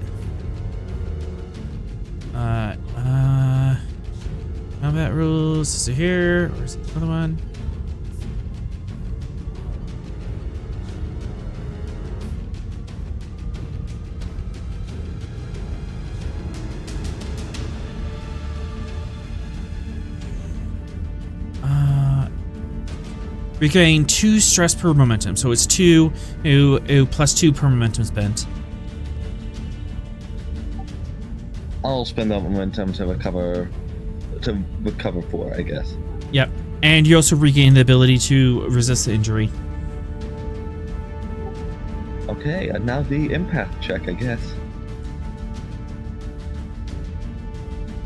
A: Combat rules. Is it here? Or is it the other one? Regain 2 stress per momentum, so it's 2 plus 2 per momentum spent.
E: I'll spend that momentum to recover 4, I guess.
A: Yep, and you also regain the ability to resist the injury.
E: Okay, and now the empath check, I guess.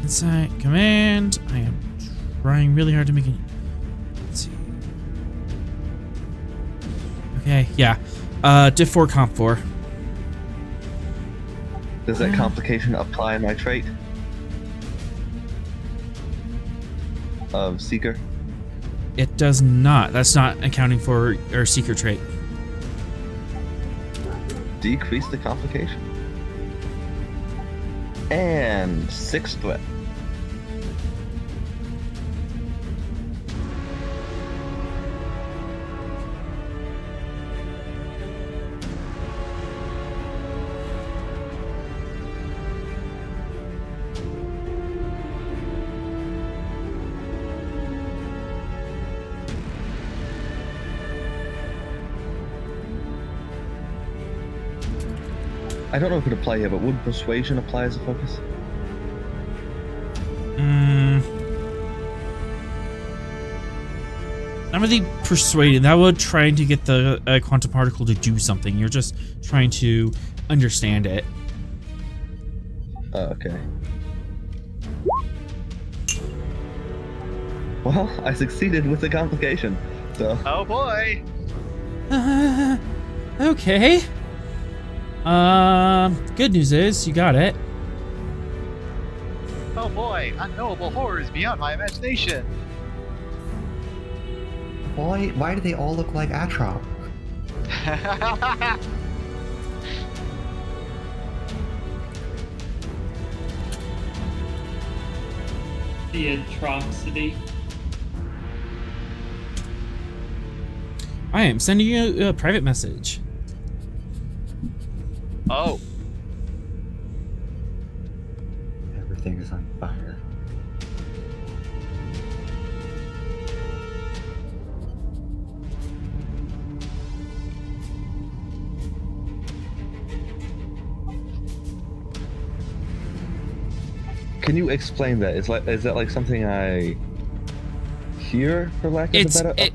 A: Insight command. I am trying really hard to make it. Let's see. Okay, yeah. Diff 4, comp 4.
E: Does that complication apply my trait of Seeker?
A: It does not. That's not accounting for our Seeker trait.
E: Decrease the complication. And 6 threat. I don't know if it would apply here, but would persuasion apply as a focus?
A: Not really persuaded. That would trying to get the quantum particle to do something. You're just trying to understand it.
E: Oh, okay. Well, I succeeded with the complication, so...
F: Oh boy!
A: Okay. Good news is you got it.
F: Oh boy! Unknowable horrors beyond my imagination!
B: Why do they all look like Atrop?
D: The atrocity.
A: I am sending you a private message.
F: Oh.
B: Everything is on fire.
E: Can you explain that? Is that like something I hear, for lack of a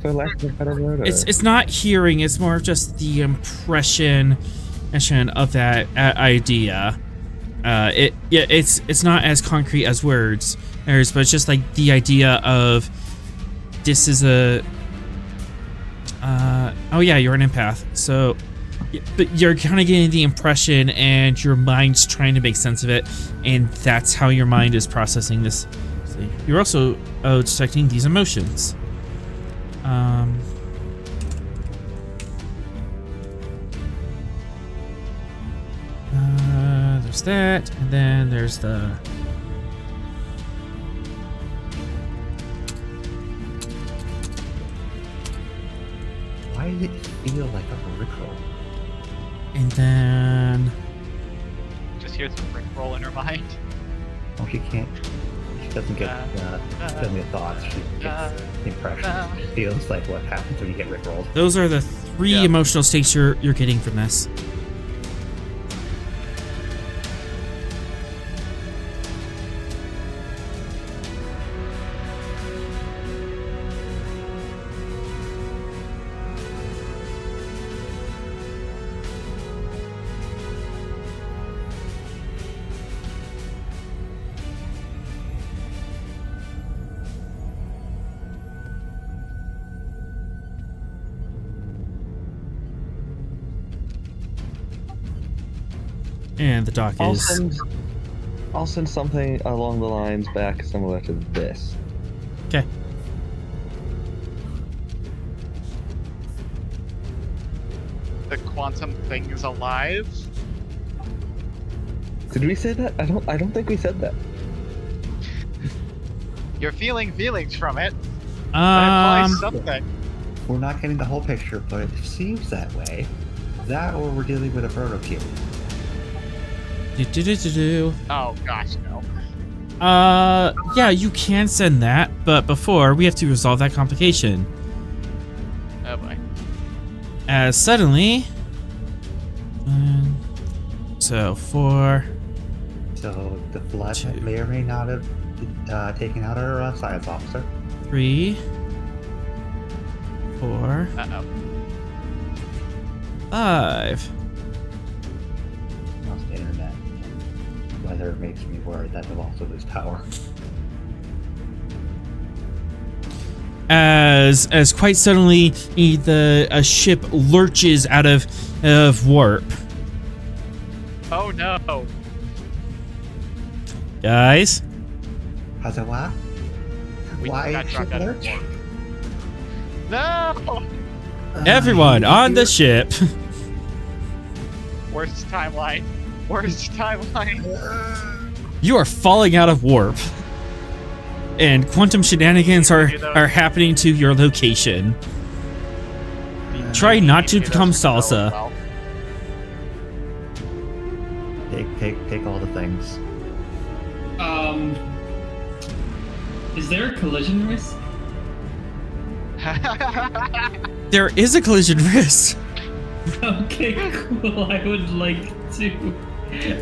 E: better word? Or?
A: It's not hearing. It's more of just the impression of that idea. It's not as concrete as words, but it's just like the idea of this is a. Oh yeah, you're an empath. So, but you're kind of getting the impression, and your mind's trying to make sense of it, and that's how your mind is processing this. See, you're also detecting these emotions. There's that, and then there's the.
B: Why does it feel like a rickroll?
A: And then.
F: Just hear some rickroll in her mind.
B: Oh, she can't. She doesn't get the thoughts. She gets the impression. It feels like what happens when you get rickrolled.
A: Those are the three emotional states you're getting from this. And the dock is.
E: I'll send something along the lines back similar to this.
A: Okay.
F: The quantum thing is alive.
E: Did we say that? I don't think we said that.
F: You're feeling feelings from it. That implies something.
B: We're not getting the whole picture, but it seems that way. That or we're dealing with a protocube.
F: Oh gosh, no.
A: Yeah, you can send that, but before we have to resolve that complication.
F: Oh boy.
A: As suddenly. So 4.
B: So the flood may or may not have taken out our science officer.
A: 3. 4.
F: Uh-oh.
A: 5.
B: Lost the internet. Weather makes me worried that they'll also lose power.
A: As quite suddenly a ship lurches out of warp.
F: Oh no.
A: Guys,
B: How's it what?
F: We
B: Why
F: got
B: is
F: dropped
B: it
F: out of
B: lurch?
F: warp. No!
A: everyone on the ship.
F: Worst timeline. Worst timeline.
A: You are falling out of warp. And quantum shenanigans are happening to your location. Try not to become salsa.
F: Well,
B: Take all the things.
D: Is there a collision risk?
A: There is a collision risk.
D: Okay, cool. I would like to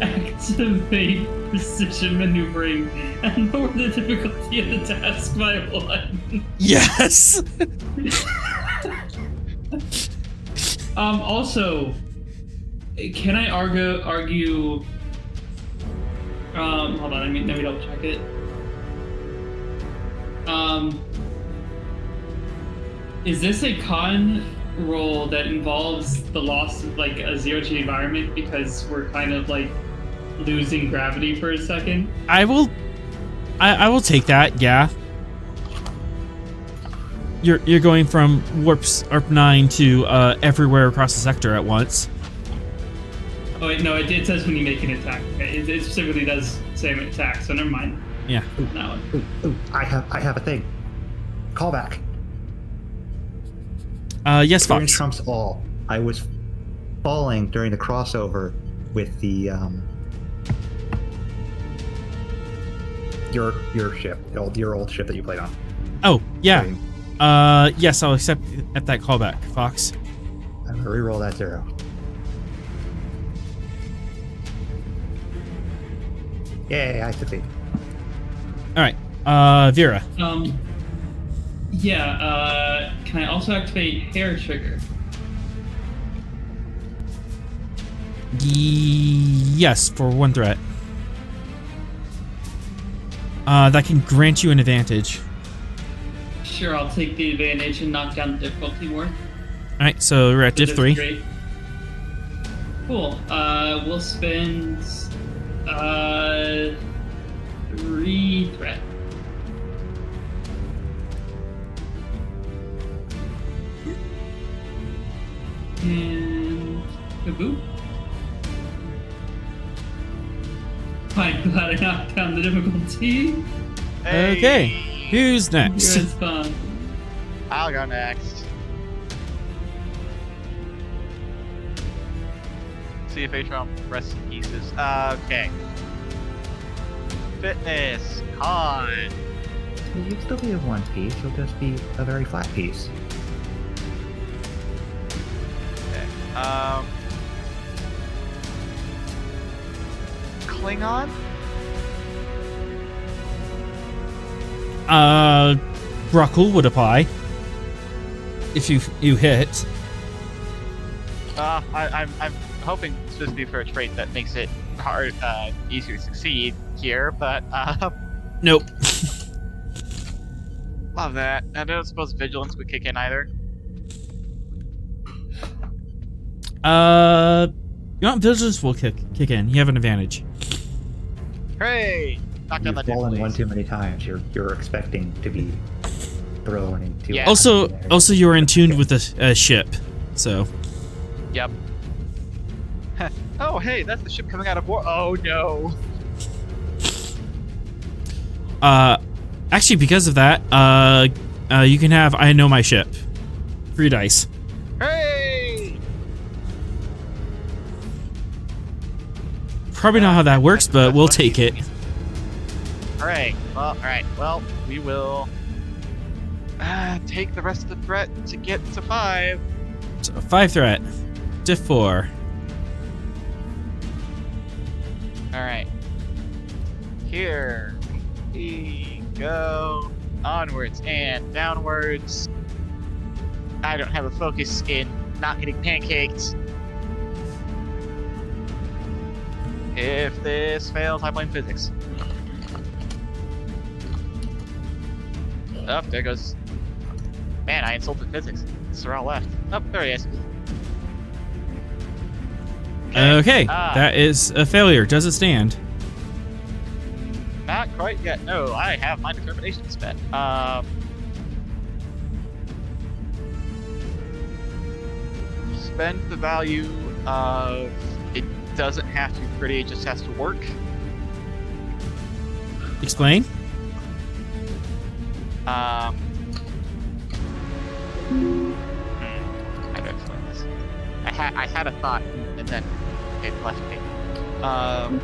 D: activate precision maneuvering and lower the difficulty of the task by 1.
A: Yes.
D: Also, can I argue? Hold on. Let me double check it. Is this a con roll that involves the loss of like a zero-G environment because we're kind of like losing gravity for a second?
A: I will take that. Yeah. You're going from warp 9 to everywhere across the sector at once.
D: Oh wait, no, it says when you make an attack. Okay, it specifically does say an attack, so never mind.
A: Yeah.
D: That one.
B: Ooh, I have a thing. Callback.
A: Yes,
B: Experience
A: Fox.
B: trumps all. I was falling during the crossover with the your ship, your old ship that you played on.
A: Oh, yeah.
B: Waiting.
A: Yes, I'll accept that callback, Fox.
B: I'm gonna reroll that 0. Yay, I succeed.
A: Alright, Vera.
D: Yeah, can I also activate hair trigger?
A: Yes, for 1 threat. That can grant you an advantage.
D: Sure, I'll take the advantage and knock down the difficulty more.
A: Alright, so we're at diff 3.
D: Great. Cool. We'll spend 3 threat. And kaboom. I'm glad I knocked down the difficulty.
F: Hey.
A: Okay, who's next?
D: You're fun.
F: I'll go next. See if Atron rests in pieces. Okay. Fitness. Con.
B: You'll still be a 1 piece. You'll just be a very flat piece.
F: Okay. Klingon?
A: Bruckle would apply. If you hit.
F: I'm hoping it's supposed to be for a trait that makes it hard, easier to succeed here, but,
A: Nope.
F: love that. I don't suppose vigilance would kick in either.
A: You know, vigilance will kick in. You have an advantage.
F: Hooray! Knock down
B: You've
F: the
B: fallen one
F: difficulties.
B: too many times. You're expecting to be thrown into.
F: Yeah.
A: Also, you're in tune with a ship, so.
F: Yep. Oh, hey, that's the ship coming out of war. Oh, no.
A: Actually, because of that, you can have I know my ship. 3 dice.
F: Hey!
A: Probably not how that works, but we'll take it.
F: Alright, well, we will take the rest of the threat to get to 5.
A: So 5 threat. Diff 4.
F: Alright. Here we go. Onwards and downwards. I don't have a focus in not getting pancaked. If this fails, I blame physics. Oh, there goes. Man, I insulted physics. Sorrel left. Oh, there he is.
A: Okay, that is a failure. Does it stand?
F: Not quite yet. No, I have my determination spent. Spend the value of. It doesn't have to be pretty. It just has to work.
A: Explain.
F: How do I explain this? I had a thought and then it left me.
A: I'm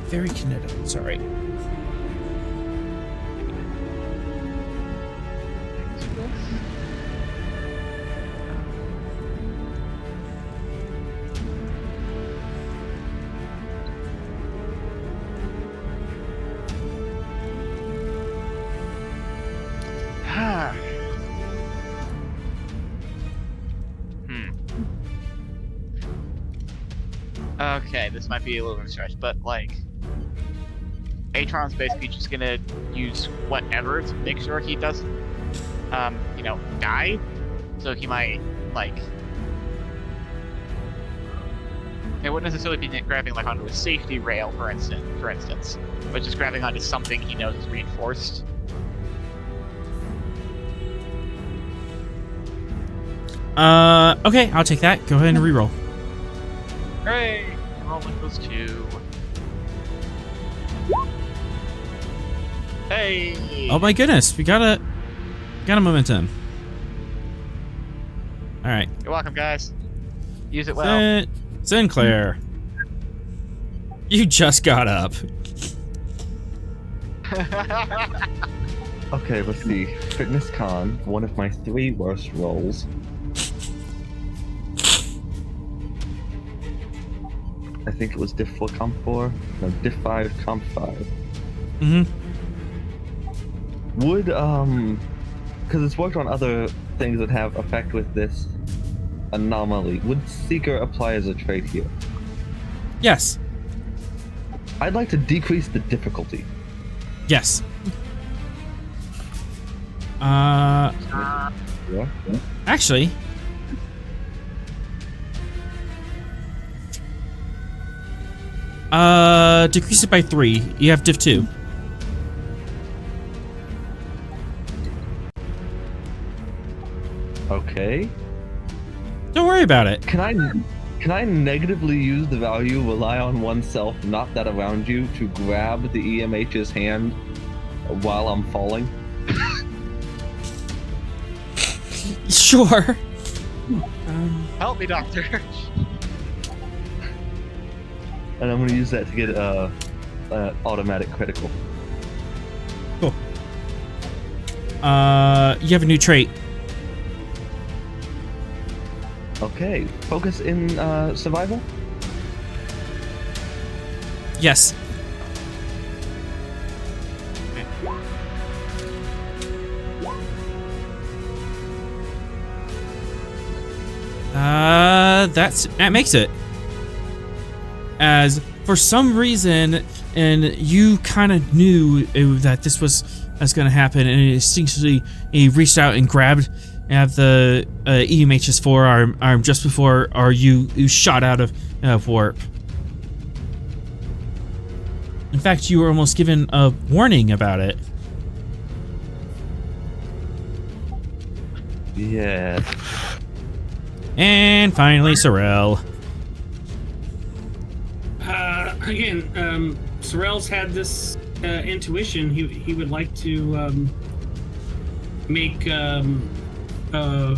A: very kinetic. Sorry.
F: Okay, this might be a little bit of a stretch, but like, Atron's basically just gonna use whatever to make sure he doesn't, die. So he might, like, it wouldn't necessarily be grabbing like onto a safety rail, for instance, but just grabbing onto something he knows is reinforced.
A: Okay, I'll take that. Go ahead and reroll.
F: Hooray! Rolling goes 2. Hey!
A: Oh my goodness, we got a momentum. All right.
F: You're welcome, guys. Use it well.
A: Sinclair, you just got up.
E: Okay, let's see. Fitness con, one of my 3 worst rolls. I think it was diff 4 comp 4. No, diff 5 comp 5.
A: Mm-hmm.
E: Would because it's worked on other things that have effect with this anomaly. Would Seeker apply as a trait here?
A: Yes.
E: I'd like to decrease the difficulty.
A: Yes.
E: Yeah.
A: Actually. Decrease it by 3. You have diff 2.
E: Okay.
A: Don't worry about it.
E: Can I negatively use the value rely on oneself, not that around you, to grab the EMH's hand while I'm falling?
A: Sure.
F: Help me, Doctor.
E: And I'm gonna use that to get automatic critical.
A: Cool. You have a new trait.
E: Okay, focus in survival.
A: Yes. That makes it. As for some reason, and you kind of knew that this was going to happen, and instinctively he reached out and grabbed the EMH's forearm just before you shot out of warp. In fact, you were almost given a warning about it.
E: Yeah.
A: And finally, Sorrel.
G: Again, Sorrel's had this intuition. He would like to make the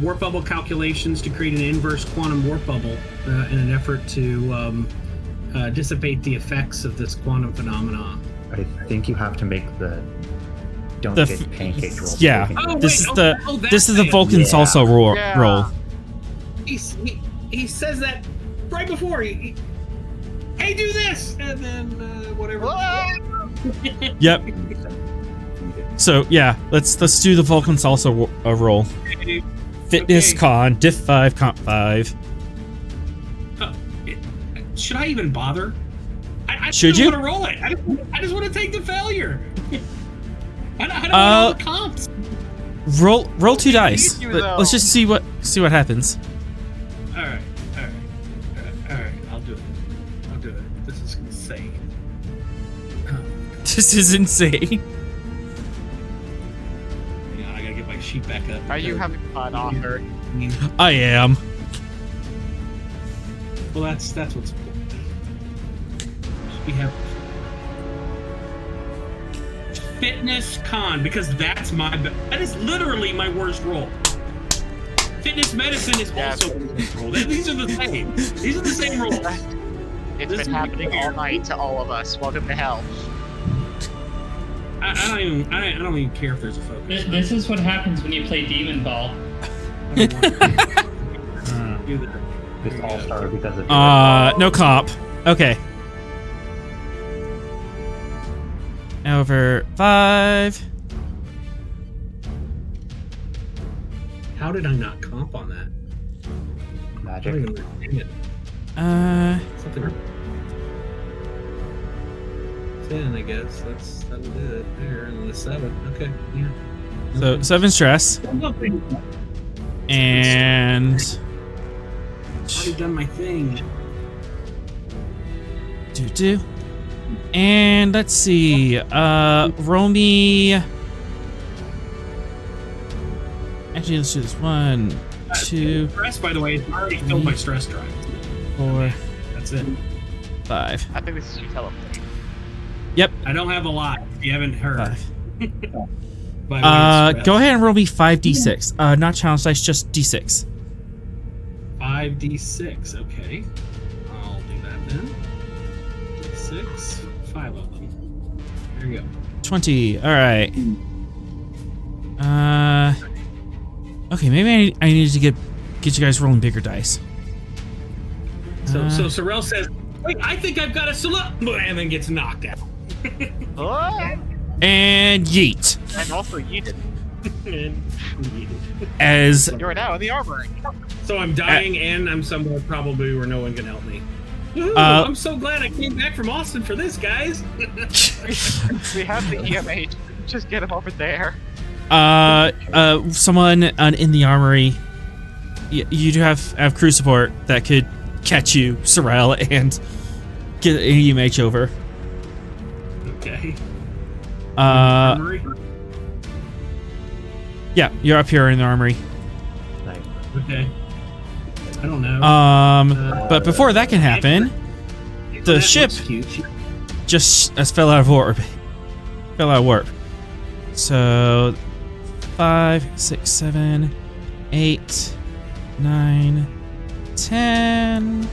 G: warp bubble calculations to create an inverse quantum warp bubble in an effort to dissipate the effects of this quantum phenomena.
B: I think you have to make the don't
A: The
B: get pancake roll.
A: Yeah.
G: Oh,
A: This is
G: wait,
A: the
G: that's
A: this is the
G: it.
A: Vulcan
B: Yeah.
A: salsa
F: Yeah.
A: roll.
G: He says that right before he hey, do this, and then whatever.
A: Yep. So yeah, let's do the Vulcan salsa roll. Fitness
G: Okay.
A: con diff 5 comp 5.
G: Should I even bother? I
A: Should
G: just
A: you?
G: want to roll it. I just want to take the failure. I don't want all the comps.
A: Roll 2 dice.
F: you,
A: Let's just see what happens.
G: All right. I'll do it. This is insane.
A: This is insane.
G: Hang on, I gotta get my sheet back up.
F: Are you having fun, author?
A: I am.
G: Well, that's what's important. We have fitness con because that is literally my worst roll. Fitness medicine is also my worst roll. These are the same. These are the same rolls.
F: It's
G: This
F: been
G: is
F: happening
G: weird.
F: all night to all of us. Welcome to hell.
G: I don't even care if there's a focus.
D: This is what happens when you play Demon Ball.
G: Do that.
B: This all started because of
A: No comp. Okay. Over 5.
G: How did I not comp on that? I don't
B: magic.
G: even understand it. Something. 10, I guess. That'll do it. There, and the 7. Okay, yeah.
A: So 7 stress and
G: Already done my thing.
A: do. And let's see. Roll me. Actually, let's do this. 1, 2,
G: Stress, by the way, I already filled my stress drive.
A: 4,
G: That's it.
A: 5.
F: I think this is you teleport.
G: I don't have a lot. If you haven't heard.
A: 5.
G: By way of stress.
A: Go ahead and roll me 5d6. Not challenge dice, just d6.
G: 5d6. Okay. I'll do that then. D6. 5 of them. There you go.
A: 20. All right. Okay, maybe I need to get you guys rolling bigger dice.
G: So Sorrel says Wait, I think I've got a solution. And then gets knocked out.
F: Oh,
A: And yeet.
F: and also yeeted.
A: As
F: You're now in the armory.
G: So I'm dying, and I'm somewhere probably where no one can help me. Woohoo, I'm so glad I came back from Austin for this, guys.
F: We have the EMH. Just get him over there.
A: someone in the armory, you do have crew support that could catch you, Sorrel, and get an EMH over.
G: Okay.
A: Uh, yeah, you're up here in the armory.
B: Nice.
G: Okay. I don't know.
A: But before that can happen, the
G: That
A: ship
G: looks cute.
A: just fell out of warp. Fell out of warp. So 5, 6, 7, 8, 9, 10.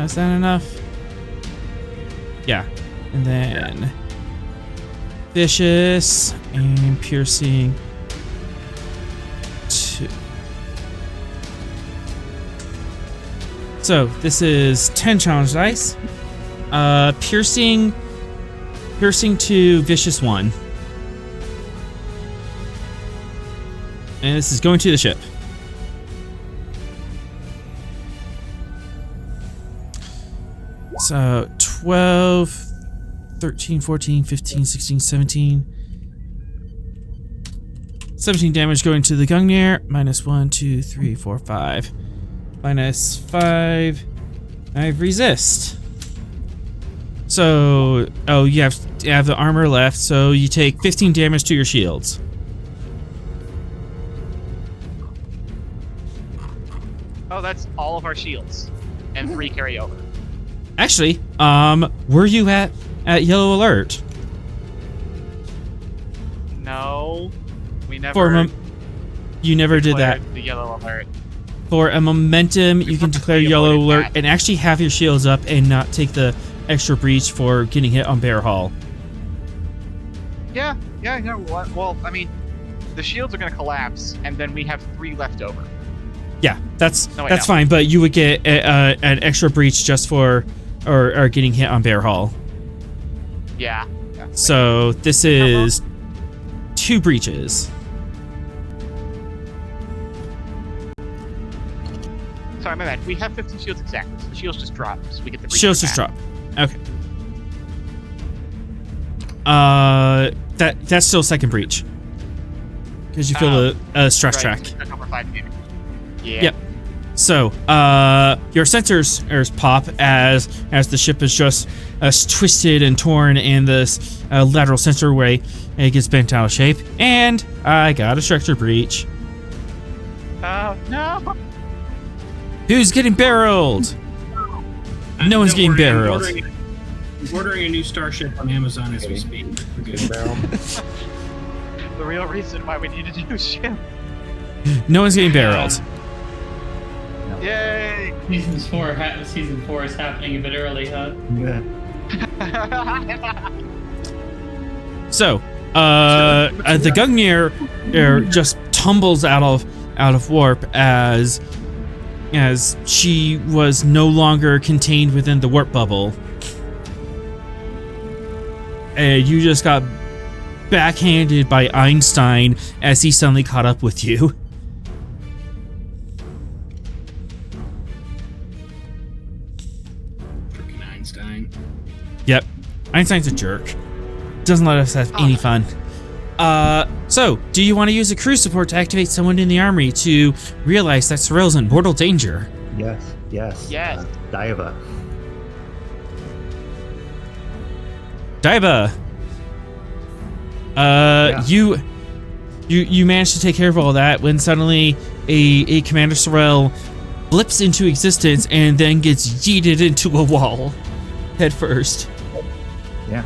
A: Is that enough? Yeah. And then vicious and piercing 2. So this is 10 challenge dice. Piercing to vicious 1. And this is going to the ship. So 12, 13, 14, 15, 16, 17. 17 damage going to the Gungnir. Minus 1, 2, 3, 4, 5. Minus 5. I resist. So, oh, you have the armor left, so you take 15 damage to your shields.
F: Oh, that's all of our shields. And 3 carry over.
A: Actually, were you at yellow alert?
F: No. We never
A: You never did that.
F: declared the yellow alert.
A: For a momentum, you can declare yellow
F: avoided
A: alert
F: that.
A: and actually have your shields up and not take the extra breach for getting hit on Bear Hall.
F: Yeah. Well, I mean, the shields are going to collapse, and then we have 3 left over.
A: Yeah, that's
F: No, wait,
A: that's
F: no.
A: fine, but you would get an extra breach just for or getting hit on Bear Hall.
F: Yeah.
A: So this is 2 breaches.
F: Sorry, my bad. We have 15 shields exactly. So the shields just drop, so we get the breach
A: Shields just
F: back.
A: drop. Okay. That's still second breach. Because you feel a stress
F: Right,
A: track.
F: that's over 5 damage. Yeah.
A: Yep. So, your sensors pop as the ship is just twisted and torn in this lateral sensor way, and it gets bent out of shape. And I got a structure breach.
F: No.
A: Who's getting barreled? No one's getting barreled.
G: I'm ordering a new starship on Amazon as we speak. We're good.
B: Barrel.
F: The real reason why we need a new ship.
A: No one's getting barreled.
F: Yay!
D: Season 4 is happening a bit early, huh?
B: Yeah.
A: So, the Gungnir just tumbles out of warp as she was no longer contained within the warp bubble. And you just got backhanded by Einstein as he suddenly caught up with you.
G: Freaking Einstein.
A: Yep. Einstein's a jerk. Doesn't let us have any fun. So, do you want to use a crew support to activate someone in the army to realize that Sorrel's in mortal danger?
B: Yes.
F: Yes.
B: Diva.
A: Daiba!
B: Yeah.
A: You managed to take care of all that when suddenly a Commander Sorrel blips into existence and then gets yeeted into a wall head first.
B: Yeah.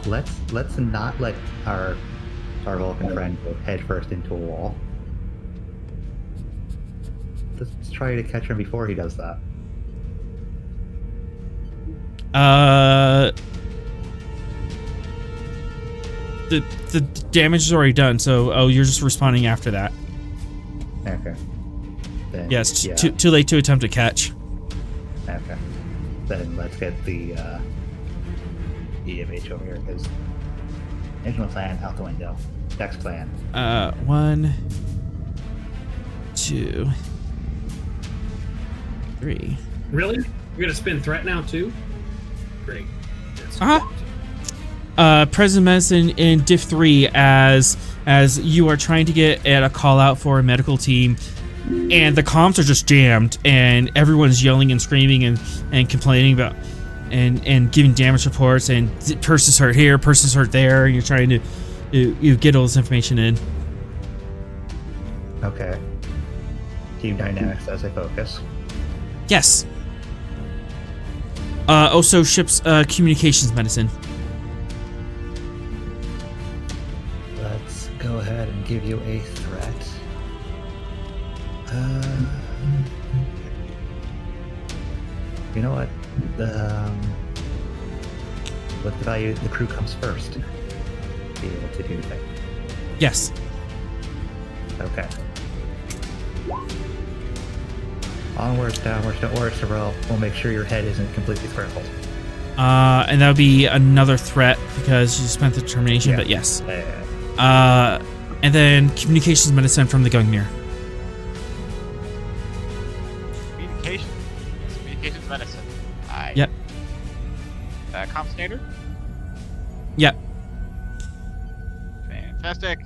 B: Let's not let our Vulcan friend go head first into a wall. Let's try to catch him before he does that.
A: The damage is already done, so you're just responding after that.
B: Okay. Then,
A: Yes,
B: yeah.
A: too late to attempt to catch.
B: Okay. Then let's get the EMH over here, because original plan out the window. Next plan.
A: 1, 2, 3.
G: Really? You're gonna spin threat now too? Great. That's
A: Present medicine in Diff 3 as you are trying to get at a call out for a medical team, and the comms are just jammed, and everyone's yelling and screaming and complaining about and giving damage reports, and person's hurt here, person's hurt there, and you're trying to you get all this information in.
B: Okay. Team dynamics as a focus.
A: Yes. Also ships communications medicine.
B: Let's go ahead and give you a threat. You know what? What's the value? The crew comes first. Be able to do that.
A: Yes.
B: Okay. Onwards, downwards, don't worry, Sorrel. We'll make sure your head isn't completely scrambled.
A: And that would be another threat because you spent the determination,
B: Yeah.
A: but yes.
B: Yeah.
A: And then communications medicine from the Gungnir.
F: Communication. Yes, communications medicine.
A: Yep.
F: Comp standard?
A: Yep.
F: Fantastic.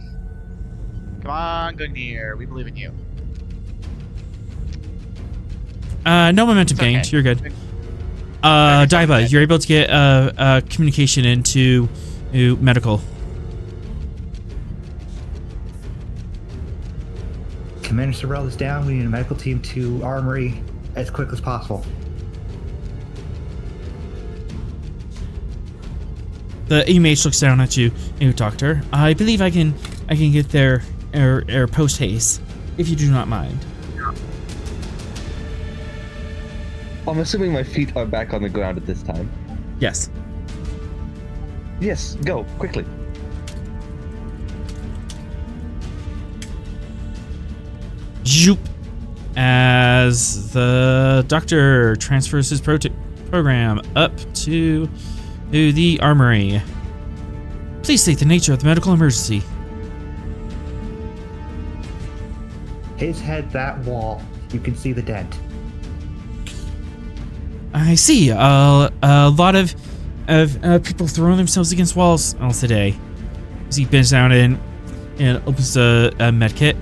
F: Come on, Gungnir. We believe in you.
A: No momentum
F: It's okay.
A: gained. You're good.
F: Okay,
A: Daiba,
F: okay.
A: you're able to get communication into medical.
B: Commander Sorrel is down. We need a medical team to Armory as quick as possible.
A: The EMH looks down at you, Doctor. I believe I can get there post haste, if you do not mind.
E: I'm assuming my feet are back on the ground at this time.
A: Yes.
E: Yes, go, quickly.
A: Zoop. As the doctor transfers his program up to the armory. Please state the nature of the medical emergency.
B: His head, that wall. You can see the dent.
A: I see. A lot of people throwing themselves against walls today. As he bends down and opens a med kit.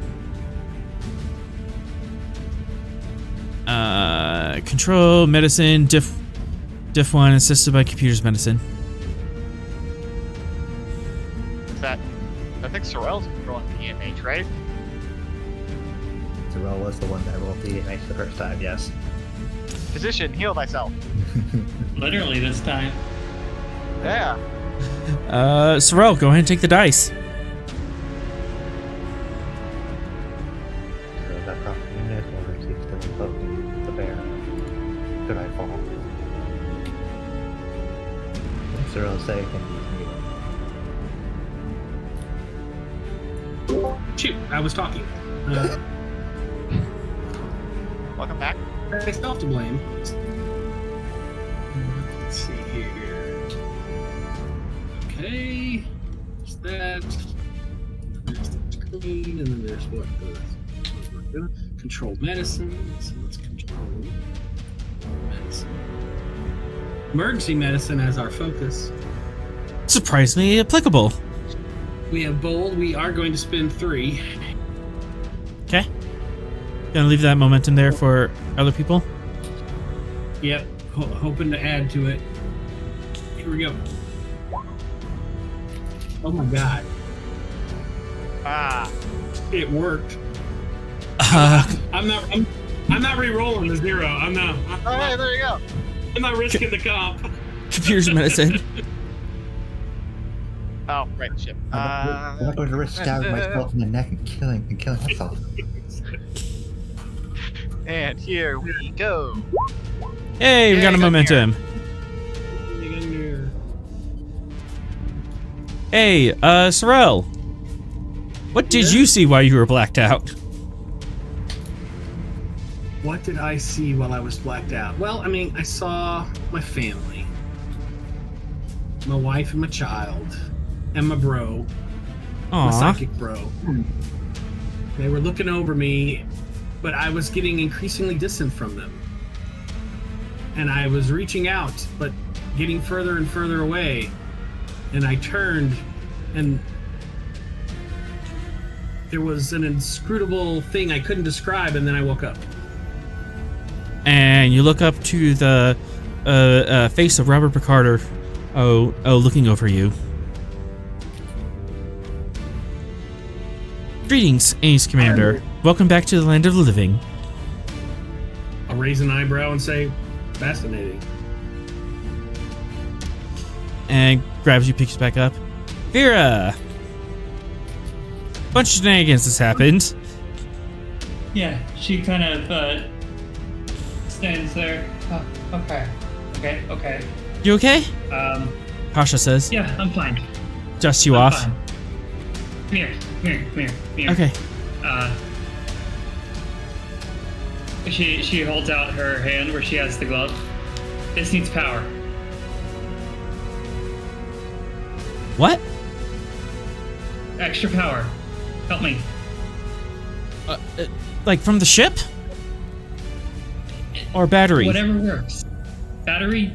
A: Control medicine diff 1 assisted by computers medicine.
F: I think Sorrel's controlling the EMH, right?
B: Sorrel was the one that rolled the EMH the first time, yes.
F: Physician, heal thyself.
D: Literally this time.
F: Yeah.
A: Sorrel, go ahead and take the dice.
B: So that proper unit will receive still cloaking the bear. Could I fall? What's Sorrel say?
G: Shoot, I was talking.
F: Welcome back.
G: Myself to blame. Let's see here. Okay. There's that. There's the screen, and then there's what we're doing. Control medicine. So let's control medicine. Emergency medicine as our focus.
A: Surprisingly applicable.
G: We have bold. We are going to spin 3.
A: Okay. Gonna leave that momentum there for other people.
G: Yep. Hoping to add to it. Here we go. Oh my god.
F: Ah.
G: It worked. I'm not re-rolling the 0. I'm not.
F: Oh, hey, there you go.
G: I'm not risking the comp.
A: Computers medicine.
F: Oh, right, ship.
B: I'm not going to risk stabbing myself in the neck and killing myself.
F: And here we go.
A: Hey, we got a
F: Gungnir.
A: momentum. Hey, Sorrel. What did you see while you were blacked out?
G: What did I see while I was blacked out? Well, I mean, I saw my family, my wife and my child, and my bro, my
A: Aw.
G: psychic bro. They were looking over me, but I was getting increasingly distant from them. And I was reaching out, but getting further and further away. And I turned, and there was an inscrutable thing I couldn't describe, and then I woke up.
A: And you look up to the face of Robert Picardo, looking over you. Greetings, Ace Commander. Welcome back to the land of the living.
G: I'll raise an eyebrow and say, fascinating.
A: And grabs you, picks you back up. Vera! Bunch of shenanigans has happened.
D: Yeah, she kind of stands there. Oh, okay.
A: You okay? Kasha says.
D: Yeah, I'm fine.
A: Dusts you
D: I'm
A: off.
D: fine. Come here.
A: Okay.
D: She holds out her hand where she has the glove. This needs power.
A: What?
D: Extra power. Help me.
A: Like from the ship? Or battery?
D: Whatever works. Battery?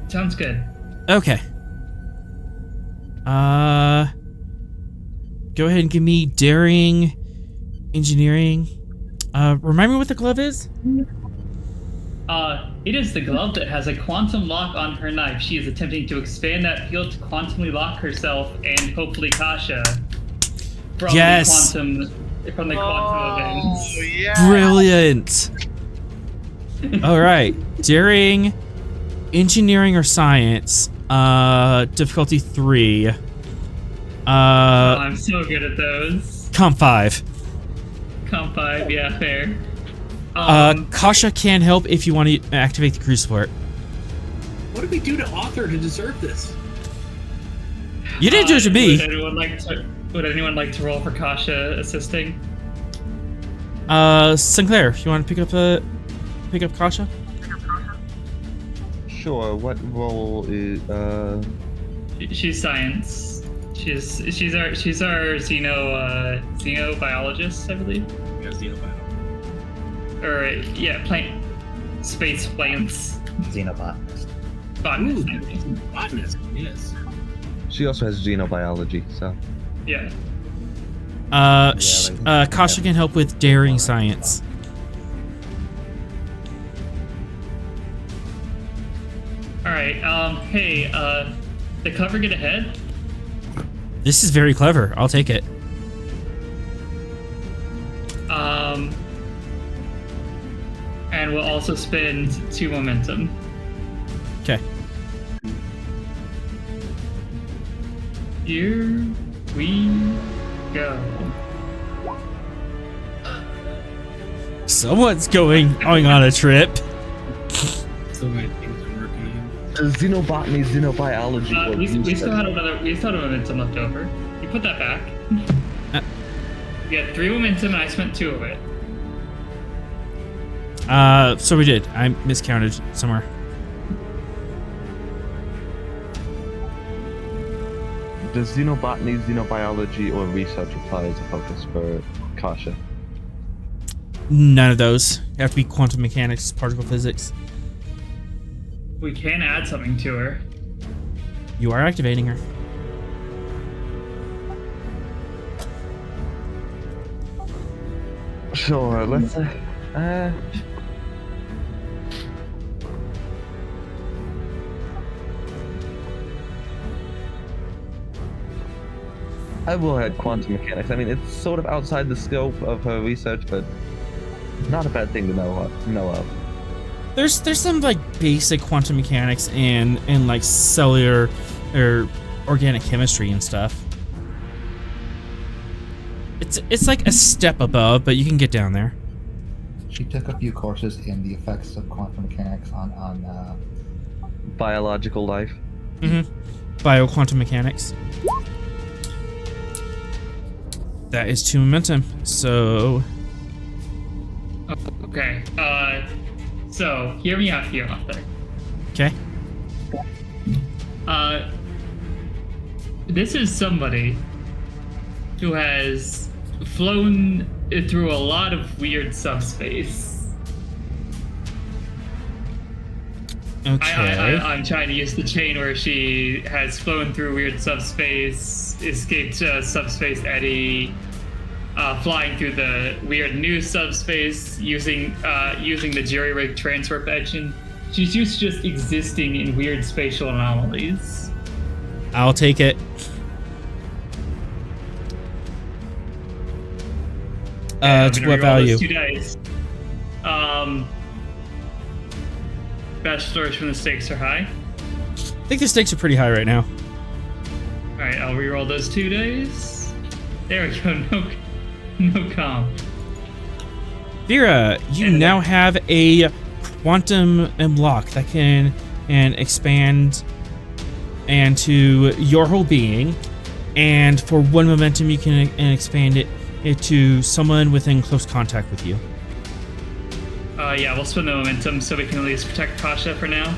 D: Sounds good.
A: Okay. Go ahead and give me daring, engineering. Remind me what the glove is?
D: It is the glove that has a quantum lock on her knife. She is attempting to expand that field to quantumly lock herself and hopefully Kasha from
A: Yes.
D: the quantum events.
F: Yeah.
A: Brilliant. All right. Daring, engineering or science. Difficulty 3.
D: I'm so good at those.
A: Comp 5.
D: Comp 5, yeah, fair.
A: Kasha can help if you want to activate the crew support.
G: What did we do to Author to deserve this?
A: You didn't do it to me.
D: Would anyone like to roll for Kasha assisting?
A: Sinclair, you want to pick up Kasha?
E: Sure. What role is
D: She's science. She's our xenobiologist, I believe.
G: Yeah, xenobiologist.
D: Or space plants.
B: Xenobotanist.
D: Botanist.
G: Botanist, yes.
E: She also has xenobiology, so.
D: Yeah.
A: Kasha can help with daring science.
D: Alright, hey, the cover get ahead?
A: This is very clever. I'll take it.
D: And we'll also spend 2 momentum.
A: Okay.
D: Here we go.
A: Someone's going on a trip.
G: So many things are working.
E: Xenobotany, xenobiology.
D: We still had a momentum left over. You put that back. You had 3 momentum and I spent 2 of it.
A: So we did. I miscounted somewhere.
E: Does xenobotany, xenobiology, or research apply as a focus for Kasha?
A: None of those. They have to be quantum mechanics, particle physics.
D: We can add something to her.
A: You are activating her.
E: Sure, let's I will add quantum mechanics. I mean, it's sort of outside the scope of her research, but not a bad thing to know of.
A: There's some like basic quantum mechanics and like cellular or organic chemistry and stuff. It's like a step above, but you can get down there.
B: She took a few courses in the effects of quantum mechanics on
E: Biological life.
A: Bioquantum mechanics. That is 2 momentum. So
D: Oh, Okay. So hear me out here, Arthur.
A: Okay.
D: This is somebody who has flown through a lot of weird subspace.
A: Okay.
D: I'm trying to use the chain where she has flown through weird subspace, escaped subspace eddy, flying through the weird new subspace, using the jury-rig transwarp engine. She's just existing in weird spatial anomalies.
A: I'll take it. To what value?
D: 2 dice. Best stories from the stakes are high.
A: I think the stakes are pretty high right now.
D: Alright, I'll reroll those 2 dice. There we go, no comp.
A: Vera, you now have a quantum block that can expand into your whole being, and for 1 momentum you can expand it to someone within close contact with you.
D: Yeah, we'll spend the momentum so we can at least protect Kasha for now.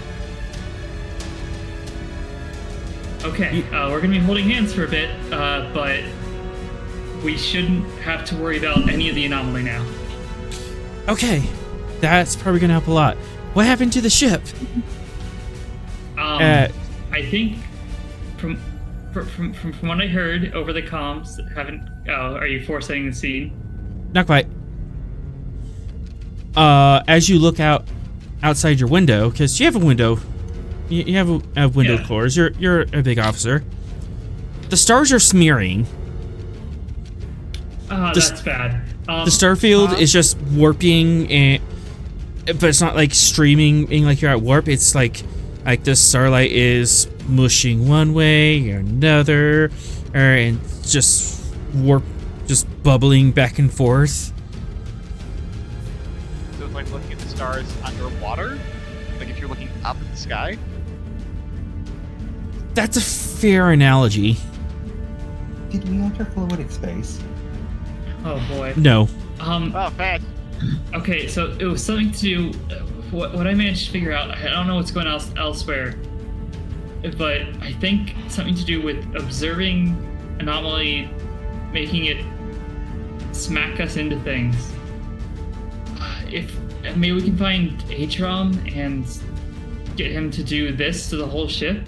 D: Okay, we're gonna be holding hands for a bit, but we shouldn't have to worry about any of the anomaly now.
A: Okay, that's probably gonna help a lot. What happened to the ship?
D: I think from what I heard over the comms, are you foresetting the scene?
A: Not quite. As you look outside your window, because you have a window, you have a window closed. You're a big officer. The stars are smearing.
D: That's bad.
A: The star field is just warping, but it's not like streaming like you're at warp. It's like the starlight is mushing one way or another, and just bubbling back and forth.
F: So it's like looking at the stars underwater? Like if you're looking up at the sky?
A: That's a fair analogy.
B: Did we enter fluidic space?
D: Oh boy.
A: No.
F: Oh, fast.
D: Okay, so it was something to do. What I managed to figure out, I don't know what's going on elsewhere, but I think something to do with observing anomaly, making it smack us into things. If maybe we can find Atrom and get him to do this to the whole ship.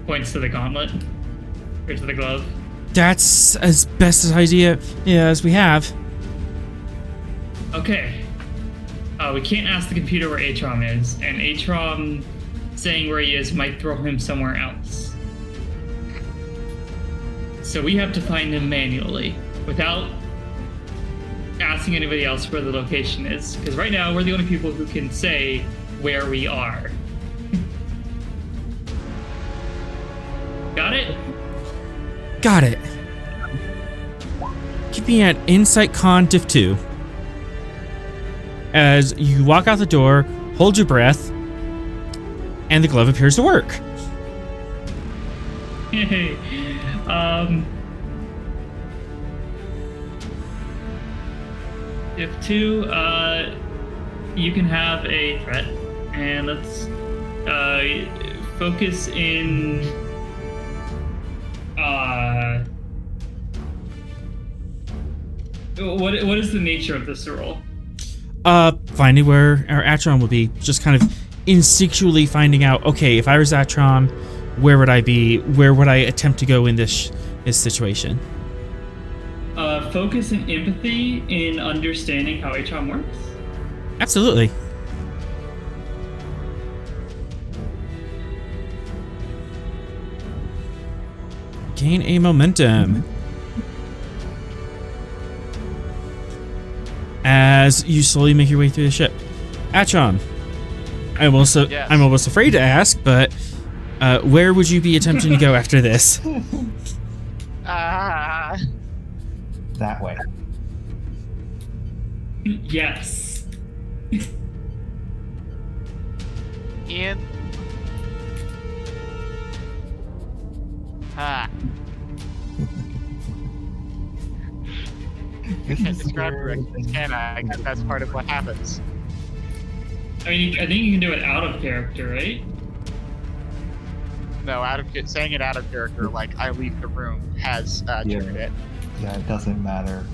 D: Points to the gauntlet, or to the glove.
A: That's as best an idea as we have.
D: Okay. We can't ask the computer where Atrom is, and Atrom saying where he is might throw him somewhere else. So we have to find him manually, without asking anybody else where the location is. Because right now, we're the only people who can say where we are. Got it?
A: Got it. Keep me at Insight Con Diff 2. As you walk out the door, hold your breath, and the glove appears to work.
D: Hey, Diff 2, you can have a threat, and let's focus in what is the nature of this role?
A: Finding where our Atrom would be. Just kind of instinctually finding out, okay, if I was Atrom, where would I be? Where would I attempt to go in this situation?
D: Focus and empathy in understanding how Atrom works?
A: Absolutely. Gain a momentum. As you slowly make your way through the ship. Atrom, I'm almost afraid to ask, but where would you be attempting to go after this?
B: That way.
D: Yes.
F: In.
C: I can't describe directions, can I? That's part of what happens.
D: I mean, I think you can do it out of character, right?
C: No, saying it out of character, like I leave the room, has triggered it.
B: Yeah, it doesn't matter.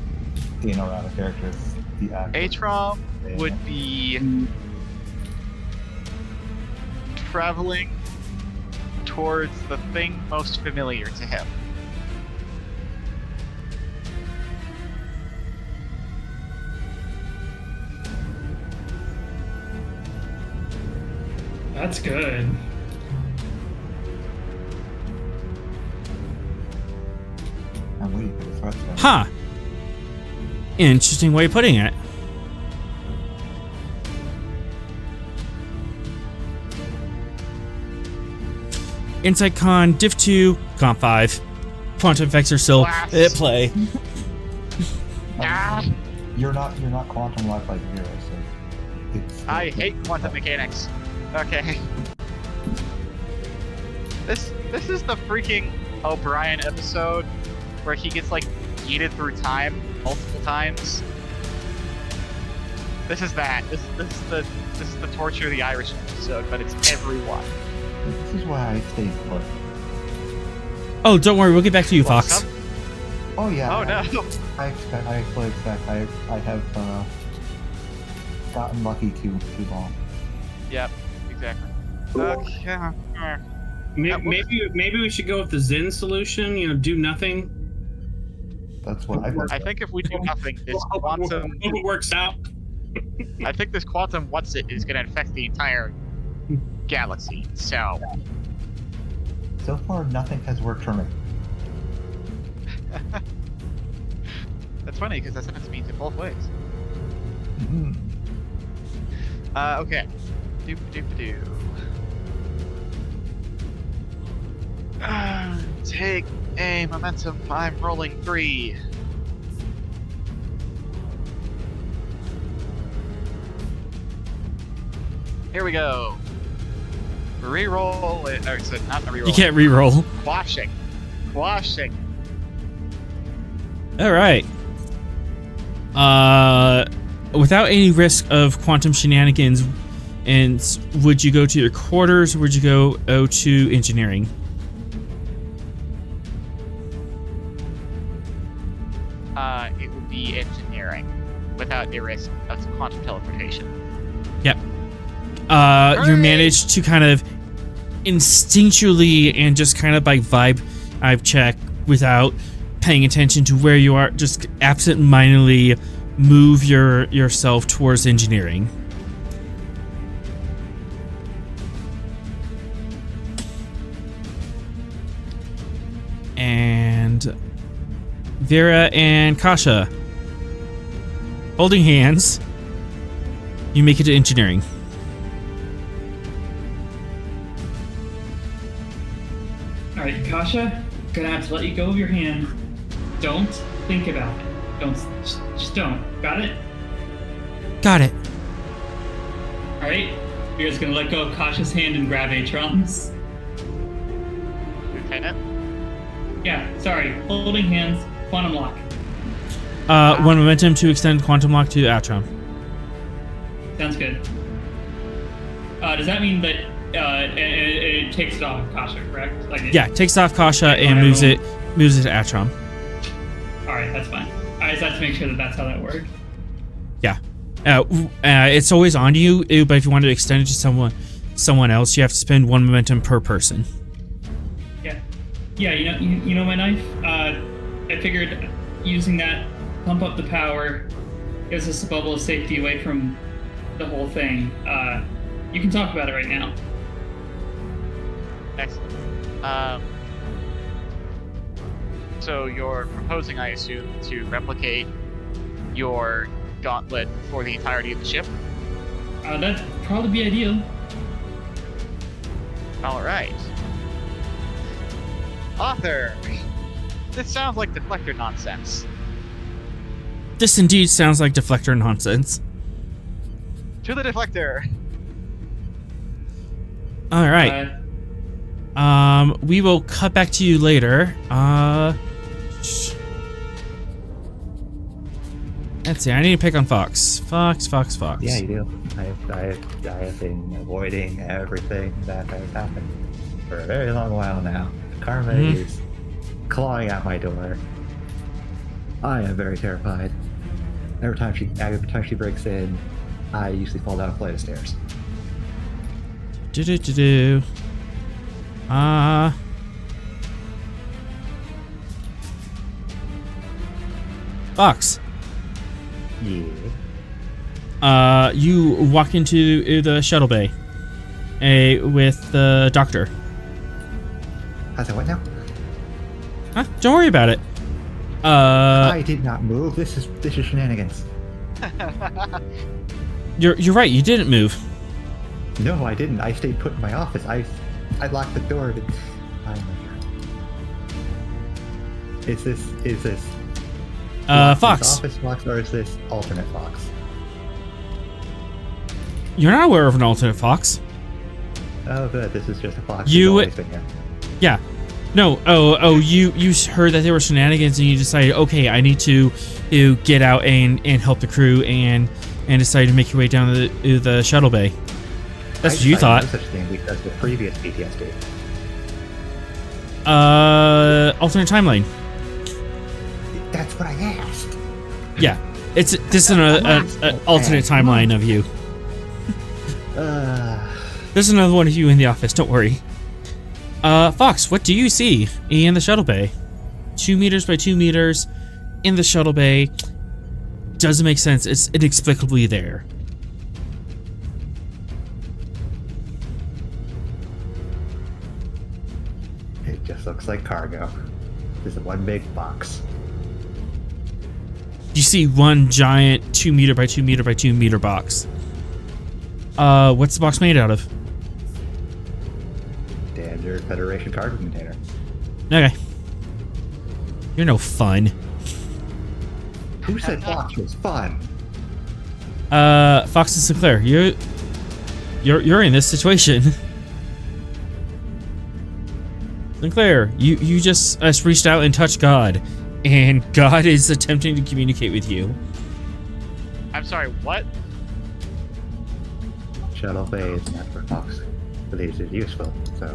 B: In or out of character. It's the act.
C: Atrom would be traveling towards the thing most familiar to him.
D: That's good.
B: I'm waiting for the threat zone.
A: Huh. Interesting way of putting it. Insight Con, Div 2, Comp 5. Quantum effects are still
C: Blast.
A: at play.
C: Ah,
B: You're not quantum locked like Zero, so it's
C: I hate quantum mechanics. Okay. This is the freaking O'Brien episode where he gets like yeeted through time multiple times. This is that. This is the torture of the Irish episode, but it's everyone.
B: This is why I stayed put.
A: Oh, don't worry, we'll get back to you,
C: Well,
A: Fox.
B: Oh yeah.
C: Oh no.
B: I fully expect. I have gotten lucky too long.
C: Yep. Exactly. Okay.
G: Maybe we should go with the Zen solution. You know, do nothing.
B: That's what I've
C: I think if we do nothing, this quantum.
G: Hope it works out.
C: I think this quantum what's it is going to infect the entire galaxy. So
B: So far, nothing has worked for me.
C: that's funny because that sentence means it both ways.
B: Mhm.
C: Okay. Doop-a-doop-a-doo. Take a momentum. I'm rolling 3. Here we go. Reroll it, or is it not a reroll?
A: You can't re-roll.
C: Quashing. Quashing.
A: All right. Without any risk of quantum shenanigans, and would you go to your quarters, or would you go to engineering?
C: It would be engineering, without a risk of quantum teleportation.
A: Yep. You
C: Hooray!
A: managed to kind of instinctually and just kind of by vibe check without paying attention to where you are, just absent-mindedly move yourself towards engineering. And Vera and Kasha, holding hands, you make it to engineering.
D: Alright, Kasha, gonna have to let you go of your hand. Don't think about it. Just don't. Got it?
A: Got it.
D: Alright? You're just gonna let go of Kasha's hand and grab Atron's.
C: Lieutenant?
D: Yeah, sorry. Holding hands, quantum lock.
A: One momentum to extend quantum lock to Atron.
D: Sounds good. Does that mean that it takes it off Kasha, correct? Like
A: Yeah, takes off Kasha and moves it to Atron.
D: Alright, that's fine. I just have to make sure that that's how that works.
A: Yeah. It's always on you, but if you want to extend it to someone else, you have to spend 1 momentum per person.
D: Yeah, you know my knife? I figured using that, pump up the power, gives us a bubble of safety away from the whole thing. You can talk about it right now.
C: Excellent. So you're proposing, I assume, to replicate your gauntlet for the entirety of the ship?
D: That'd probably be ideal.
C: Alright. Author! This sounds like deflector nonsense.
A: This indeed sounds like deflector nonsense.
C: To the deflector!
A: All right. We will cut back to you later. Let's see. I need to pick on Fox. Fox.
B: Yeah, you do. I have been avoiding everything that has happened for a very long while now. Karma is clawing at my door. I am very terrified. Every time she breaks in, I usually fall down a flight of stairs.
A: Fox.
B: Yeah.
A: You walk into the shuttle bay with the doctor.
B: How's it? What now?
A: Huh? Don't worry about it.
B: I did not move. This is shenanigans.
A: You're right. You didn't move.
B: No, I didn't. I stayed put in my office. I locked the door. Oh my god. Is this
A: Fox.
B: office Fox or is this alternate Fox?
A: You're not aware of an alternate Fox.
B: Oh, good. This is just a Fox.
A: You-
B: who's always been here.
A: Yeah. No. Oh. You heard that there were shenanigans and you decided, okay, I need to get out and help the crew and decided to make your way down the shuttle bay. That's what you thought.
B: No such thing because the previous PTSD.
A: Alternate timeline.
B: That's what I asked.
A: Yeah. This is an alternate timeline of you. There's another one of you in the office. Don't worry. Fox, what do you see in the shuttle bay? 2 meters by 2 meters in the shuttle bay. Doesn't make sense. It's inexplicably there.
B: It just looks like cargo. This is one big box.
A: You see one giant 2 meter by 2 meter by 2 meter box. What's the box made out of?
B: Standard Federation cargo container.
A: Okay. You're no fun.
B: Who said box was fun?
A: Fox and Sinclair, you're in this situation. Sinclair, you just reached out and touched God, and God is attempting to communicate with you.
F: I'm sorry, what?
B: Shuttle bay is not for Fox. Believes it's useful, so.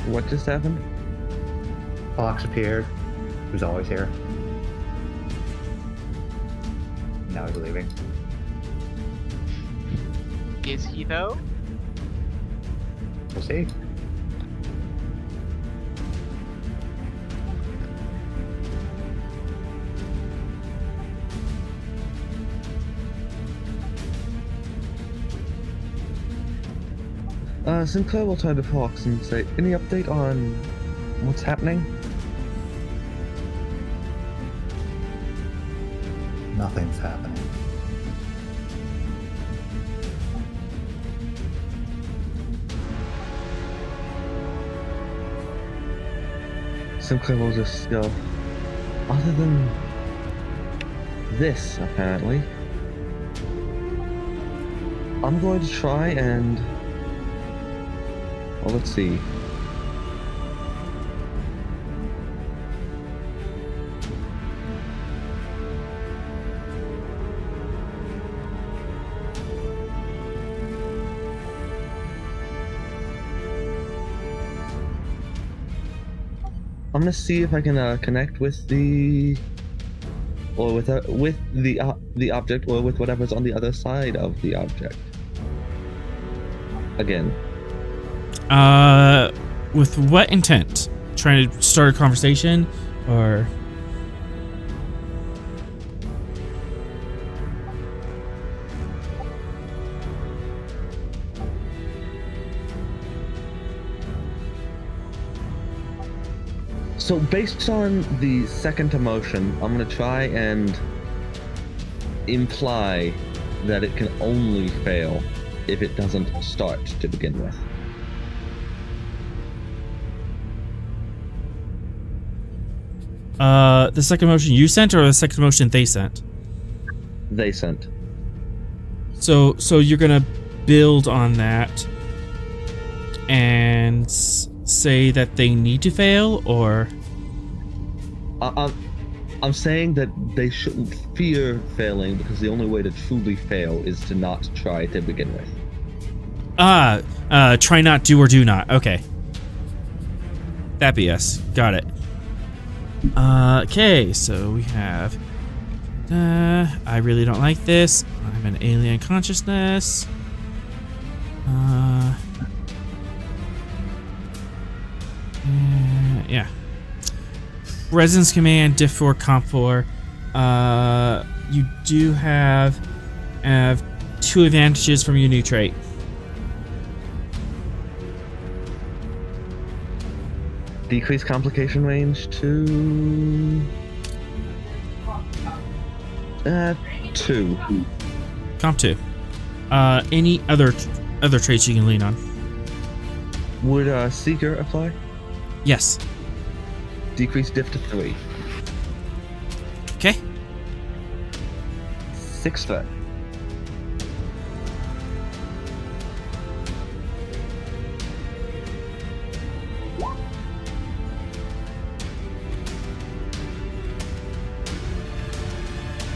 E: What just happened?
B: Fox appeared. He was always here. Now he's leaving.
F: Is he though?
B: We'll see.
E: Sinclair will turn to Fox and say, any update on what's happening?
B: Nothing's happening.
E: Sinclair will just go, other than this, apparently. I'm going to try and... well, let's see. I'm gonna see if I can connect with the, or with the object, or with whatever's on the other side of the object. Again.
A: With what intent? Trying to start a conversation, or?
E: So based on the second emotion, I'm gonna try and imply that it can only fail if it doesn't start to begin with.
A: The second motion you sent, or the second motion they sent?
E: They sent.
A: So you're gonna build on that and say that they need to fail, or?
E: I'm I'm saying that they shouldn't fear failing because the only way to truly fail is to not try to begin with.
A: Try not, do or do not. Okay. That BS. Got it. Okay, so we have... I really don't like this. I'm an alien consciousness. Yeah. Presence command, diff 4, comp 4. You do have 2 advantages from your new trait.
E: Decrease complication range to 2.
A: Comp 2. Any other traits you can lean on?
E: Would Seeker apply?
A: Yes.
E: Decrease diff to 3.
A: Okay.
E: 6 foot.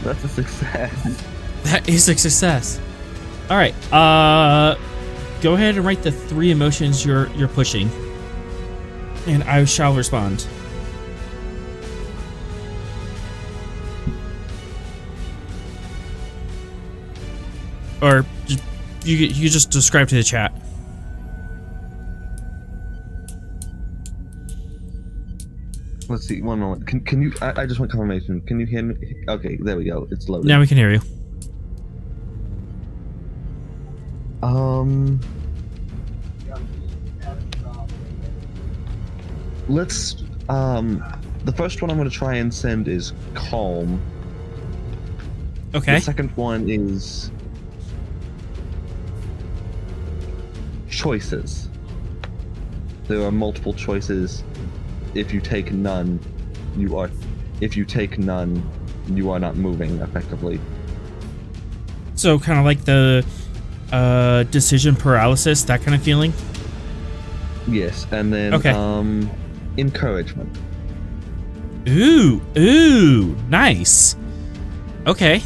E: That's a success.
A: That is a success. All right. Go ahead and write the 3 emotions you're pushing, and I shall respond. Or you just describe to the chat.
E: Let's see. One moment. Can you? I just want confirmation. Can you hear me? Okay, there we go. It's loaded.
A: Now we can hear you.
E: Let's. The first one I'm going to try and send is calm.
A: Okay.
E: The second one is choices. There are multiple choices. If you take none, you are. If you take none, you are not moving effectively.
A: So kind of like the decision paralysis, that kind of feeling.
E: Yes, and then encouragement.
A: Ooh, nice. Okay.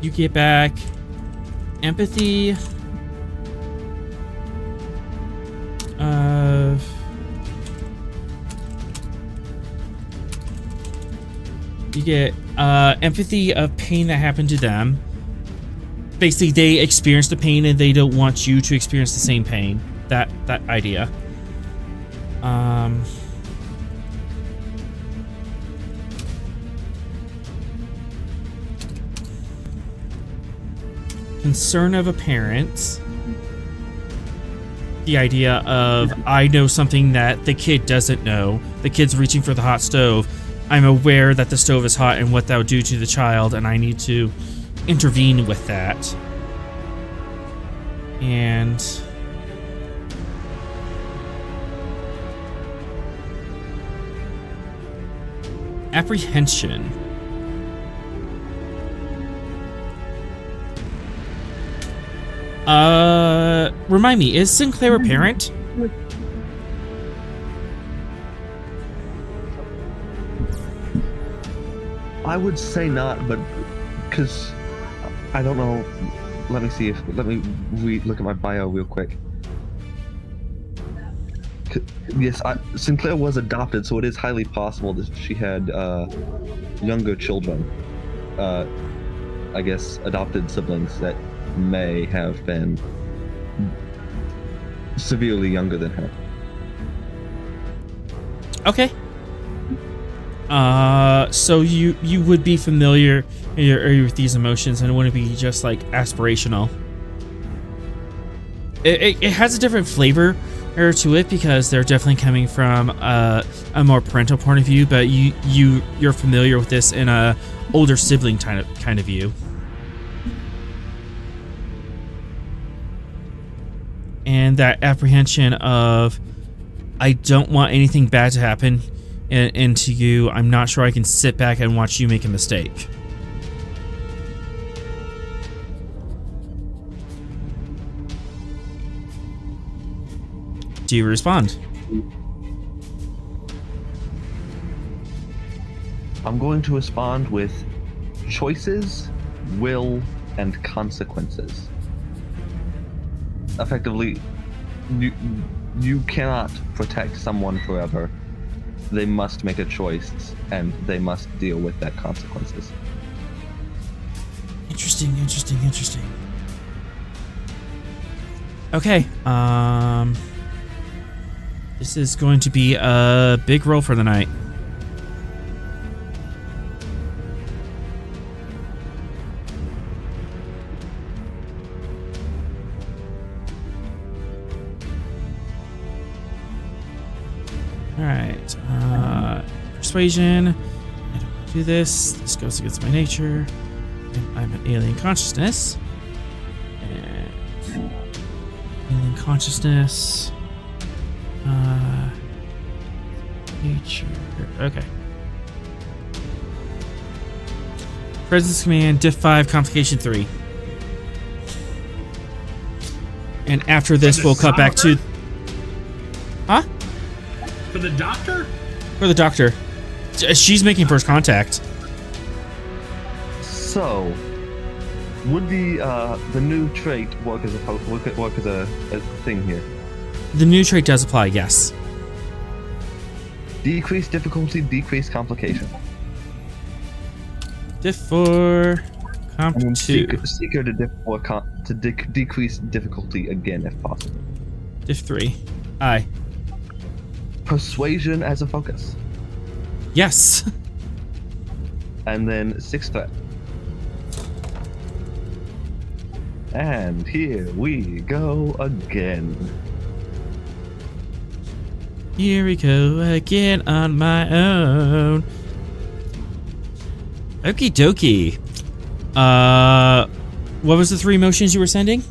A: You get back empathy. You get empathy of pain that happened to them. Basically, they experienced the pain and they don't want you to experience the same pain. That idea. Concern of a parent. The idea of, I know something that the kid doesn't know. The kid's reaching for the hot stove. I'm aware that the stove is hot and what that would do to the child, and I need to intervene with that. And apprehension. Remind me, is Sinclair a parent?
E: I would say not, but because I don't know. Let me look at my bio real quick. Yes, Sinclair was adopted, so it is highly possible that she had younger children. I guess adopted siblings that may have been severely younger than her.
A: Okay. So you would be familiar with these emotions, and it wouldn't be just like aspirational. It has a different flavor to it because they're definitely coming from a more parental point of view, but you're familiar with this in a older sibling kind of view. And that apprehension of, I don't want anything bad to happen into you. I'm not sure I can sit back and watch you make a mistake. do you respond?
E: I'm going to respond with choices, will, and consequences. Effectively, you cannot protect someone forever. They must make a choice, and they must deal with that consequences.
A: Interesting. Okay, this is going to be a big roll for the night. Alright, persuasion. I don't want to do this. This goes against my nature. And I'm an alien consciousness. And alien consciousness. Nature. Okay. Presence command, diff 5, complication 3. And after this, we'll cut back to. Huh?
G: For the doctor?
A: For the doctor. She's making first contact.
E: So, would the new trait work as a thing here?
A: The new trait does apply, yes.
E: Decrease difficulty, decrease complication.
A: Diff 4, comp 2.
E: Seeker to decrease difficulty again if possible.
A: Diff 3. Aye.
E: Persuasion as a focus.
A: Yes.
E: And then 6 threat. And here we go again.
A: Here we go again on my own. Okie dokie. What was the 3 motions you were sending?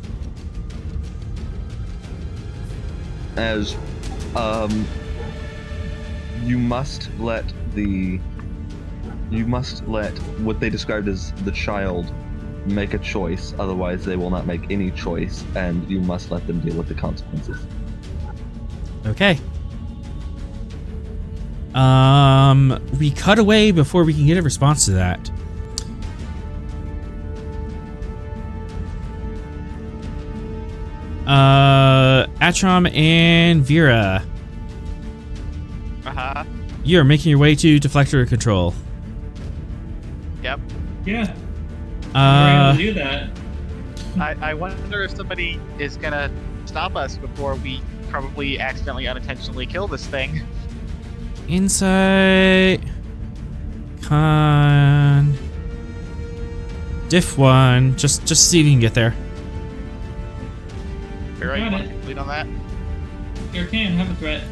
E: As, you must let what they described as the child make a choice, otherwise they will not make any choice, and you must let them deal with the consequences.
A: Okay. We cut away before we can get a response to that. Atrom and Vera.
F: Uh-huh.
A: You're making your way to deflector control.
F: Yep.
D: Yeah. We're able to do that.
F: I wonder if somebody is gonna stop us before we probably accidentally, unintentionally kill this thing.
A: Insight. Con. Diff 1. Just see if you can get there.
F: Vera, you
D: Got
F: want
D: it.
F: to complete on that?
D: Here, can have a threat.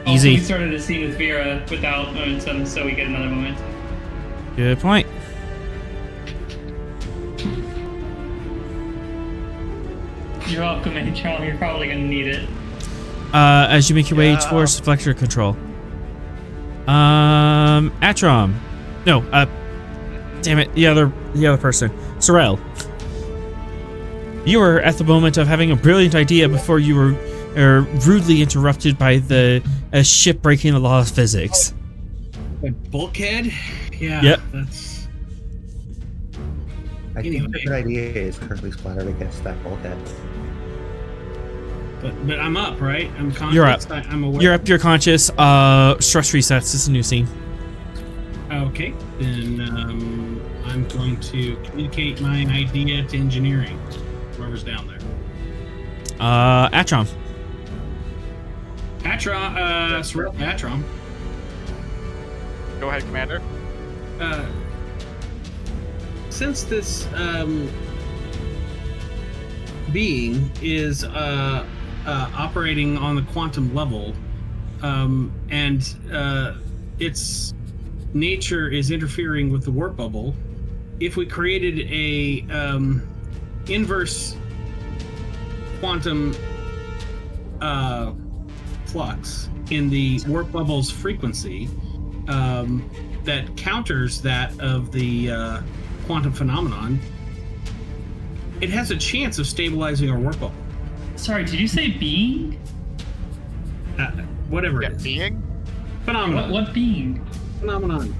A: Easy.
D: Also, we started a scene with Vera without momentum, so we get another moment.
A: Good point.
D: You're welcome, Charlie. You're probably gonna need it.
A: As you make your way towards deflector control. Atrom. No, damn it, the other person. Sorrel. You were at the moment of having a brilliant idea before you were rudely interrupted by a ship breaking the law of physics.
G: A bulkhead? Yeah.
A: Yep.
G: That's.
B: I think the good idea is currently splattered against that bulkhead.
G: But I'm up, right? I'm conscious.
A: You're up.
G: I'm aware.
A: You're up. You're conscious. Stress resets. It's a new scene.
G: Okay. Then I'm going to communicate my idea to engineering. Whoever's down there.
A: Atrom.
G: Sorrel, Atrom.
F: Go ahead, Commander.
G: Since this being is operating on the quantum level, and its nature is interfering with the warp bubble, if we created a inverse quantum flux in the warp bubble's frequency that counters that of the quantum phenomenon, it has a chance of stabilizing our warp bubble.
D: Sorry, did you say being?
G: Whatever
F: Yeah,
G: it is.
F: being?
G: Phenomenon.
D: What being?
G: Phenomenon.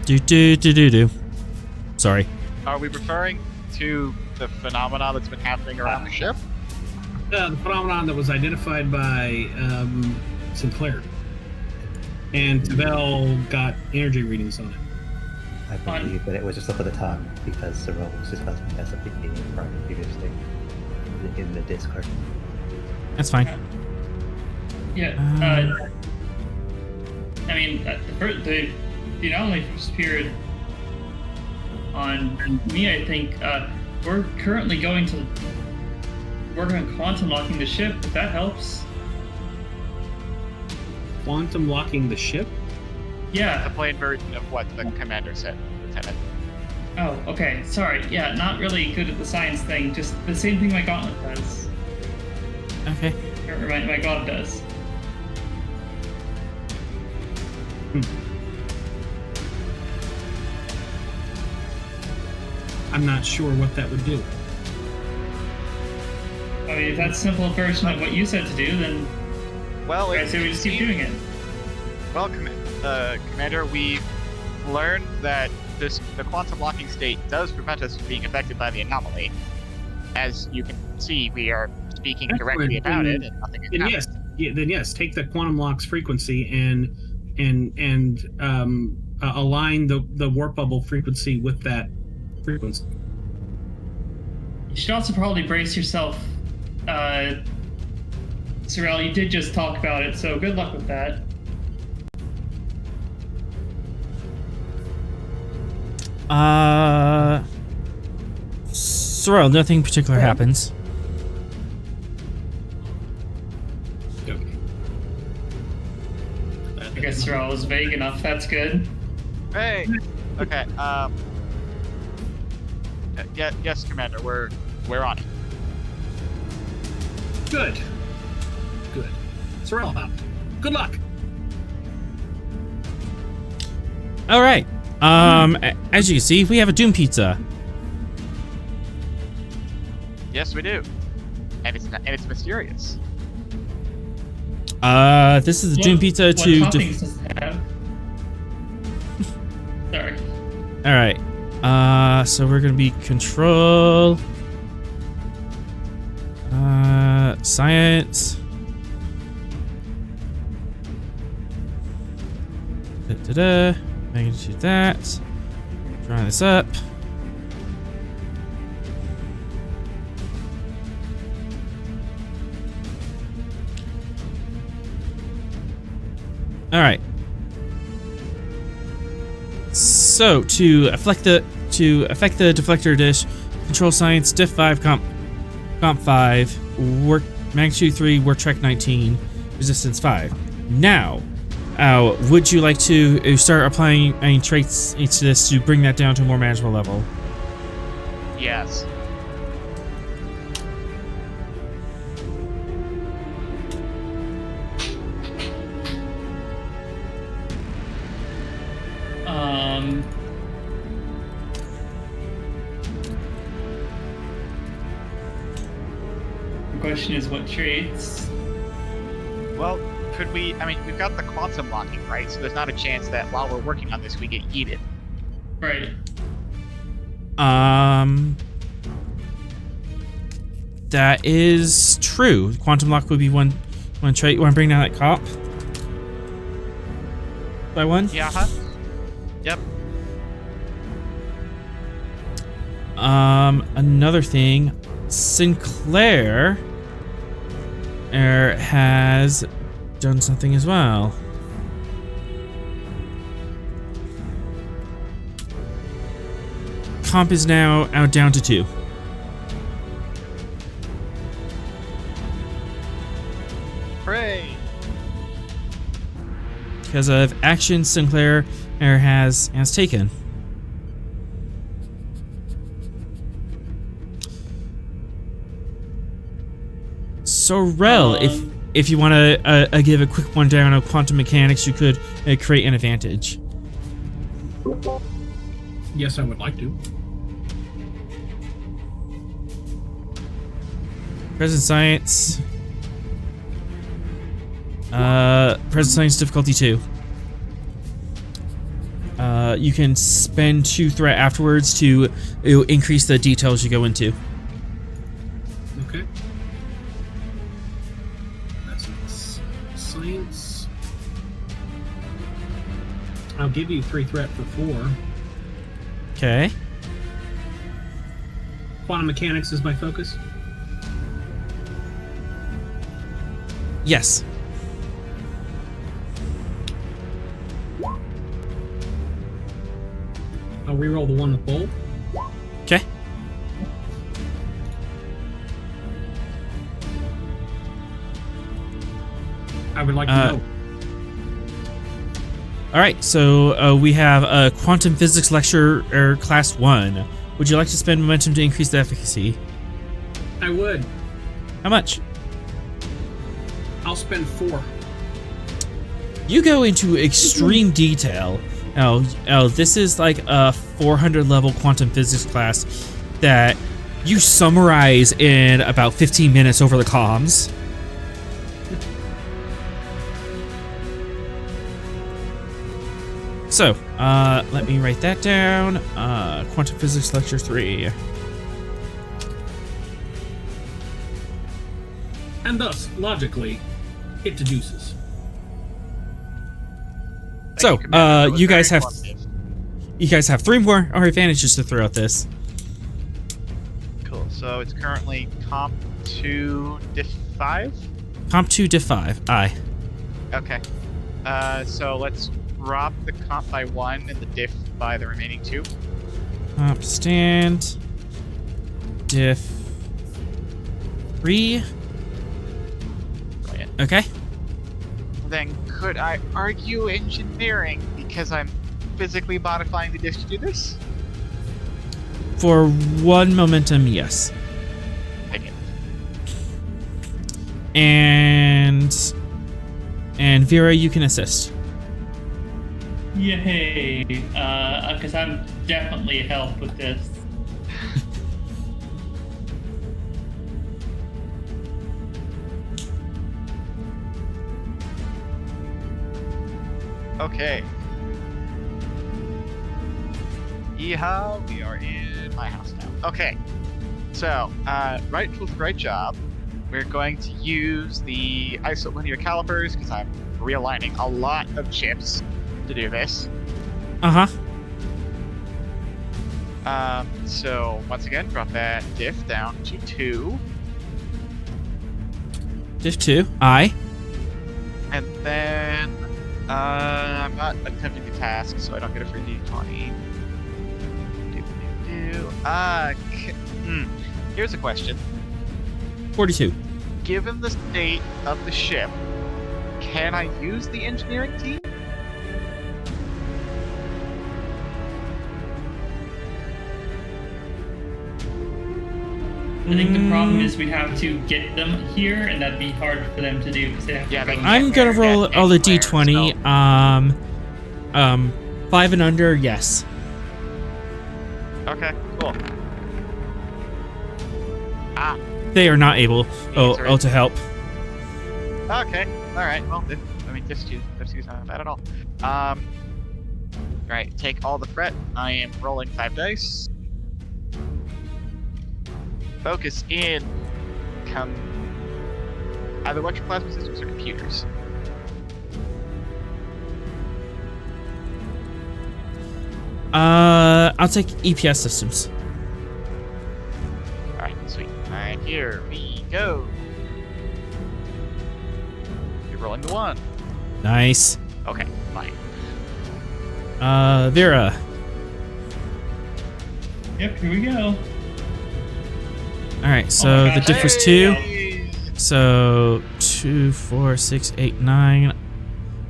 A: Do. Sorry.
F: Are we referring to the phenomena that's been happening around the ship?
G: The phenomenon that was identified by Sinclair. And Tavel got energy readings on it.
B: I believe that it was just up at the tongue because Cyril was discussing as a being previously in the Discord.
A: That's fine.
D: Yeah. I mean, the anomaly first appeared on me. I think we're currently going to work on quantum locking the ship. If that helps.
G: Quantum locking the ship?
D: Yeah.
F: The plain version of what the commander said, Lieutenant.
D: Oh, okay. Sorry. Yeah, not really good at the science thing. Just the same thing my gauntlet does.
A: Okay.
D: Or my god does.
G: I'm not sure what that would do.
D: I mean, if that's a simple version of what you said to do, then
F: Well,
D: I say we just keep doing it.
F: Well, Commander, we've learned that the quantum locking state does prevent us from being affected by the anomaly. As you can see, we are speaking directly about it, and nothing is happening.
G: Then yes, take the quantum lock's frequency and align the warp bubble frequency with that frequency.
D: You should also probably brace yourself. Sorrel, you did just talk about it, so good luck with that.
A: Sorrel, nothing particular happens.
G: Okay.
D: I guess Sorrel was vague enough, that's good.
F: Hey! Okay, yes, Commander, we're on it.
G: Good. Sorrel out. Good luck.
A: All right. As you can see, we have a Doom Pizza.
F: Yes, we do. And it's mysterious.
A: This is the Doom Pizza
D: what
A: to.
D: toppings does it have? Sorry.
A: All right. So we're gonna be control. Science. Magnitude that. Drawing this up. All right. So to affect the deflector dish, control science, diff 5, comp 5, work magnitude 3, work track 19, resistance 5. Now, would you like to start applying any traits into this to bring that down to a more manageable level?
F: Yes.
D: The question is what traits?
F: Well, could we... I mean, we've got the quantum locking, right? So there's not a chance that while we're working on this, we get yeeted.
D: Right.
A: That is true. Quantum lock would be one trait. You want to bring down that cop? By 1?
F: Yeah, Yep.
A: Another thing, Sinclair has done something as well. Comp is now out down to 2.
F: Hooray!
A: Because of action Sinclair has taken. So Rel, if you want to give a quick one down of quantum mechanics, you could create an advantage.
G: Yes, I would like to.
A: Present science. Present science difficulty 2. You can spend 2 threat afterwards to increase the details you go into.
G: Okay. That's science. I'll give you 3 threat for 4.
A: Okay.
G: Quantum mechanics is my focus.
A: Yes.
G: I'll reroll the one with bold.
A: Okay.
G: I would like to know.
A: All right, so we have a quantum physics lecture class 1. Would you like to spend momentum to increase the efficacy?
G: I would.
A: How much?
G: I'll spend 4.
A: You go into extreme detail. Oh, this is like a 400 level quantum physics class that you summarize in about 15 minutes over the comms. So, let me write that down. Quantum physics lecture 3.
G: And thus, logically, it deduces.
A: So,
F: Commander. That was
A: you
F: very
A: guys have 3 more advantages to throw at this.
F: Cool. So it's currently comp 2 diff 5.
A: Comp 2 diff 5. Aye.
F: Okay. So let's drop the comp by 1 and the diff by the remaining 2.
A: Comp stand. Diff 3.
F: Brilliant.
A: Okay.
F: Then could I argue engineering because I'm physically modifying the diff to do this?
A: For 1 momentum, yes.
F: Take it.
A: And Vera, you can assist.
D: Yay! Because I'm definitely a help with this.
F: Okay. Yeehaw, we are in my house now. Okay. So, right tool for right job. We're going to use the isolinear calipers because I'm realigning a lot of chips to do this.
A: Uh-huh.
F: So once again, drop that diff down to 2.
A: Diff 2. Aye.
F: And then I'm not attempting the task, so I don't get a free d20. Here's a question.
A: 42.
F: Given the state of the ship, can I use the engineering team?
D: I think the problem is we'd have to get them here, and that'd be hard for them to do because they have to
F: Yeah,
D: go.
F: they
A: I'm gonna roll all the d20. 5 and under, yes.
F: Okay, cool. Ah,
A: They are not able to help.
F: okay. Alright, well, just use not bad at all. Alright, take all the threat. I am rolling 5 dice. Focus in either electroplasma systems or computers.
A: I'll take EPS systems.
F: Alright, sweet. Alright, here we go. You're rolling the 1.
A: Nice.
F: Okay, fine.
A: Vera.
D: Yep, here we go.
A: Alright, so
D: Oh my
A: the
D: gosh.
A: diff was 2. So 2, 4, 6, 8, 9.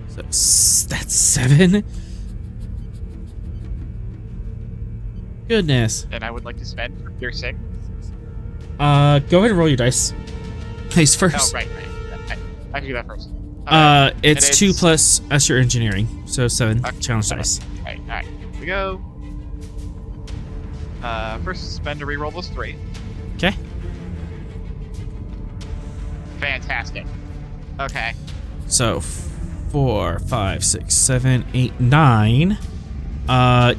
A: So that's 7. Goodness.
F: Then I would like to spend for your sake.
A: Go ahead and roll your dice. Dice
F: Oh,
A: first.
F: right. I can do that first.
A: It's
F: And
A: 2 plus that's your engineering, so 7
F: Okay,
A: challenge
F: 7.
A: dice.
F: Alright, here we go. First spend to reroll those 3.
A: Okay.
F: Fantastic. Okay.
A: So 4, 5, 6, 7, 8, 9.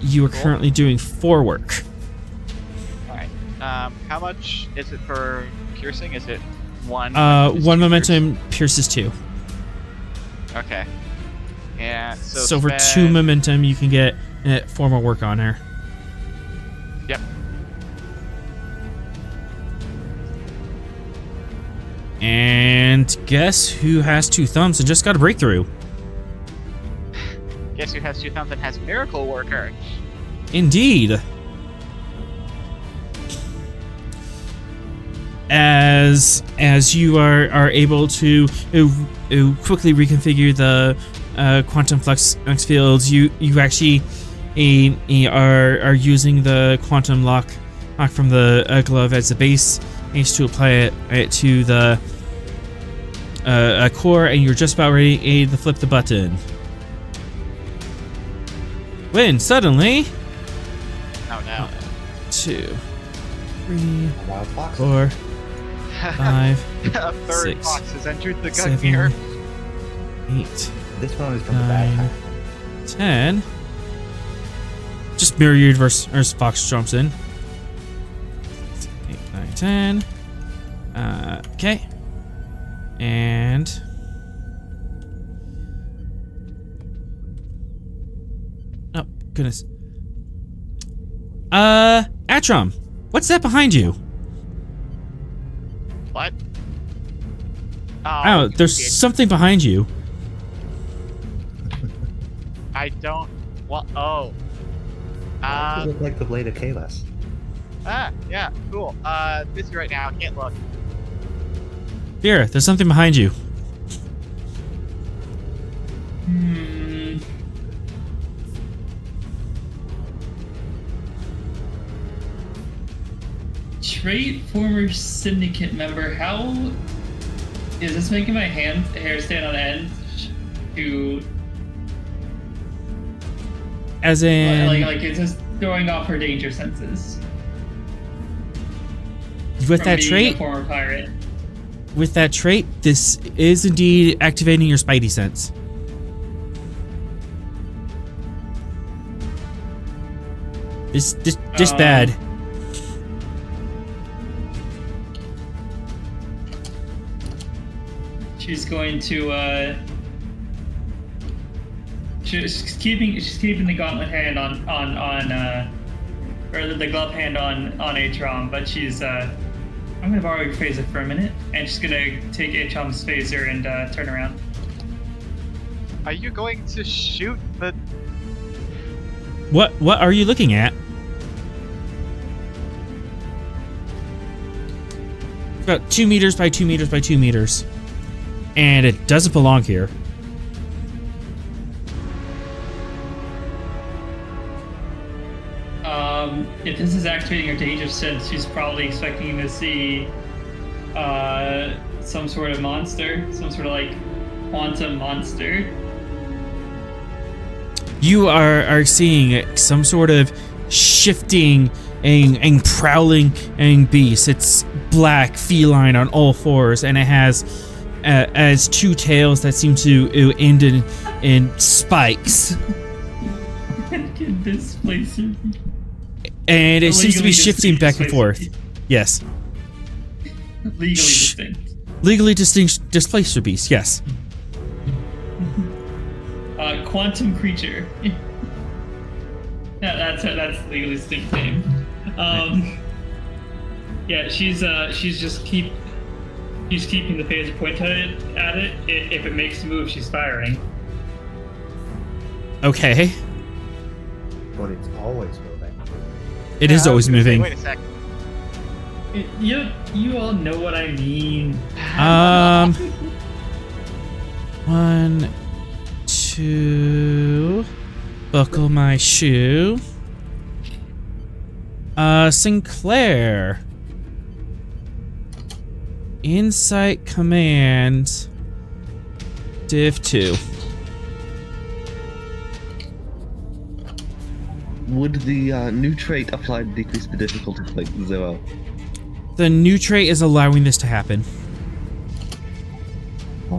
A: You are currently doing 4 work.
F: All right. How much is it for piercing? Is it 1?
A: 1 momentum pierces 2.
F: Okay. And
A: So for 2 momentum, you can get 4 more work on her.
F: Yep.
A: And guess who has 2 thumbs and just got a breakthrough?
F: Guess who has 2 thumbs and has Miracle Worker?
A: Indeed. As you are able to quickly reconfigure the quantum flux fields, you actually are using the quantum lock from the glove as a base to apply it to the core, and you're just about ready to flip the button. When suddenly,
F: Oh no.
A: 2, 3,
B: A wild fox.
A: 4, 5,
F: A third
A: 6,
F: fox has entered the
A: 7,
F: Gungnir.
A: 8,
B: This one is from the bad
A: 9,
B: half.
A: 10. Just mirror universe versus Fox jumps in. 8, 9, 10. Okay. And oh goodness. Atrom, what's that behind you?
F: What?
A: Oh, there's something behind you.
F: I don't. What? Oh.
B: Why does it look like the blade of Kalos?
F: Yeah, cool. Busy right now. Can't look.
A: Vera, there's something behind you.
D: Trait former syndicate member. How is this making my hair stand on end? To
A: As in,
D: like it's just throwing off her danger senses.
A: with
D: from
A: that
D: being
A: trait,
D: a former pirate.
A: with that trait, this is indeed activating your Spidey sense. This bad.
D: She's going to she's keeping the gauntlet hand on or the glove hand on Atrom, but she's I'm gonna borrow your phaser for a minute, and she's gonna take Atrom's phaser and turn around.
F: Are you going to shoot the?
A: What are you looking at? About 2 meters by 2 meters by 2 meters. And it doesn't belong here.
D: If this is activating her danger sense, she's probably expecting to see some sort of monster, some sort of like quantum monster.
A: You are seeing some sort of shifting and prowling beast. It's black, feline on all fours, and it has 2 tails that seem to end in spikes.
D: Displacer.
A: And it seems to be
D: Legally
A: shifting back and
D: displacer.
A: forth. Yes.
D: Legally distinct.
A: Legally distinct displacer beast, yes.
D: Quantum creature. That's legally distinct name. Yeah, she's keeping the phaser pointed at it. If it makes a move, she's firing.
A: Okay.
B: But it's always moving.
A: It is always moving.
F: Wait a sec.
D: You all know what I mean.
A: 1, 2. Buckle my shoe. Sinclair. Insight command. Div 2.
E: Would the new trait apply to decrease the difficulty to like 0?
A: The new trait is allowing this to happen.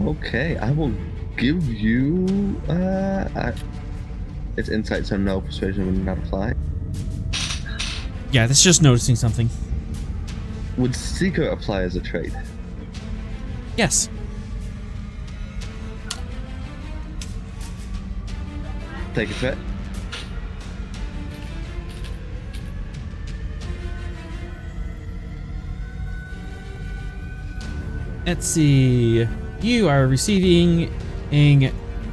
E: Okay, I will give you. It's insight, so no, persuasion would not apply.
A: Yeah, that's just noticing something.
E: Would Seeker apply as a trait?
A: Yes.
E: Take a threat.
A: Let's see. You are receiving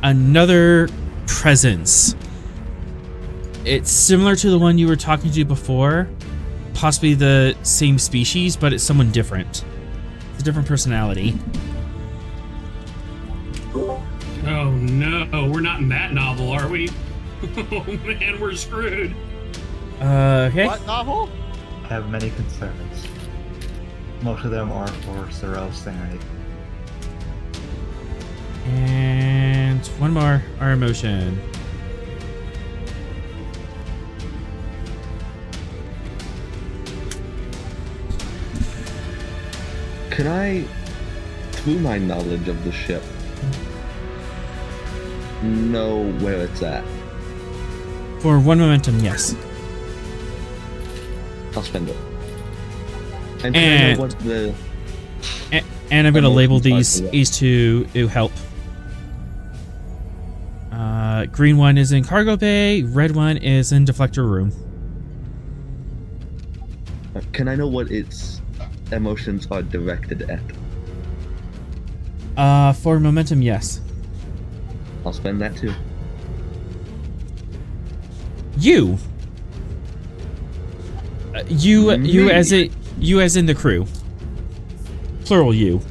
A: another presence. It's similar to the one you were talking to before. Possibly the same species, but it's someone different. It's a different personality.
G: Oh no, we're not in that novel, are we? Oh man, we're screwed.
A: Okay.
F: What novel?
B: I have many concerns. Most of them are for Sorrel's sanity.
A: And one more, our emotion.
E: Can I, through my knowledge of the ship, know where it's at?
A: For one momentum, yes.
E: I'll spend it. And can I know what the...
A: And I'm going to label
E: Emotions
A: these to help. Green one is in cargo bay. Red one is in deflector room.
E: Can I know what its emotions are directed at?
A: For momentum, yes.
E: I'll spend that too.
A: You as in the crew. Plural you.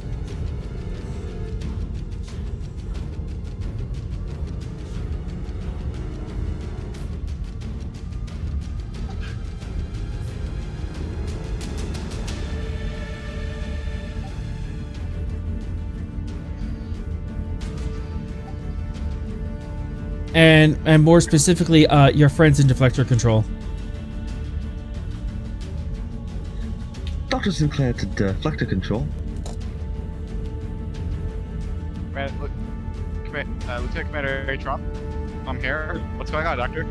A: And more specifically, your friends in deflector control.
E: Dr. Sinclair to deflector control.
F: Lieutenant Commander Atron, I'm here. What's going on, Doctor?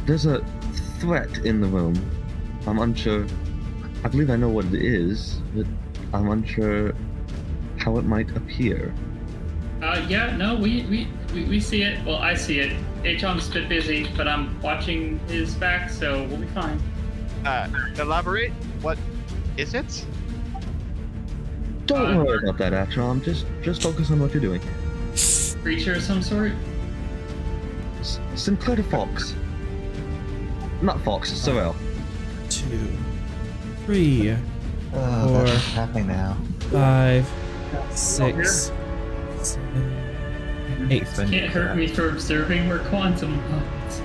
E: There's a threat in the room. I'm unsure. I believe I know what it is, but I'm unsure how it might appear.
D: Yeah, no, we see it. Well, I see it. Atron's a bit busy, but I'm watching his back, so we'll be fine.
F: Elaborate. What is it?
E: Don't worry about that, Atron. Just focus on what you're doing.
D: Creature of some sort?
E: Sinclair to Fox. Not Fox, Sorrel.
A: 2, 3,
B: Oh,
A: 4,
B: that's happening now.
A: 5, 6, 7, 8.
D: Can't hurt me for observing where quantum lies.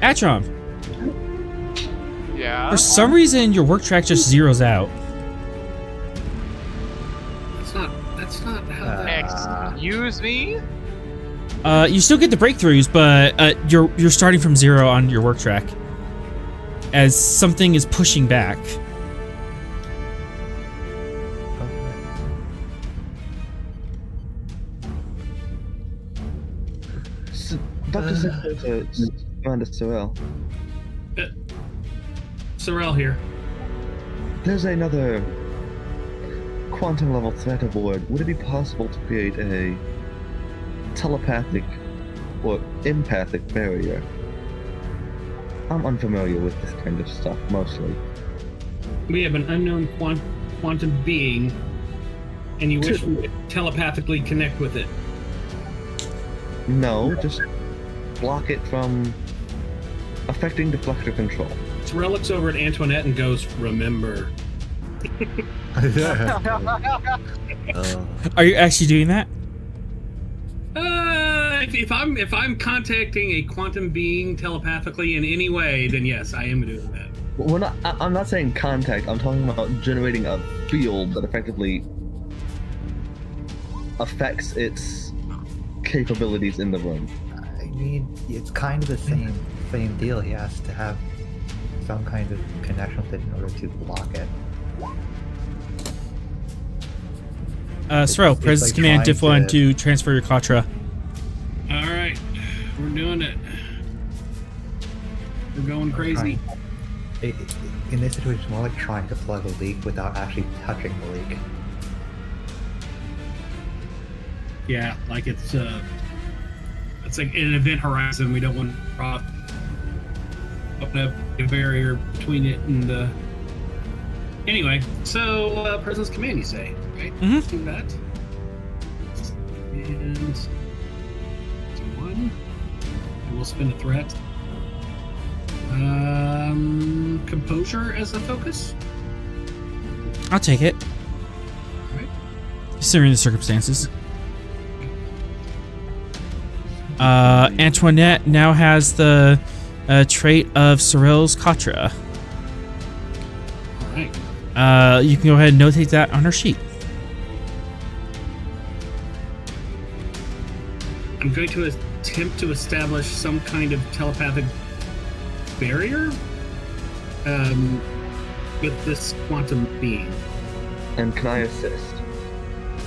A: Atron.
F: Yeah.
A: For some reason, your work track just zeroes out.
G: That's not how that...
F: Excuse me?
A: You still get the breakthroughs, but you're starting from 0 on your work track, as something is pushing back.
E: Dr. Sinclair to Commander Sorrel.
G: Sorrel here.
E: There's another quantum level threat aboard. Would it be possible to create a telepathic or empathic barrier? I'm unfamiliar with this kind of stuff, mostly.
G: We have an unknown quantum being, and you wish we could telepathically connect with it.
E: No, just block it from affecting deflector control.
G: Sorrel looks over at Antoinette and goes, "Remember."
A: Are you actually doing that?
G: If I'm contacting a quantum being telepathically in any way, then yes, I am doing that.
E: I'm not saying contact. I'm talking about generating a field that effectively affects its capabilities in the room.
B: I mean, it's kind of the same deal. He has to have some kind of connection with it in order to block it.
A: Sorrel, press
B: like
A: command
B: trying
A: diff 1
B: to-
A: to transfer your Katra.
G: All right, we're doing it. We're going crazy.
B: In this situation, it's more like trying to plug a leak without actually touching the leak.
G: Yeah, like it's like an event horizon. We don't want to open up a barrier between it and the. Anyway, so President's Command, you say, right?
A: Mhm.
G: Do that. And one. And we'll spin a threat. Composure as a focus.
A: I'll take it.
G: Alright.
A: Considering the circumstances. Antoinette now has the trait of Sorrel's Katra.
G: Alright.
A: You can go ahead and notate that on her sheet.
G: I'm going to attempt to establish some kind of telepathic barrier with this quantum being.
E: And can I assist?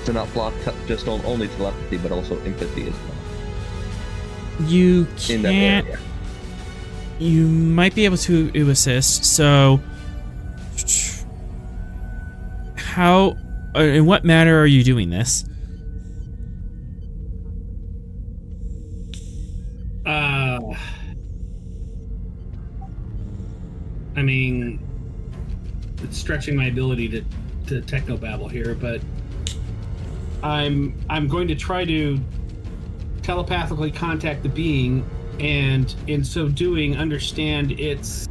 E: To not block just only telepathy, but also empathy as well.
A: You
E: In that
A: can't.
E: area.
A: You might be able to assist. So, how? In what manner are you doing this?
G: I mean, it's stretching my ability to technobabble here, but I'm going to try to telepathically contact the being, and in so doing, understand its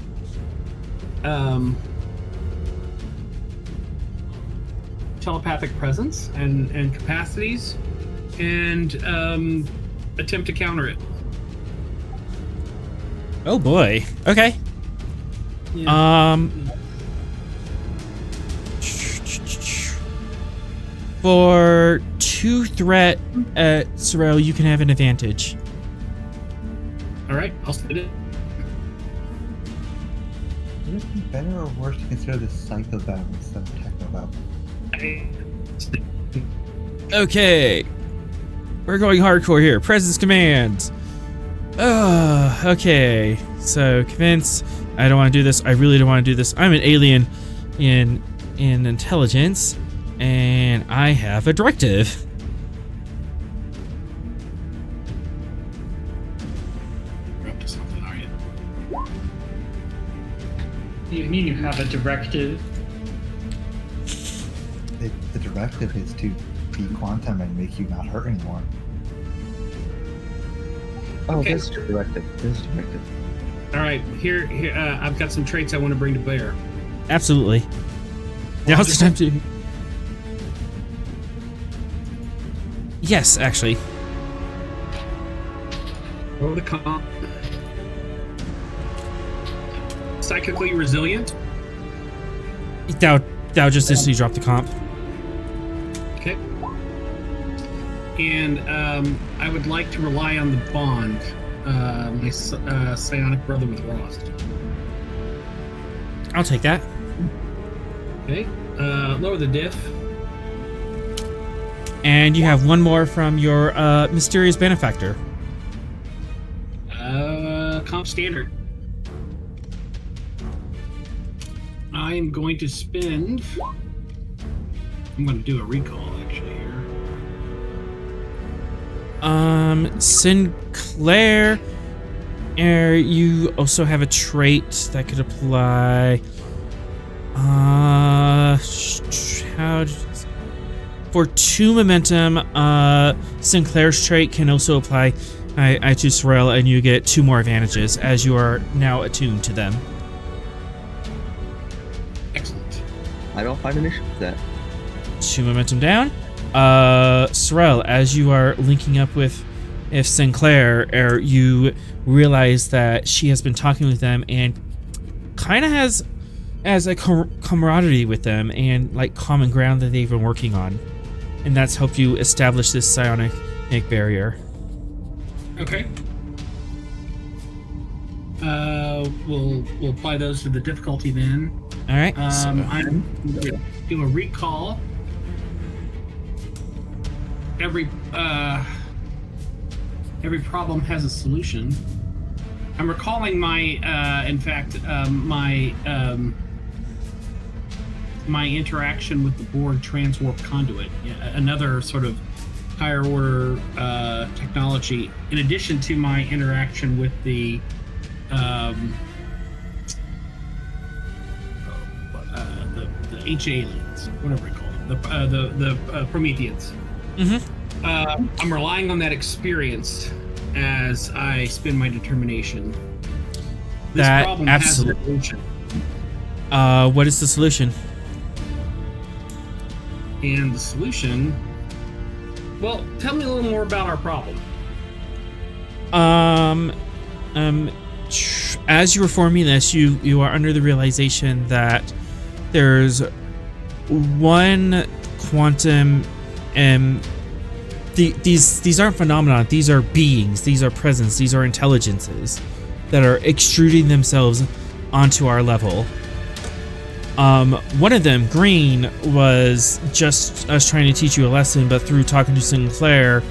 G: telepathic presence and capacities, and attempt to counter it.
A: Oh boy. Okay.
G: Yeah.
A: For 2 threat at Sorrel, you can have an advantage.
G: All right, I'll split it.
B: Would it be better or worse to consider this psychobabble instead of technobabble?
A: Okay. We're going hardcore here. Presence commands. Okay. So convince. I don't want to do this. I really don't want to do this. I'm an alien in intelligence, and I have a directive.
G: You're up to something, are you?
D: You mean you have a directive?
B: The directive is to be quantum and make you not hurt anymore.
E: Oh,
G: Okay.
E: this is directive. This is directive.
G: All right, here. I've got some traits I want to bring to bear.
A: Absolutely. Now's the time to. Yes, actually.
G: Roll the comp. Psychically resilient.
A: Thou just instantly dropped the comp.
G: Okay. And I would like to rely on the bond, my psionic brother with Rost.
A: I'll take that.
G: Okay. Lower the diff.
A: And you have one more from your mysterious benefactor.
G: Comp standard. I am going to spend. I'm going to do a recall actually here.
A: Sinclair, you also have a trait that could apply. For 2 momentum, Sinclair's trait can also apply to Sorrel, and you get 2 more advantages as you are now attuned to them.
G: Excellent.
E: I don't find an issue with that.
A: 2 momentum down. Sorrel, as you are linking up with Sinclair, you realize that she has been talking with them and kind of has a camaraderie with them and like common ground that they've been working on, and that's helped you establish this psionic barrier.
G: Okay. We'll apply those to the difficulty then.
A: All right.
G: I'm going to do a recall. every problem has a solution. I'm recalling my my interaction with the Borg transwarp conduit, another sort of higher order technology, in addition to my interaction with the ancient aliens, whatever we call them, the Prometheans.
A: Mm-hmm.
G: I'm relying on that experience as I spin my determination. This
A: That
G: problem has a
A: absolutely.
G: solution,
A: What is the solution?
G: and the solution. Well, tell me a little more about our problem.
A: As you were forming this, you are under the realization that there's one quantum, these aren't phenomena. These are beings. These are presence. These are intelligences that are extruding themselves onto our level. One of them, Green, was just us trying to teach you a lesson, but through talking to Sinclair,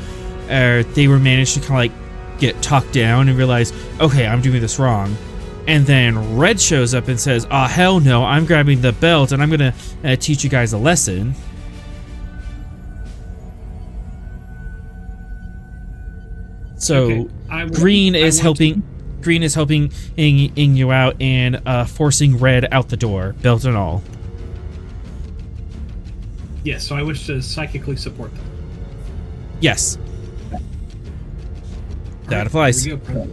A: they were managed to kind of like get talked down and realize, okay, I'm doing this wrong. And then Red shows up and says, oh, hell no, I'm grabbing the belt and I'm gonna teach you guys a lesson. So
G: Okay,
A: Green
G: I
A: is
G: want to-
A: helping. Green is helping ing you out and forcing Red out the door, belt and all.
G: Yes, so I wish to psychically support them.
A: Yes, that
G: Alright,
A: applies.
G: here we go.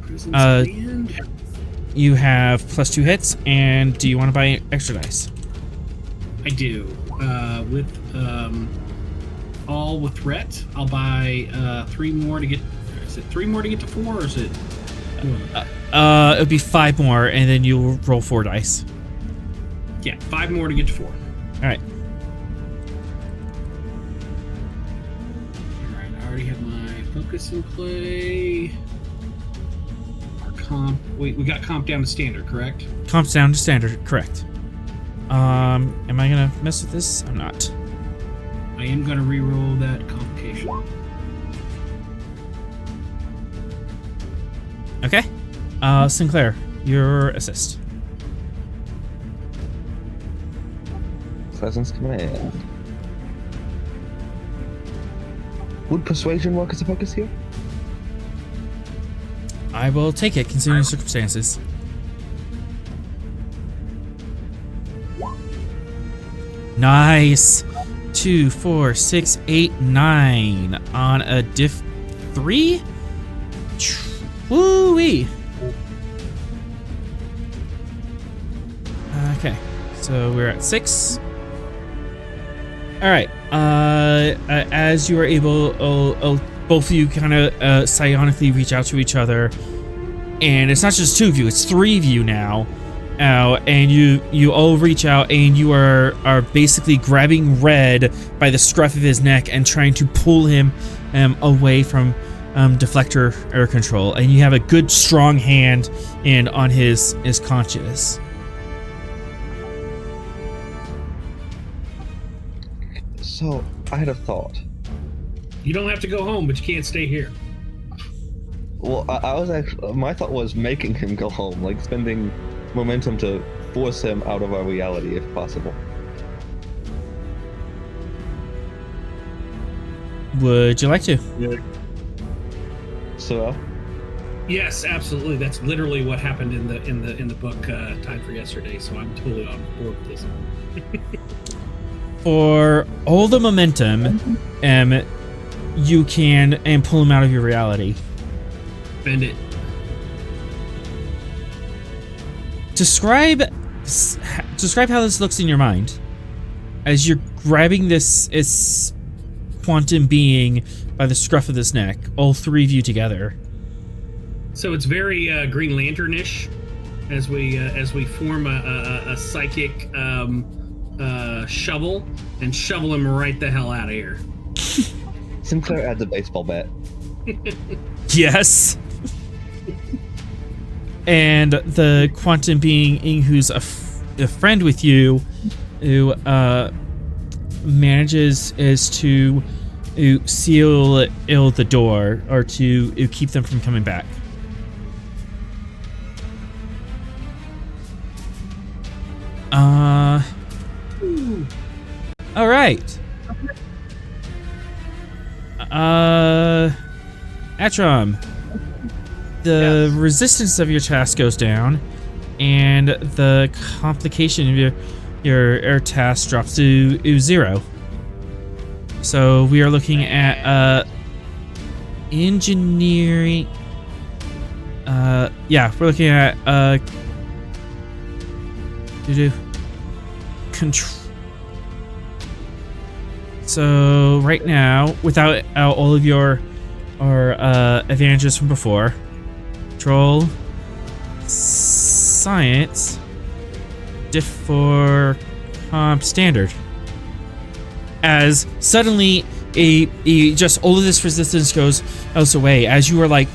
G: Presence command.
A: You have +2 hits, and do you want to buy extra dice?
G: I do. All with threat, I'll buy 3 more to get. Is it 3 more to get to 4, or is it?
A: It would be 5 more, and then you'll roll 4 dice.
G: Yeah, 5 more to get to 4.
A: All right.
G: All right, I already have my focus in play. Our comp. Wait, we got comp down to standard, correct?
A: Comp's down to standard, correct. Am I gonna mess with this? I'm not.
G: I am going to re-roll that complication.
A: Okay. Sinclair, your assist.
E: Presence command. Would persuasion work as a focus here?
A: I will take it, considering circumstances. Nice. 2, 4, 6, 8, 9 on a diff 3. Woo-wee. Okay, so we're at 6. All right. As you are able, both of you kind of psionically reach out to each other, and it's not just 2 of you; it's 3 of you now. And you all reach out, and you are basically grabbing Red by the scruff of his neck and trying to pull him away from deflector air control. And you have a good strong hand on his conscious.
E: So, I had a thought.
G: You don't have to go home, but you can't stay here.
E: Well, I was actually... My thought was making him go home, like spending momentum to force him out of our reality, if possible.
A: Would you like to?
E: So,
G: Yes, absolutely. That's literally what happened in the book Time for Yesterday. So I'm totally on board with this.
A: For all the momentum, you can pull him out of your reality.
G: Bend it.
A: Describe how this looks in your mind as you're grabbing this quantum being by the scruff of this neck, all 3 of you together.
G: So it's very Green Lantern-ish as we form a psychic shovel and shovel him right the hell out of here.
E: Sinclair adds a baseball bat.
A: Yes. And the quantum being who's a friend with you, who manages is to seal the door, or to keep them from coming back. All right. Atrom, the resistance of your task goes down, and the complication of your task drops to 0. So we are looking at engineering. Yeah, we're looking at control. So right now, without all of your advantages from before, control, science, diff for comp standard. As suddenly just all of this resistance goes away as you are like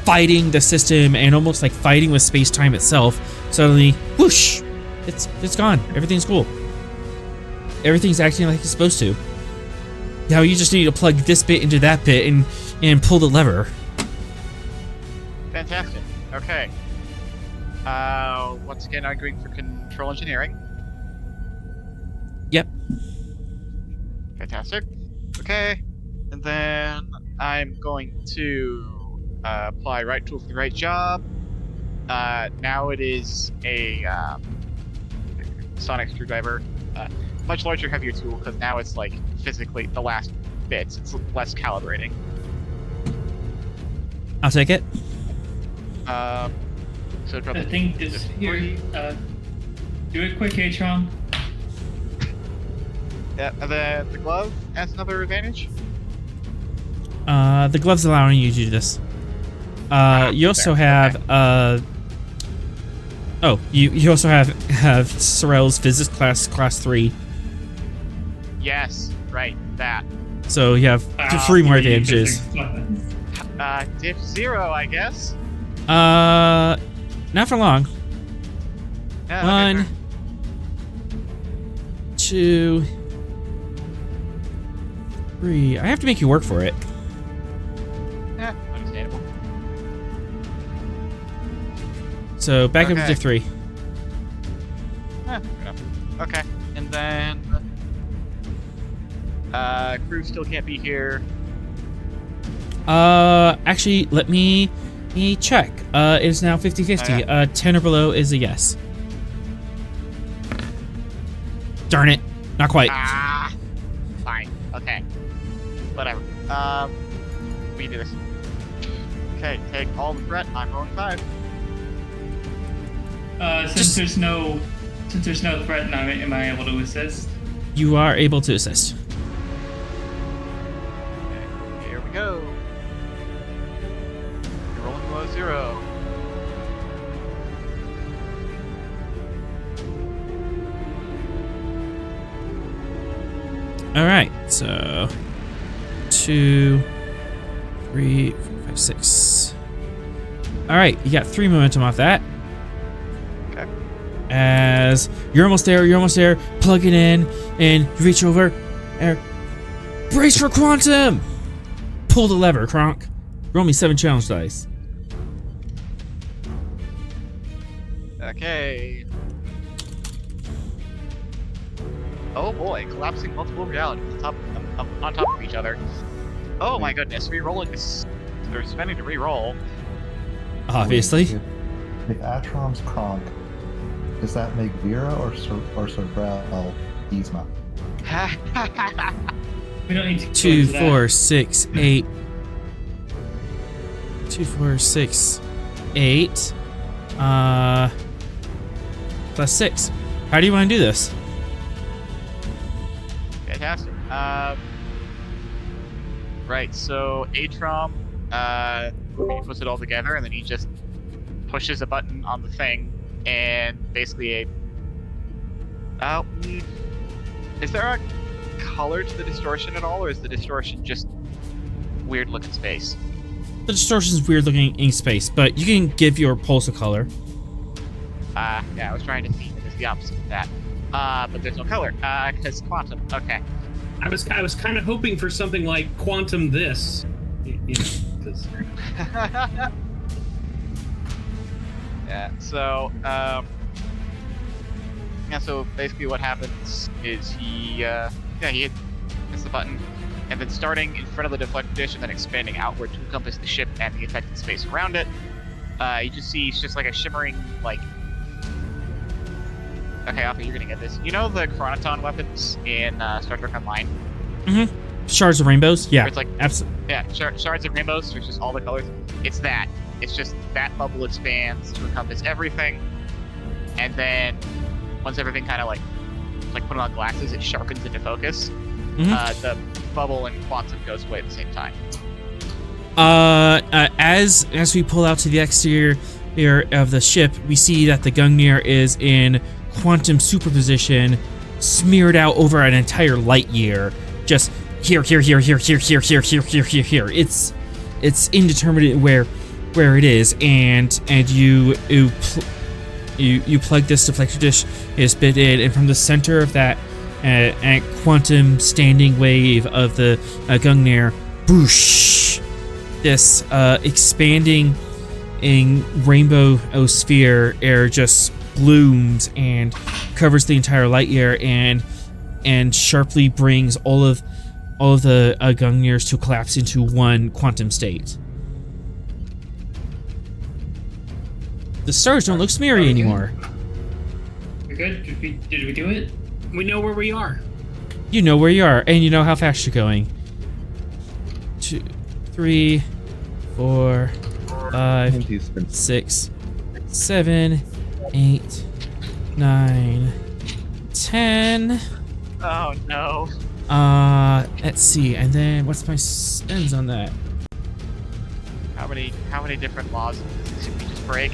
A: fighting the system and almost like fighting with space-time itself. Suddenly, whoosh, it's gone. Everything's cool. Everything's acting like it's supposed to. Now you just need to plug this bit into that bit and pull the lever.
F: Fantastic. Okay. Once again, I'm going for control engineering.
A: Yep.
F: Fantastic. Okay. And then I'm going to apply right tool for the right job. Now it is a sonic screwdriver. Much larger, heavier tool, because now it's like physically the last bits. It's less calibrating.
A: I'll take it.
F: So
D: I think this here. Do it quick, Atron.
F: Yeah, and then the glove has another advantage.
A: The glove's allowing you to do this. You also have you also have Sorrel's physics class 3.
F: Yes, right, that.
A: So you have 3 more advantages.
F: Diff 0, I guess.
A: Not for long.
F: Yeah,
A: 1, 2, 3. I have to make you work for it.
F: Yeah, understandable.
A: So back up to 3.
F: Fair enough. Okay, and then crew still can't be here.
A: Actually, let me check. It is now 50-50.
F: Oh, yeah.
A: 10 or below is a yes. Darn it. Not quite.
F: Fine. Okay. Whatever. We can do this. Okay, take all the threat. I'm rolling 5.
D: Since there's no threat now, am I able to assist?
A: You are able to assist.
F: Okay, here we go. You're rolling below 0.
A: Alright, so 2, 3, 4, 5, 6. Alright, you got 3 momentum off that.
F: Okay.
A: As you're almost there, plug it in, and you reach over, and brace for quantum! Pull the lever, Kronk. Roll me 7 challenge dice.
F: Okay. Oh boy, collapsing multiple realities on top of each other. Oh my goodness, re-rolling this. They're spending to re-roll.
A: Obviously.
B: If Atrom's Kronk, does that make Vera or Sorrel Yzma?
D: We don't need to.
A: 2, 4, 6, 8. 2, 4, 6, 8. Plus 6. How do you want to do this?
F: Fantastic. Right, so Atrom, he puts it all together, and then he just pushes a button on the thing, and basically is there a color to the distortion at all, or is the distortion just weird looking space?
A: The distortion is weird looking in space, but you can give your pulse a color.
F: Yeah, I was trying to see if it's the opposite of that. But there's no color, because quantum. Okay.
G: I was kind of hoping for something like quantum this. You know, 'cause-
F: Yeah, so, yeah, so basically what happens is he hits the button, and then starting in front of the deflector dish and then expanding outward to encompass the ship and the affected space around it, you just see it's just like a shimmering, like... Okay, Alpha, you're gonna get this. You know the Chronoton weapons in Star Trek Online?
A: Mm-hmm. Shards of rainbows? Yeah,
F: Where it's like,
A: absolutely.
F: yeah, shards of rainbows, so it's just all the colors. It's that. It's just that bubble expands to encompass everything, and then once everything kind of like put on glasses, it sharpens into focus.
A: Mm-hmm.
F: The bubble and quantum goes away at the same time.
A: As we pull out to the exterior of the ship, we see that the Gungnir is in quantum superposition, smeared out over an entire light year. Just here. It's indeterminate where it is, and you plug this deflector dish, is bit in, and from the center of that quantum standing wave of the Gungnir, boosh, this expanding rainbow sphere air just blooms and covers the entire light year, and sharply brings all of the Gungnirs to collapse into one quantum state. The stars don't look smeary anymore.
D: We're good? Did we do it?
G: We know where we are.
A: You know where you are, and you know how fast you're going. 2, 3, 4, 5, 6, 7, 8, 9, 10.
F: Oh no.
A: Let's see, and then what's my spends on that?
F: How many different laws should we just break?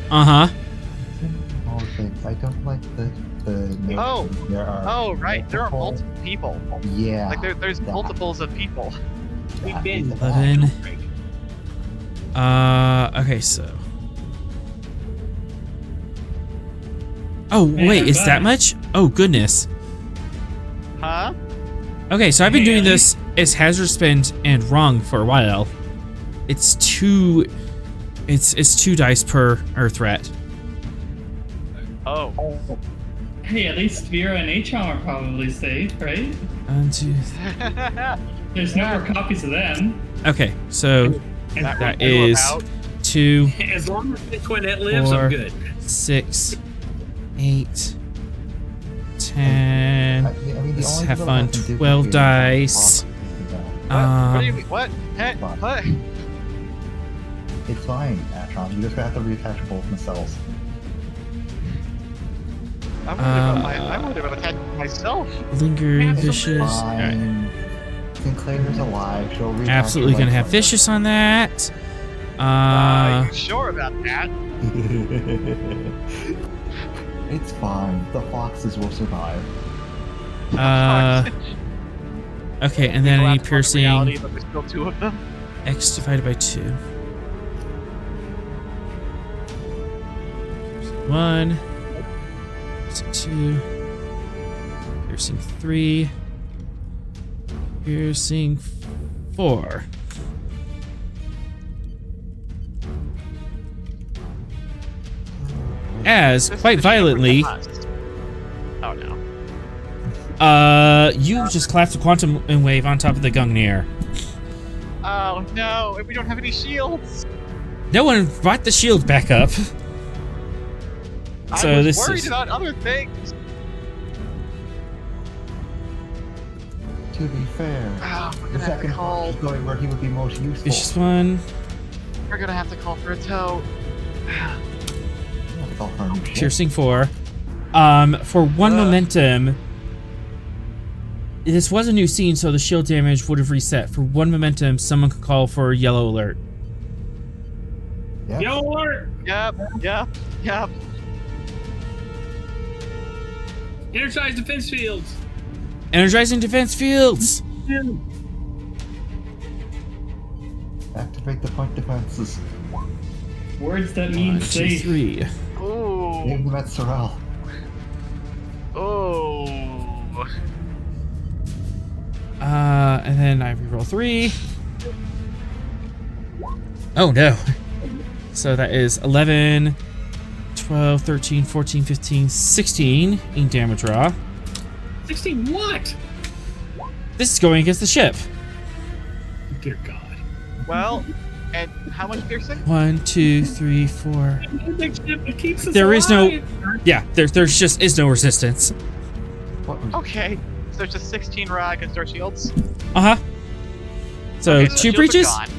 A: Uh-huh.
B: All things. I don't like the
F: Oh!
B: There are
F: Oh, right. There are multiple people.
B: Yeah.
F: Like there's multiples of people.
G: We've been
A: 11. Okay, so. Oh, wait,
D: I'm
A: is that
D: back.
A: much? Oh, goodness.
F: Huh?
A: Okay, so I've been doing
D: Hey,
A: this as hazard spend and wrong for a while. It's two dice per threat.
F: Oh.
D: Hey, at least Vera and H-Chom are probably safe, right?
A: 1, 2, 3.
D: There's no more copies of them.
A: Okay, so
F: That
A: that
F: will
A: is
F: out.
A: 2,
G: As long as Antoinette lives,
A: 4,
G: I'm good.
A: 6, 8, 10. Let's have fun. 12 dice.
F: What? Hey, what?
B: It's fine, Atron. You just have to reattach both nacelles.
F: I would have attached myself.
A: Lingering vicious. Alright.
B: Fine. Sinclair's alive. She'll reattach
A: Absolutely
B: her
A: gonna have
B: legs
A: vicious on that.
F: You sure about that?
B: It's fine. The foxes will survive.
A: Okay, and then any piercing.
F: Reality, but there's still two of them.
A: X divided by 2. 1. Piercing 2. Piercing 3. Piercing 4. As, quite violently,
F: Oh no.
A: you just collapsed a quantum wave on top of the Gungnir.
F: Oh no, and we don't have any shields.
A: No one brought the shield back up. So
F: I was
A: this
F: worried
A: is
F: about other things.
B: To be fair,
F: Oh, we're
B: the
F: gonna have to
B: second
F: call.
B: fox is going where he would be most useful.
A: vicious 1.
F: We're gonna have to call for a tow.
B: That's all fun.
A: Piercing 4. For 1 momentum, this was a new scene, so the shield damage would have reset. For 1 momentum, someone could call for a yellow alert.
B: Yeah.
G: Yo, alert!
F: Yep.
G: Energize defense fields!
A: Energizing defense fields!
B: Activate the point defenses.
D: Words that mean
A: 1, 2,
D: safe.
A: 3.
F: Ooh.
B: Name them at Sorrel.
F: Oh.
A: And then I reroll 3. Oh no. So that is 11, 12, 13, 14, 15, 16 in damage raw.
G: 16 what?
A: This is going against the ship.
G: Dear God.
F: Well, and how much piercing?
A: 1, 2, 3, 4.
G: It keeps us
A: There is no.
G: alive.
A: Yeah, there's just is no resistance.
B: What was
F: Okay, so it's just 16 raw against our shields.
A: Uh huh. So
F: Okay,
A: 2
F: shields are
A: breaches.
F: gone.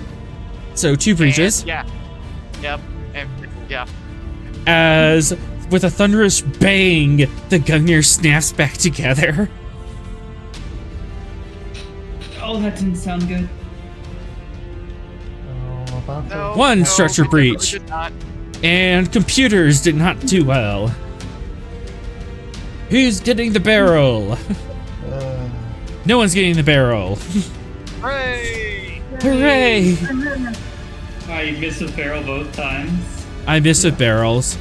A: So 2 breaches.
F: And, yeah. Yep. And, yeah.
A: As with a thunderous bang, the Gungnir snaps back together.
D: Oh, that didn't sound good.
B: about
F: No.
A: One
F: no,
A: structure
F: we
A: breach.
F: did not.
A: And computers did not do well. Who's getting the barrel? No one's getting the barrel.
F: Hooray!
A: Hooray!
D: I missed a barrel both times.
A: I missed with barrels.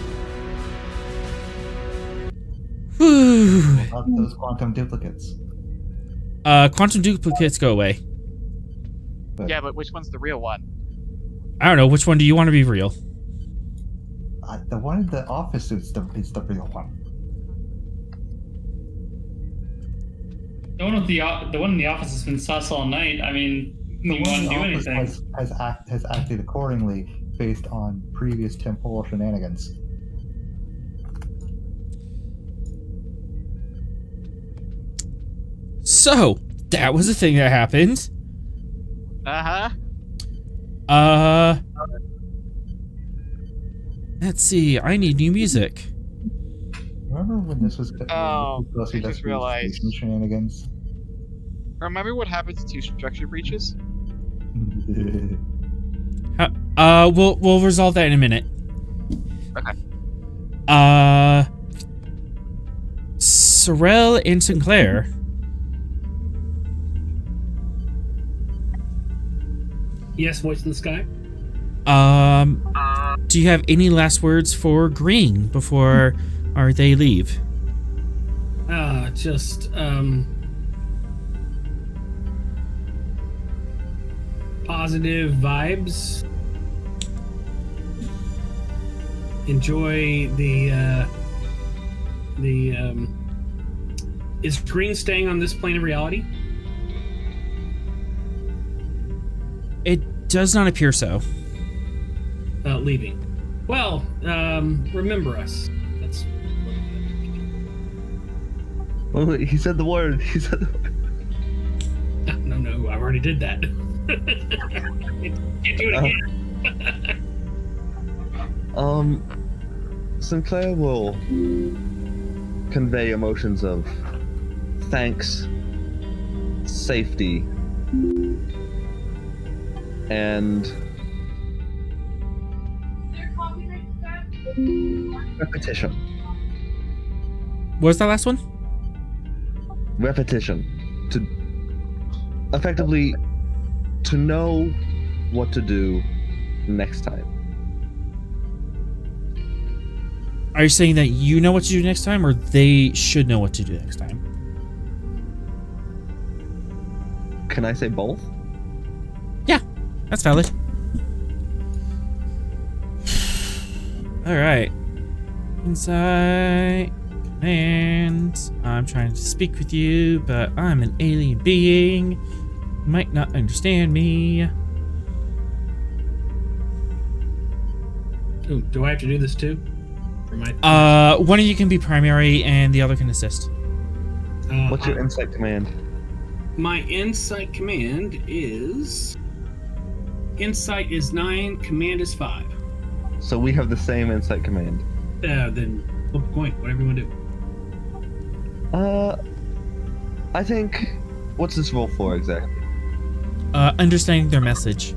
A: Whew.
B: about those quantum duplicates?
A: Quantum duplicates go away.
F: Yeah, but which one's the real one?
A: I don't know, which one do you want to be real?
B: The one in the office is the real one.
D: The one in the office has been sus all night. I mean,
B: The
D: you
B: one
D: want
B: in
D: to do
B: the office
D: anything?
B: has acted accordingly based on previous temporal shenanigans.
A: So, that was a thing that happened.
F: Uh-huh.
A: Let's see, I need new music.
B: Remember when this was
F: Oh,
B: supposed to
F: I just
B: be
F: realized.
B: station shenanigans?
F: Remember what happens to structure breaches?
A: We'll resolve that in a minute.
F: Okay.
A: Sorrel and Sinclair.
G: Yes, voice in the sky.
A: Do you have any last words for Green before they leave?
G: Just positive vibes. Enjoy is Green staying on this plane of reality?
A: It does not appear so.
G: Leaving. Well, remember us. That's
E: Well, he said the word. He said the word.
G: no. I already did that. Can't do it again.
E: Sinclair will convey emotions of thanks, safety, and repetition.
A: What was that last one?
E: Repetition. To effectively to know what to do next time.
A: Are you saying that you know what to do next time, or they should know what to do next time?
E: Can I say both?
A: Yeah, that's valid. Alright. Inside command. I'm trying to speak with you, but I'm an alien being. You might not understand me.
G: Ooh, do I have to do this too? Or am I-
A: One of you can be primary and the other can assist.
E: What's your insight command?
G: My insight command is... Insight is 9, command is 5.
E: So we have the same insight command.
G: Then flip a coin, whatever you want to do.
E: I think... What's this roll for exactly?
A: Understanding their message.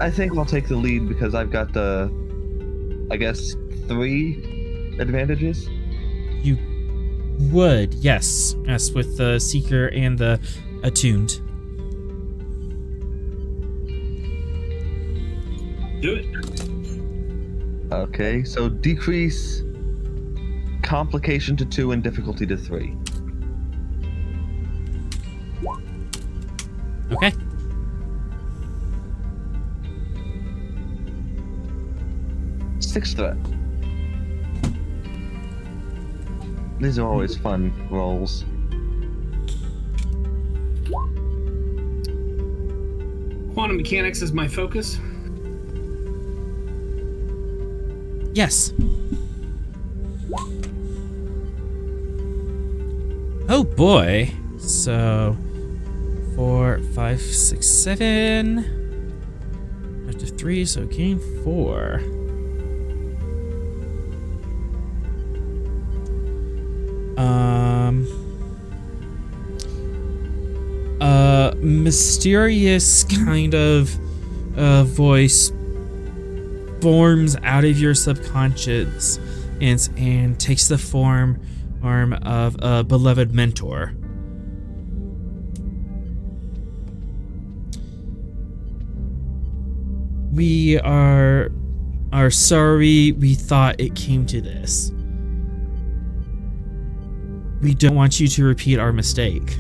E: I think I'll take the lead because I've got the... I guess 3 advantages?
A: You would, yes. As with the Seeker and the Attuned.
G: Do it.
E: Okay, so decrease complication to 2 and difficulty to 3.
A: Okay.
E: Sixth threat. These are always fun rolls.
G: Quantum mechanics is my focus.
A: Yes. Oh boy. So 4, 5, 6, 7. After 3, so gain 4. Mysterious kind of voice forms out of your subconscious and takes the form of a beloved mentor. We are sorry we thought it came to this. We don't want you to repeat our mistake.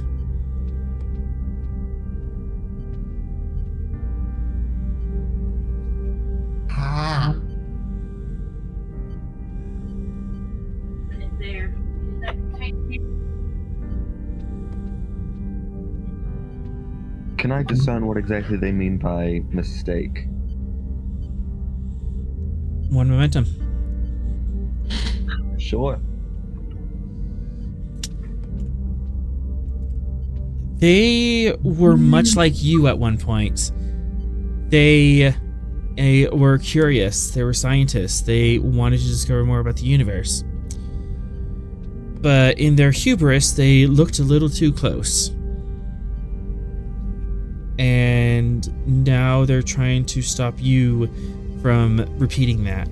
E: Can I discern what exactly they mean by mistake?
A: 1 momentum.
E: Sure.
A: They were much like you at one point. They were curious. They were scientists. They wanted to discover more about the universe. But in their hubris, they looked a little too close. And now they're trying to stop you from repeating that.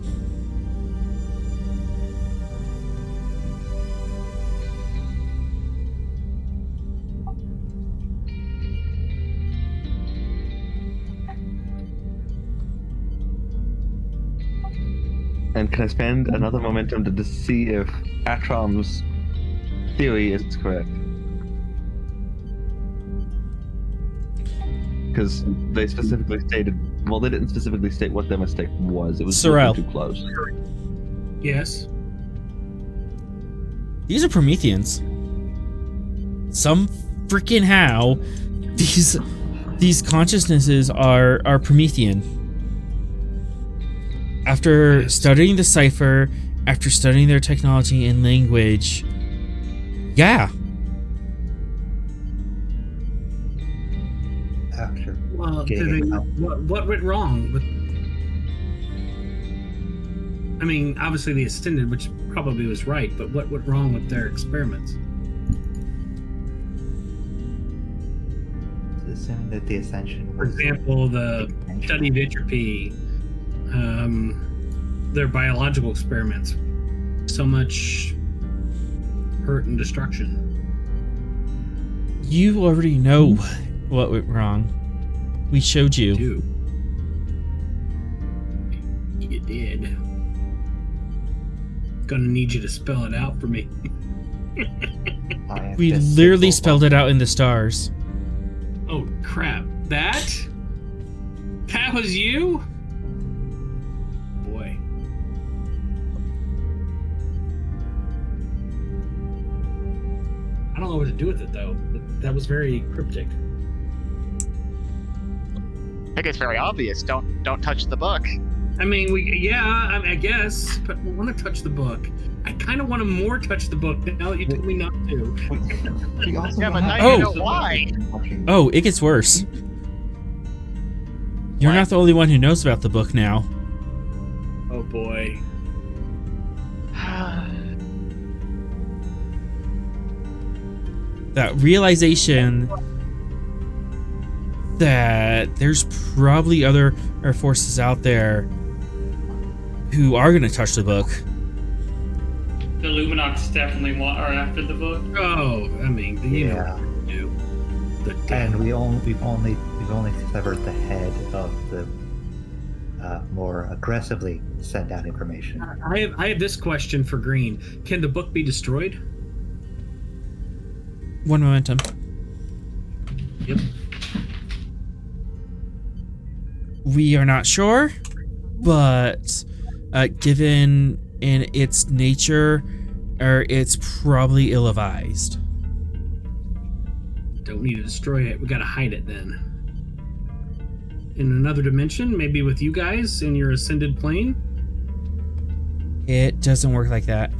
E: And can I spend another momentum to see if Atram's theory is correct? Because they specifically stated, well, they didn't specifically state what their mistake was. It was
A: Sorrel.
E: too close.
G: Yes.
A: These are Prometheans. Some freaking how these consciousnesses are Promethean. After studying the cipher, after studying their technology and language, yeah.
B: After
G: Well,
B: getting
G: what went wrong with? I mean, obviously the Ascended, which probably was right, but what went wrong with their experiments?
B: assuming that the Ascension
G: For
B: was
G: example, the study of entropy, their biological experiments, so much hurt and destruction.
A: You already know what went wrong. We showed you.
G: You did. Gonna need you to spell it out for me.
A: We literally spelled it out in the stars.
G: Oh crap! That was you? Boy. I don't know what to do with it though. That was very cryptic.
F: I think it's very obvious. Don't touch the book.
G: I mean, I guess, but we want to touch the book. I kind of want to more touch the book now that you told me not to.
B: We also
F: Yeah, but now
A: Oh.
F: you know why.
A: Oh, it gets worse. You're not the only one who knows about the book now.
G: Oh boy.
A: That realization that there's probably other forces out there who are going to touch the book.
D: The Luminox definitely are after the book.
G: Oh, I mean, you know what to do.
B: And we've only severed the head of the more aggressively send out information.
G: I have this question for Green. Can the book be destroyed?
A: One momentum.
G: Yep.
A: We are not sure, but given in its nature, it's probably ill-advised.
G: Don't need to destroy it. We gotta hide it then. In another dimension, maybe with you guys in your ascended plane?
A: It doesn't work like that.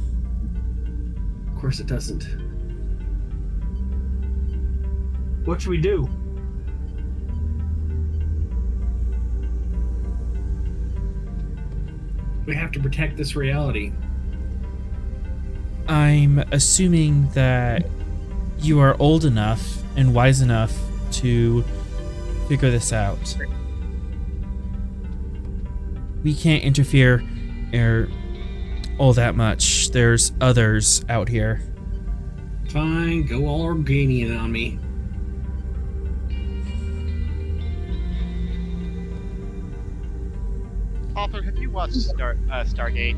G: Of course it doesn't. What should we do? We have to protect this reality.
A: I'm assuming that you are old enough and wise enough to figure this out. We can't interfere all that much. There's others out here.
G: Fine, go all Organian on me.
F: Author, have you watched Stargate?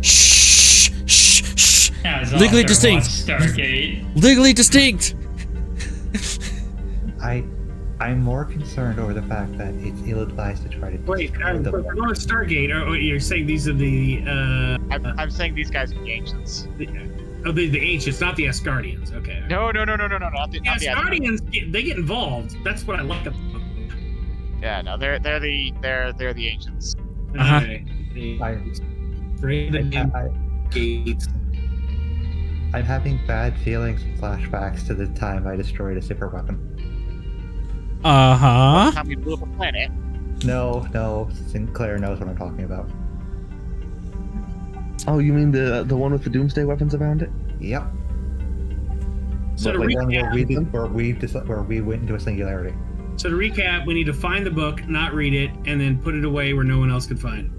A: Shh, shh, shh.
D: As
A: Legally
D: author,
A: distinct.
D: watch Stargate.
A: Legally distinct.
B: I'm more concerned over the fact that it's ill-advised to try to
G: Wait,
B: destroy the
G: we're going to Stargate. Oh, you're saying these are the
F: I'm saying these guys are the ancients.
G: the ancients, not the Asgardians. Okay.
F: No, not the
G: Asgardians, they get involved. That's what I like about them.
F: Yeah, no, they're the ancients.
A: Uh-huh.
G: Okay.
B: I'm having bad feelings and flashbacks to the time I destroyed a super weapon.
A: Uh-huh.
F: Time we blew up a planet.
B: No, Sinclair knows what I'm talking about.
E: Oh, you mean the one with the doomsday weapons around it?
B: Yep.
G: So to
B: The one
G: recap,
B: where we went into a singularity.
G: we need to find the book, not read it, and then put it away where no one else could find it.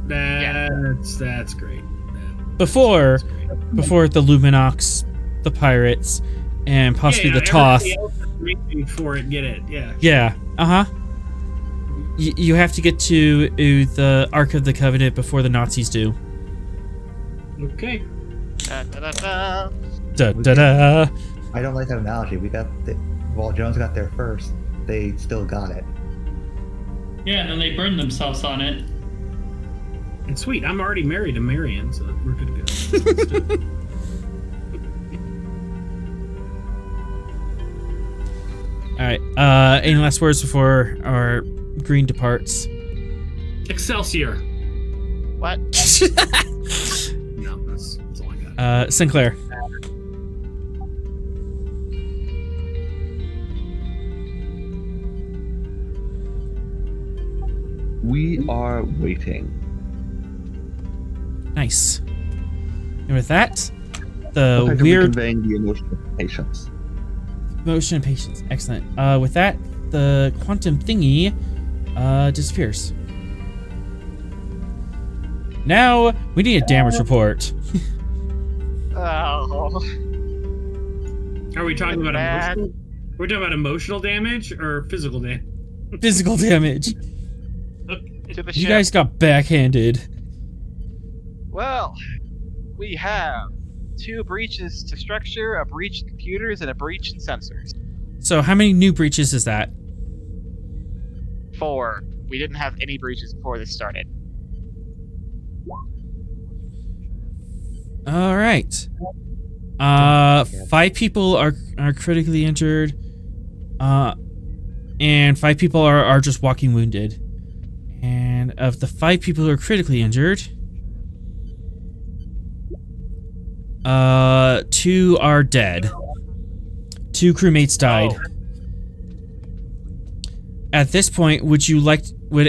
G: That's great.
A: Before
G: That's great.
A: the Luminox, the pirates, and possibly the Toth.
G: everybody else is reaching for it, get it. Yeah.
A: Yeah. Uh-huh. You have to get to the Ark of the Covenant before the Nazis do.
G: Okay.
F: Da-da-da-da.
A: Da-da-da.
B: I don't like that analogy. While Jones got there first, they still got it.
D: Yeah, and then they burned themselves on it.
G: And sweet, I'm already married to Marion, so we're good to go.
A: All right. Any last words before our Green departs?
G: Excelsior.
F: What?
G: No, that's all I got.
A: Sinclair.
E: We are waiting.
A: Nice. And with that, the
E: Effectively
A: weird
E: conveying the emotion of patience.
A: motion and patience. Excellent. With that, the quantum thingy disappears. Now we need a damage report.
F: Oh.
G: Are we talking about
F: Bad.
G: emotional? We're talking about emotional damage or physical damage?
A: Physical damage.
F: To the
A: You
F: ship.
A: guys got backhanded.
F: Well, we have 2 breaches to structure, a breach in computers, and a breach in sensors.
A: So how many new breaches is that?
F: 4. We didn't have any breaches before this started.
A: All right. 5 people are critically injured. And 5 people are just walking wounded. And of the 5 people who are critically injured, 2 are dead. 2 crewmates died.
F: Oh.
A: At this point, would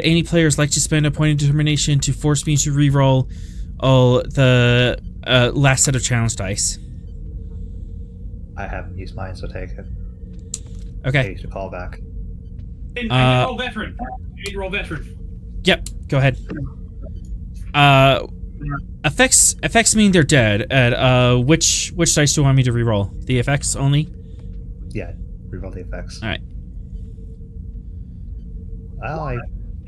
A: any players like to spend a point of determination to force me to reroll all the last set of challenge dice?
B: I haven't used mine, so take it. I
A: Okay.
B: used to call back.
G: And I roll veteran. I need to roll veteran.
A: Yep. Go ahead. Effects mean they're dead. Which dice do you want me to reroll? The effects only?
B: Yeah, reroll the effects.
A: All right.
B: Well, I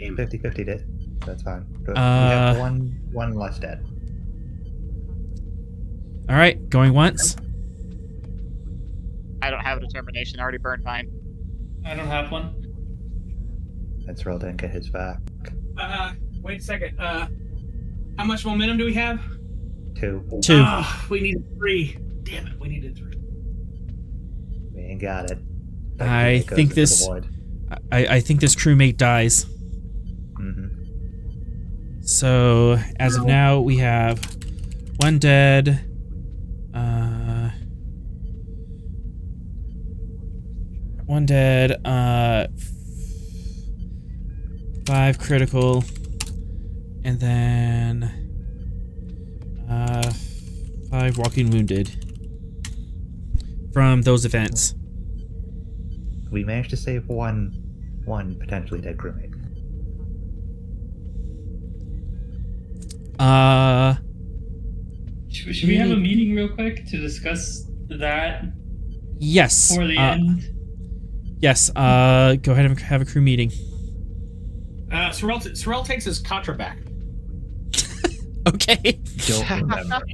B: 50-50 did. That's fine. We have one less dead.
A: All right, going once.
F: I don't have a determination. I already burned mine.
D: I don't have one.
B: And Sorrel didn't get his back.
G: Wait a second. How much momentum do we have?
B: 2.
G: We needed 3. Damn it, we needed 3.
B: We ain't got it.
A: I think this. I think this crewmate dies.
B: Mm-hmm.
A: So as of now, we have 1 dead. 1 dead. 5 critical, and then 5 walking wounded from those events.
B: We managed to save one potentially dead crewmate.
D: Should we have a meeting real quick to discuss that
A: Yes.
D: for the end?
A: Yes. Go ahead and have a crew meeting.
G: Sorrel takes his Contra back.
A: Okay.
B: Don't remember.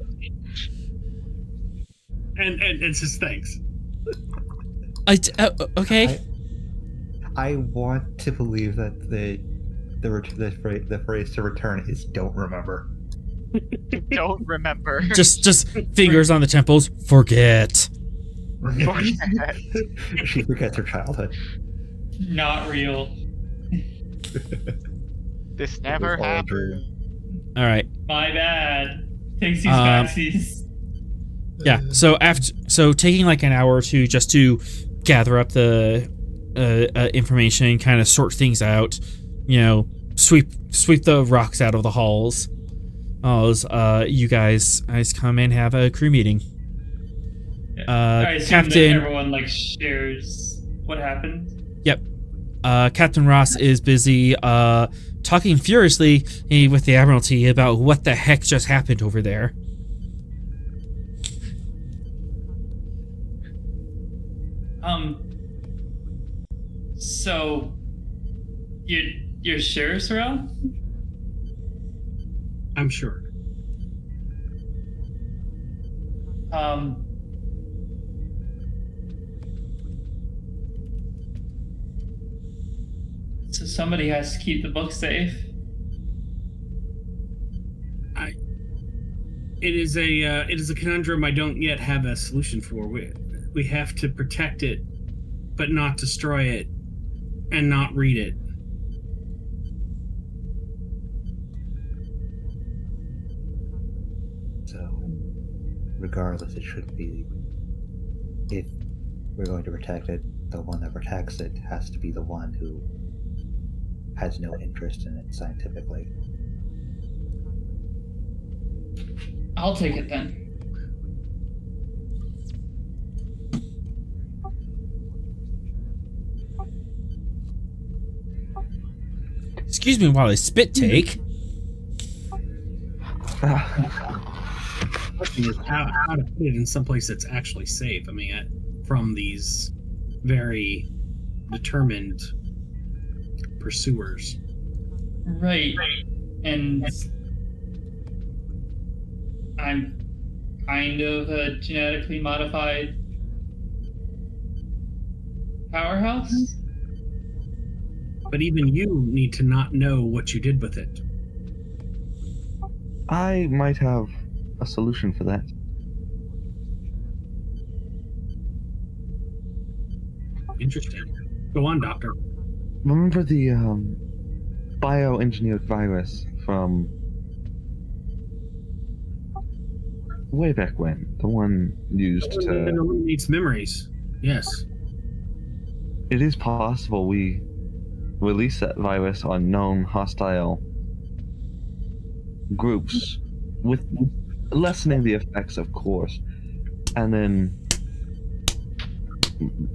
G: And it's his thanks.
A: Okay.
B: I want to believe that the phrase to return is "don't remember."
F: Don't remember.
A: Just fingers on the temples. Forget.
B: She forgets her childhood.
D: Not real.
F: This never happened.
A: All right.
D: My bad. Takes these backsies.
A: Yeah. So taking like an hour or two just to gather up the information, kind of sort things out, sweep the rocks out of the halls. You guys come and have a crew meeting.
D: I assume
A: Captain,
D: that everyone shares what happened.
A: Yep. Captain Ross is busy talking furiously with the Admiralty about what the heck just happened over there.
D: So you're sure, Sorrel?
G: I'm sure.
D: So somebody has to keep the book safe.
G: It is a conundrum I don't yet have a solution for. We have to protect it, but not destroy it, and not read it.
B: So, regardless, it should be. If we're going to protect it, the one that protects it has to be the one who has no interest in it scientifically.
D: I'll take it then.
A: Excuse me while I spit take.
G: Question is how to put it in some place that's actually safe. I mean, from these very determined pursuers.
D: Right. And I'm kind of a genetically modified powerhouse.
G: But even you need to not know what you did with it.
E: I might have a solution for that.
G: Interesting. Go on, Doctor.
E: Remember the bioengineered virus from way back when? The one used
G: It
E: to...
G: eliminates memories. Yes.
E: It is possible we release that virus on known hostile groups, with lessening the effects, of course, and then,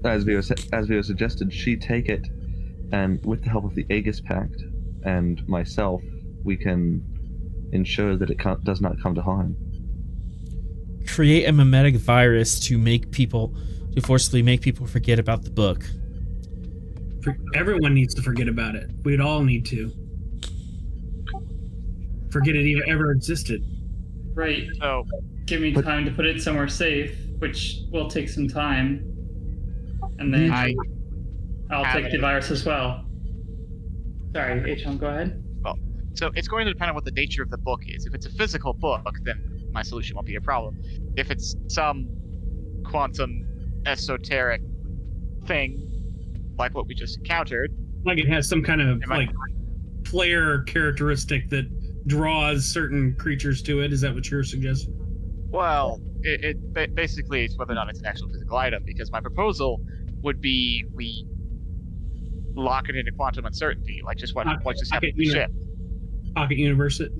E: as Vera suggested, she take it, and with the help of the Aegis Pact and myself, we can ensure that it does not come to harm.
A: Create a mimetic virus to forcibly make people forget about the book.
G: Everyone needs to forget about it. We'd all need to. forget it even ever existed.
D: Right.
F: So,
D: Give me time to put it somewhere safe, which will take some time. And then I'll take the virus as well. Sorry, H1, go ahead.
F: So it's going to depend on what the nature of the book is. If it's a physical book, then my solution won't be a problem. If it's some quantum esoteric thing, like what we just encountered,
G: Like it has some kind of like flare characteristic that draws certain creatures to it. Is that what you're suggesting?
F: well, basically it's whether or not it's an actual physical item. Because my proposal would be we lock it into quantum uncertainty, like just what just happened to the ship.
G: Pocket universe it.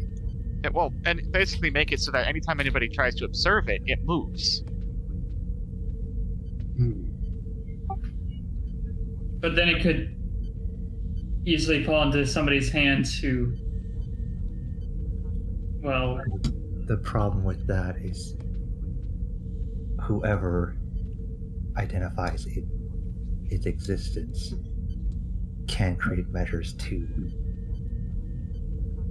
F: Well, and basically make it so that anytime anybody tries to observe it, it moves.
D: But then it could easily fall into somebody's hands who, well...
B: The problem with that is whoever identifies its existence can create measures to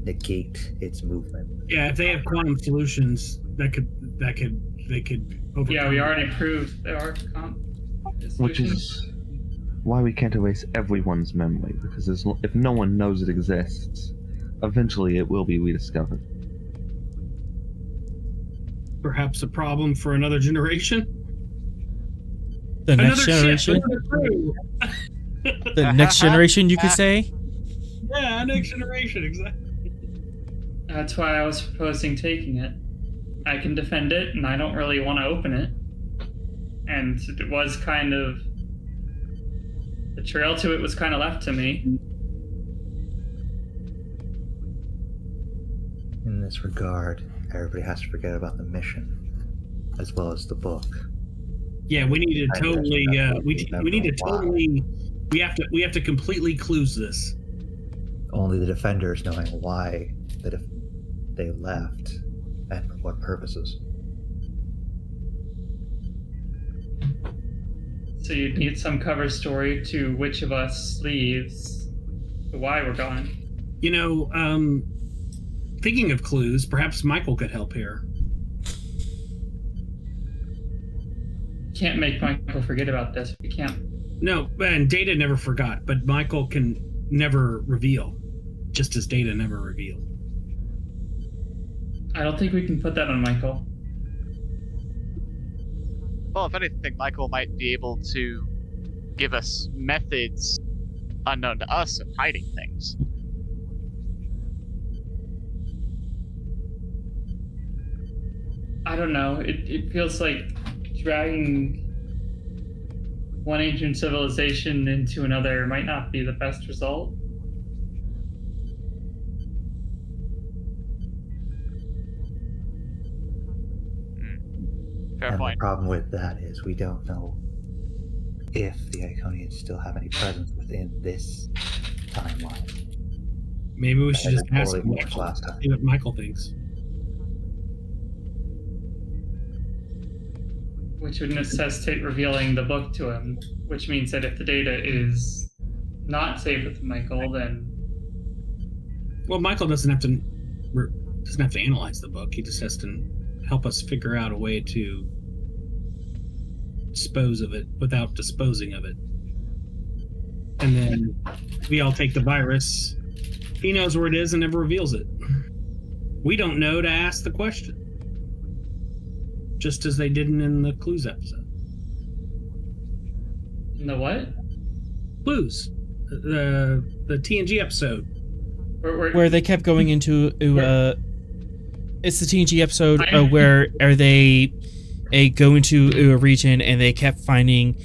B: negate its movement.
G: Yeah, if they have quantum solutions, they could overcome.
D: Yeah, we already proved there are
E: Which is why we can't erase everyone's memory, because if no one knows it exists, eventually it will be rediscovered.
G: Perhaps a problem for another generation?
A: The next generation? The next generation, you could say?
G: Yeah, next generation, exactly.
D: That's why I was proposing taking it. I can defend it, and I don't really want to open it. And it was kind of... The trail to it was kind of left to me.
B: In this regard, everybody has to forget about the mission, as well as the book.
G: Yeah, we need to totally. We need to totally. We have to completely clues this.
B: Only the defenders knowing why they left and for what purposes.
D: So you'd need some cover story to which of us leaves, to why we're gone.
G: You know, thinking of clues, perhaps Michael could help here.
D: Can't make Michael forget about this. We can't.
G: No, and Data never forgot, but Michael can never reveal, just as Data never revealed.
D: I don't think we can put that on Michael.
F: Well, if anything, Michael might be able to give us methods unknown to us of hiding things.
D: I don't know. It feels like dragging one ancient civilization into another might not be the best result.
F: Fair
B: And
F: point.
B: the problem with that is we don't know if the Iconians still have any presence within this timeline.
G: Maybe we should just ask
B: Totally watched
G: Michael,
B: last time.
G: see what Michael thinks.
D: Which would necessitate revealing the book to him, which means that if the data is not safe with Michael, then...
G: Well, Michael doesn't have to analyze the book. He just has to help us figure out a way to dispose of it without disposing of it. And then we all take the virus. He knows where it is and never reveals it. We don't know to ask the question. Just as they didn't in the Clues episode.
D: In the what?
G: Clues. The TNG episode.
A: Where they kept going into it's the TNG episode where they go into a region and they kept finding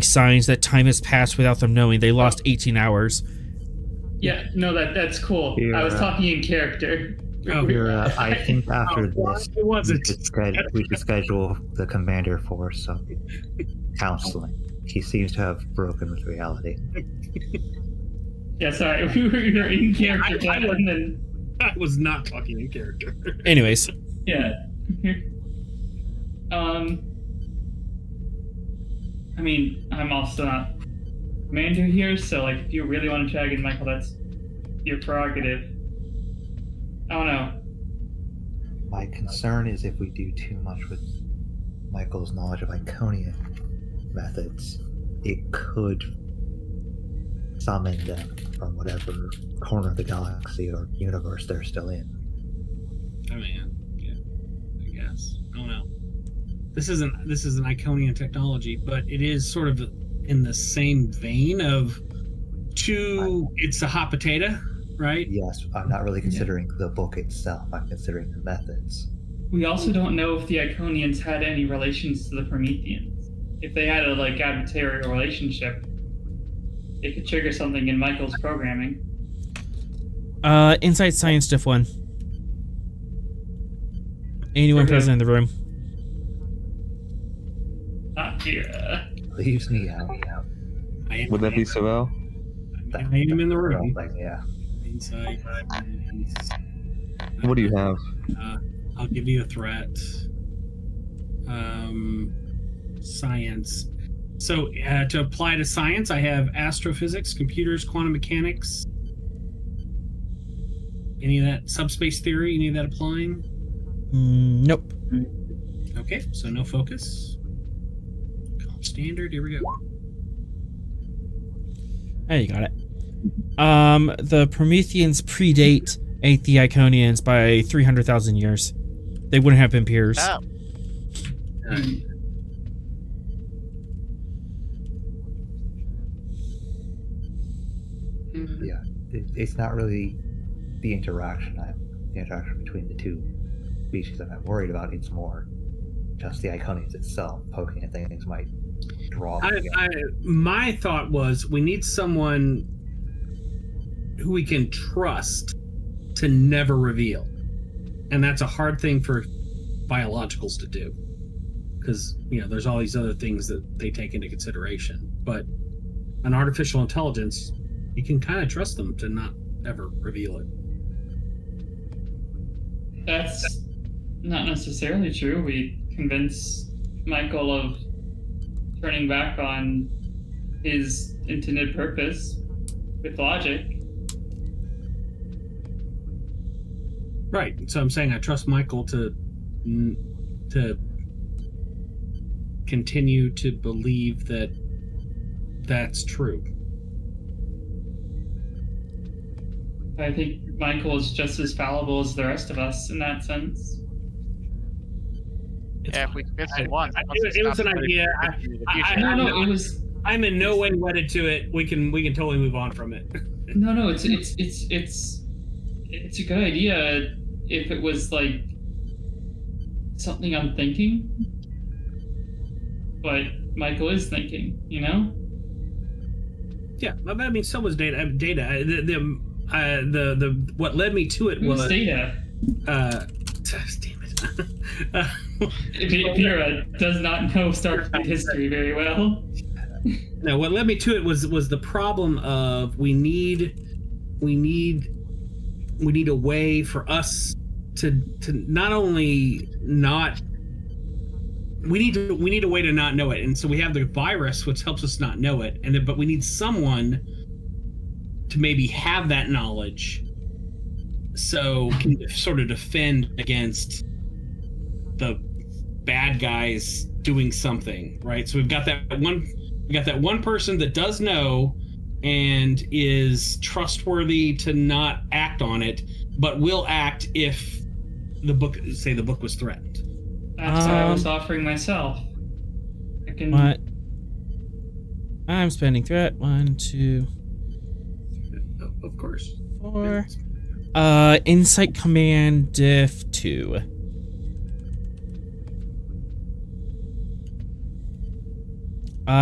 A: signs that time has passed without them knowing. They lost 18 hours.
D: Yeah, no, that's cool.
B: Yeah.
D: I was talking in character.
G: Oh,
B: I think after this,
G: it wasn't.
B: we could schedule the commander for some counseling. He seems to have broken with reality.
D: Yeah, sorry. We were in character. And then...
G: I was not talking in character.
A: Anyways.
D: Yeah. I mean, I'm also not commander here, so like, if you really want to drag in Michael, that's your prerogative. I don't know.
B: My concern is if we do too much with Michael's knowledge of Iconian methods, it could summon them from whatever corner of the galaxy or universe they're still in.
G: I mean, yeah, I guess. I don't know. This isn't Iconian technology, but it is sort of in the same vein of it's a hot potato, right?
B: Yes, I'm not really considering the book itself. I'm considering the methods.
D: We also don't know if the Iconians had any relations to the Prometheans. If they had a adversarial relationship, it could trigger something in Michael's programming.
A: Insight Science Diff 1. Anyone present in the room?
D: Not here.
B: Leaves me out.
E: Would that be Sorrel?
G: I am in the room.
B: Yeah.
G: Insight.
E: What do you have?
G: I'll give you a threat. Science. So to apply to science, I have astrophysics, computers, quantum mechanics. Any of that subspace theory? Any of that applying?
A: Nope.
G: Okay, so no focus. Calm standard. Here we go.
A: There you got it. The Prometheans predate the Iconians by 300,000 years. They wouldn't have been peers.
F: Oh.
B: Yeah, it's not really the interaction between the two species that I'm worried about. It's more just the Iconians itself. Poking at things might draw them together.
G: My thought was we need someone who we can trust to never reveal, and that's a hard thing for biologicals to do because there's all these other things that they take into consideration. But an artificial intelligence, you can kind of trust them to not ever reveal it.
D: That's not necessarily true. We convince Michael of turning back on his intended purpose with logic.
G: Right. So I'm saying I trust Michael to continue to believe that that's true.
D: I think Michael is just as fallible as the rest of us in that sense.
F: Yeah, if we convince him once,
G: It was an idea. I'm in no way wedded to it. We can totally move on from it.
D: No, it's a good idea if it was something I'm thinking. But Michael is thinking,
G: Yeah, I mean, so was Data. The what led me to it was
D: Data.
G: Damn it.
D: Vera does not know Starfleet history very well.
G: No, what led me to it was the problem of we need a way for us to not only not. We need a way to not know it, and so we have the virus, which helps us not know it, but we need someone to maybe have that knowledge, so can sort of defend against the bad guys doing something, right? So we've got that one person that does know and is trustworthy to not act on it, but will act if the book was threatened.
D: That's what I was offering myself. I can.
A: What? I'm spending threat. 1, 2,
G: of course.
A: 4. Insight Command Diff 2.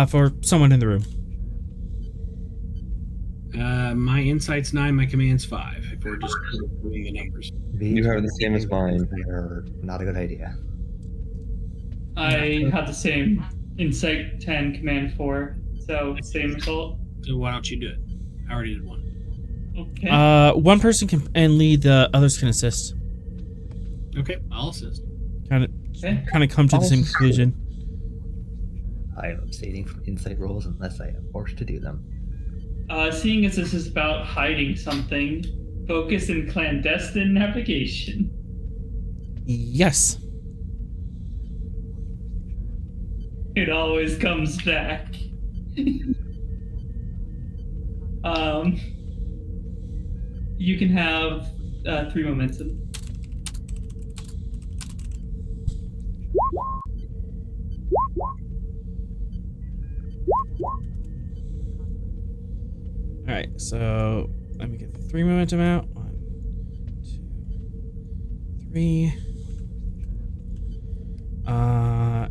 A: For someone in the room.
G: My insight's 9, my command's 5. If we're just doing the numbers.
E: You have the same as mine.
B: They're not a good idea.
D: I had the same insight 10, command 4, so same result.
G: So why don't you do it? I already did one.
D: Okay.
A: One person can and lead, the others can assist.
G: Okay, I'll assist.
A: Kind of come to the same conclusion.
B: I am abstaining from insight rolls unless I am forced to do them.
D: Seeing as this is about hiding something, focus in clandestine navigation.
A: Yes.
D: It always comes back. You can have 3 momentum.
A: All right, so let me get 3 momentum out. 1, 2, 3.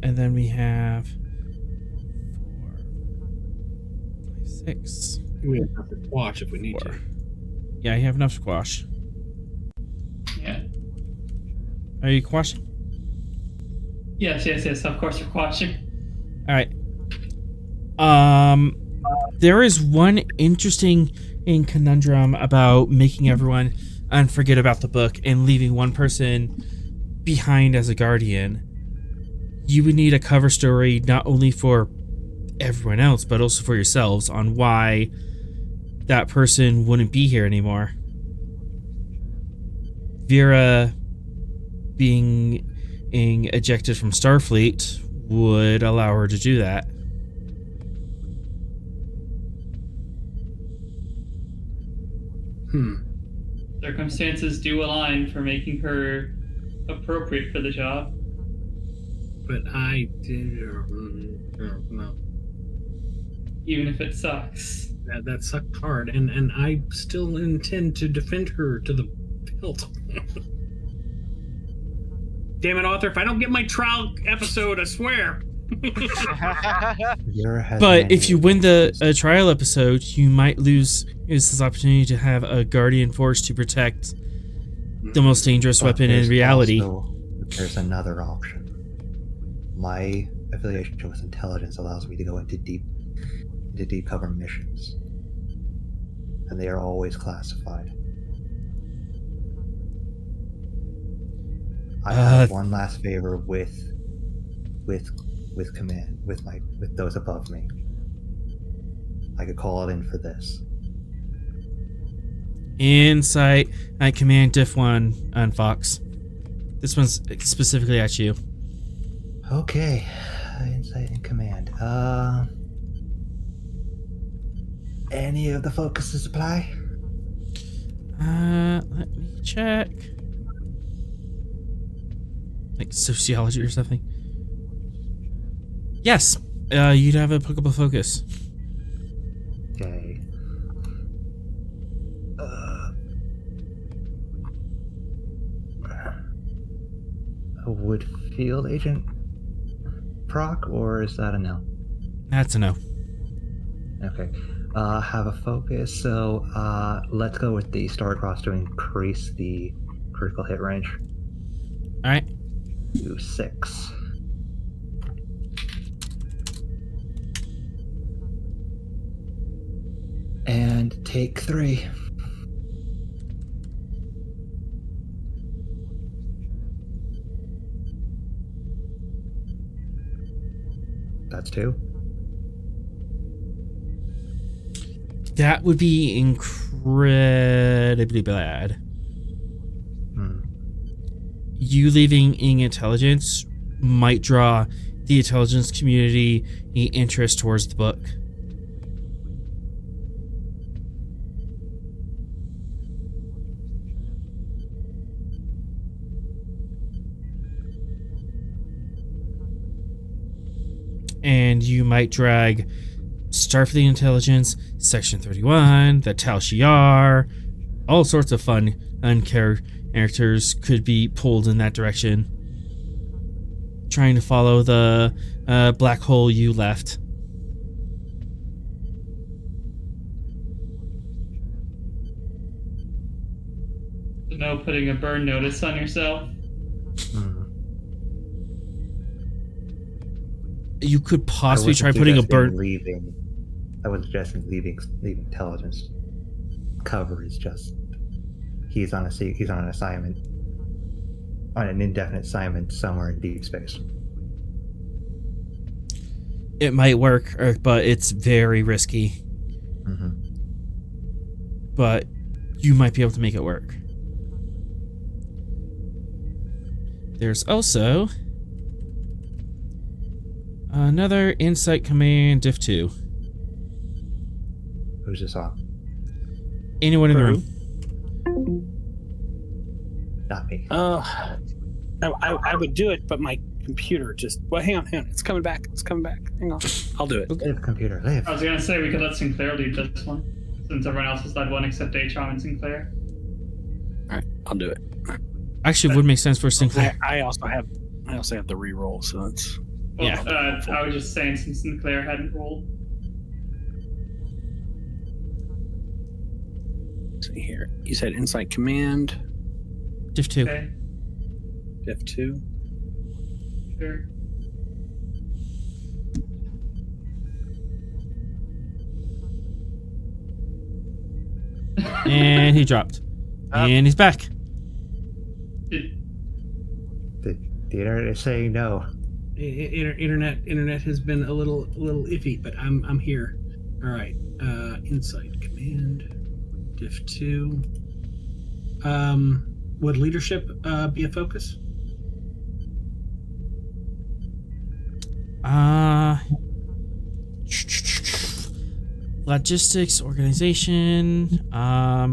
A: And then we have 4, 5, 6.
G: We have enough to watch if we need
A: 4.
G: to.
A: Yeah, you have enough squash.
D: Yeah.
A: Are you quashing?
D: Yes. Of course, you're watching.
A: All right. There is one interesting conundrum about making everyone forget about the book and leaving one person behind as a guardian. You would need a cover story not only for everyone else, but also for yourselves on why that person wouldn't be here anymore. Vera being ejected from Starfleet would allow her to do that.
D: Circumstances do align for making her appropriate for the job.
G: But I did. No.
D: Even if it sucks.
G: That sucked hard, and I still intend to defend her to the hilt. Damn it, author! If I don't get my trial episode, I swear.
A: But if you win the trial episode, you might lose this opportunity to have a guardian force to protect the most dangerous weapon in reality.
B: There's another option. My affiliation with intelligence allows me to go into deep cover missions, and they are always classified. I have one last favor with command with those above me. I could call it in for this.
A: Insight at Command Diff 1 on Fox. This one's specifically at you.
B: Okay, insight and command. Any of the focuses apply?
A: Let me check. Like sociology or something. Yes, you'd have applicable focus.
B: Okay. Would field agent proc, or is that a no?
A: That's a no.
B: Okay. Have a focus, so let's go with the star-cross to increase the critical hit range.
A: Alright.
B: To 6. And take 3. That's 2.
A: That would be incredibly bad. You leaving in intelligence might draw the intelligence community interest towards the book. And you might drag Starfleet Intelligence, Section 31, the Tal Shiar, all sorts of fun characters could be pulled in that direction. Trying to follow the black hole you left.
D: No putting a burn notice on yourself.
A: You could possibly try putting a burn.
B: I was suggesting leaving intelligence. Cover is just he's on an assignment, on an indefinite assignment somewhere in deep space.
A: It might work, but it's very risky. But you might be able to make it work. there's also another Insight Command Diff 2.
B: Who's this on?
A: Anyone in the room?
B: Not me.
G: I would do it, but my computer just. Well, hang on. It's coming back. Hang on. I'll do it.
B: Live, computer, live.
D: I was gonna say we could let Sinclair lead this one, since everyone else has led one except Atron and Sinclair.
G: All right, I'll do it.
A: Actually, it would make sense for Sinclair.
G: I also have the reroll, so that's.
D: Well,
A: Yeah.
D: I was just saying since Sinclair hadn't rolled.
G: Let's see here. You said Insight Command,
A: Diff 2.
D: Okay,
G: Diff 2.
D: sure.
A: And he dropped. And he's back.
D: It,
B: The internet is saying no.
G: Internet has been a little iffy, but I'm here. All right. Insight Command, Diff 2. Would leadership be a focus?
A: Logistics, organization,
G: I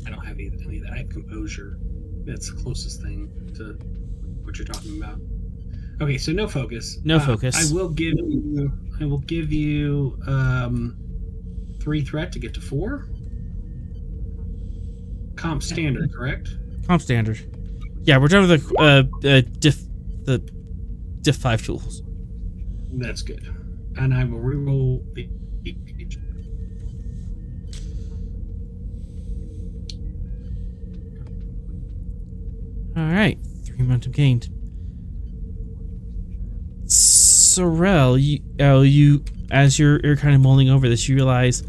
G: don't have any of that. I have composure. That's the closest thing to what you're talking about. Okay, so no focus.
A: No focus.
G: I will give you 3 threat to get to 4. Comp standard, correct?
A: comp standard. Yeah, we're done with the diff 5 tools.
G: That's good. And I will reroll the.
A: All right, 3 momentum gained. Sorrel, you as you're kind of mulling over this, you realize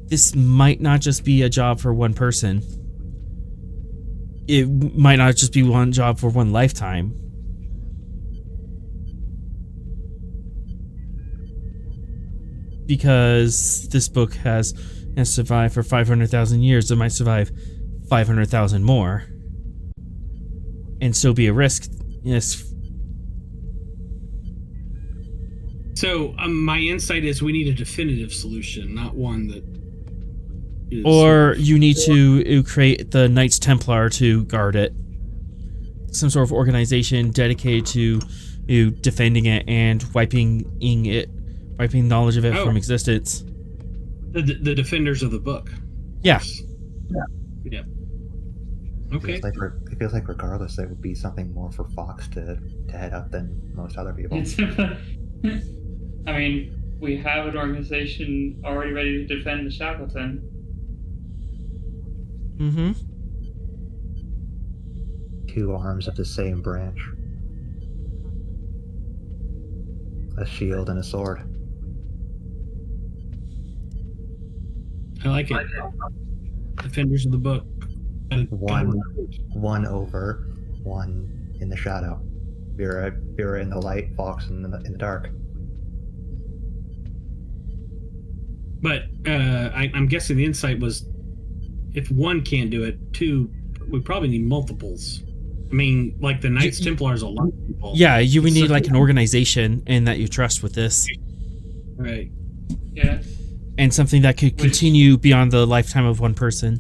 A: this might not just be a job for one person. It might not just be one job for one lifetime. Because this book has survived for 500,000 years, it might survive 500,000 more. And still be a risk. Yes.
G: So my insight is we need a definitive solution, not one that is.
A: Or you need to create the Knights Templar to guard it. Some sort of organization dedicated to defending it and wiping knowledge of it from existence.
G: The defenders of the book.
A: Yeah.
G: Yeah. Okay.
B: It feels like regardless, it would be something more for Fox to head up than most other people.
D: I mean, we have an organization already ready to defend the Shackleton.
A: Mm-hmm.
B: 2 arms of the same branch. A shield and a sword.
G: I like it. Defenders of the book.
B: One over, one in the shadow. Vera in the light, Fox in the dark.
G: But I'm guessing the insight was, if one can't do it, 2, we probably need multiples. I mean, like the Knights Templars, a lot of people.
A: Yeah, you would need like an organization and that you trust with this.
G: Right.
D: Yeah.
A: And something that could continue beyond the lifetime of one person.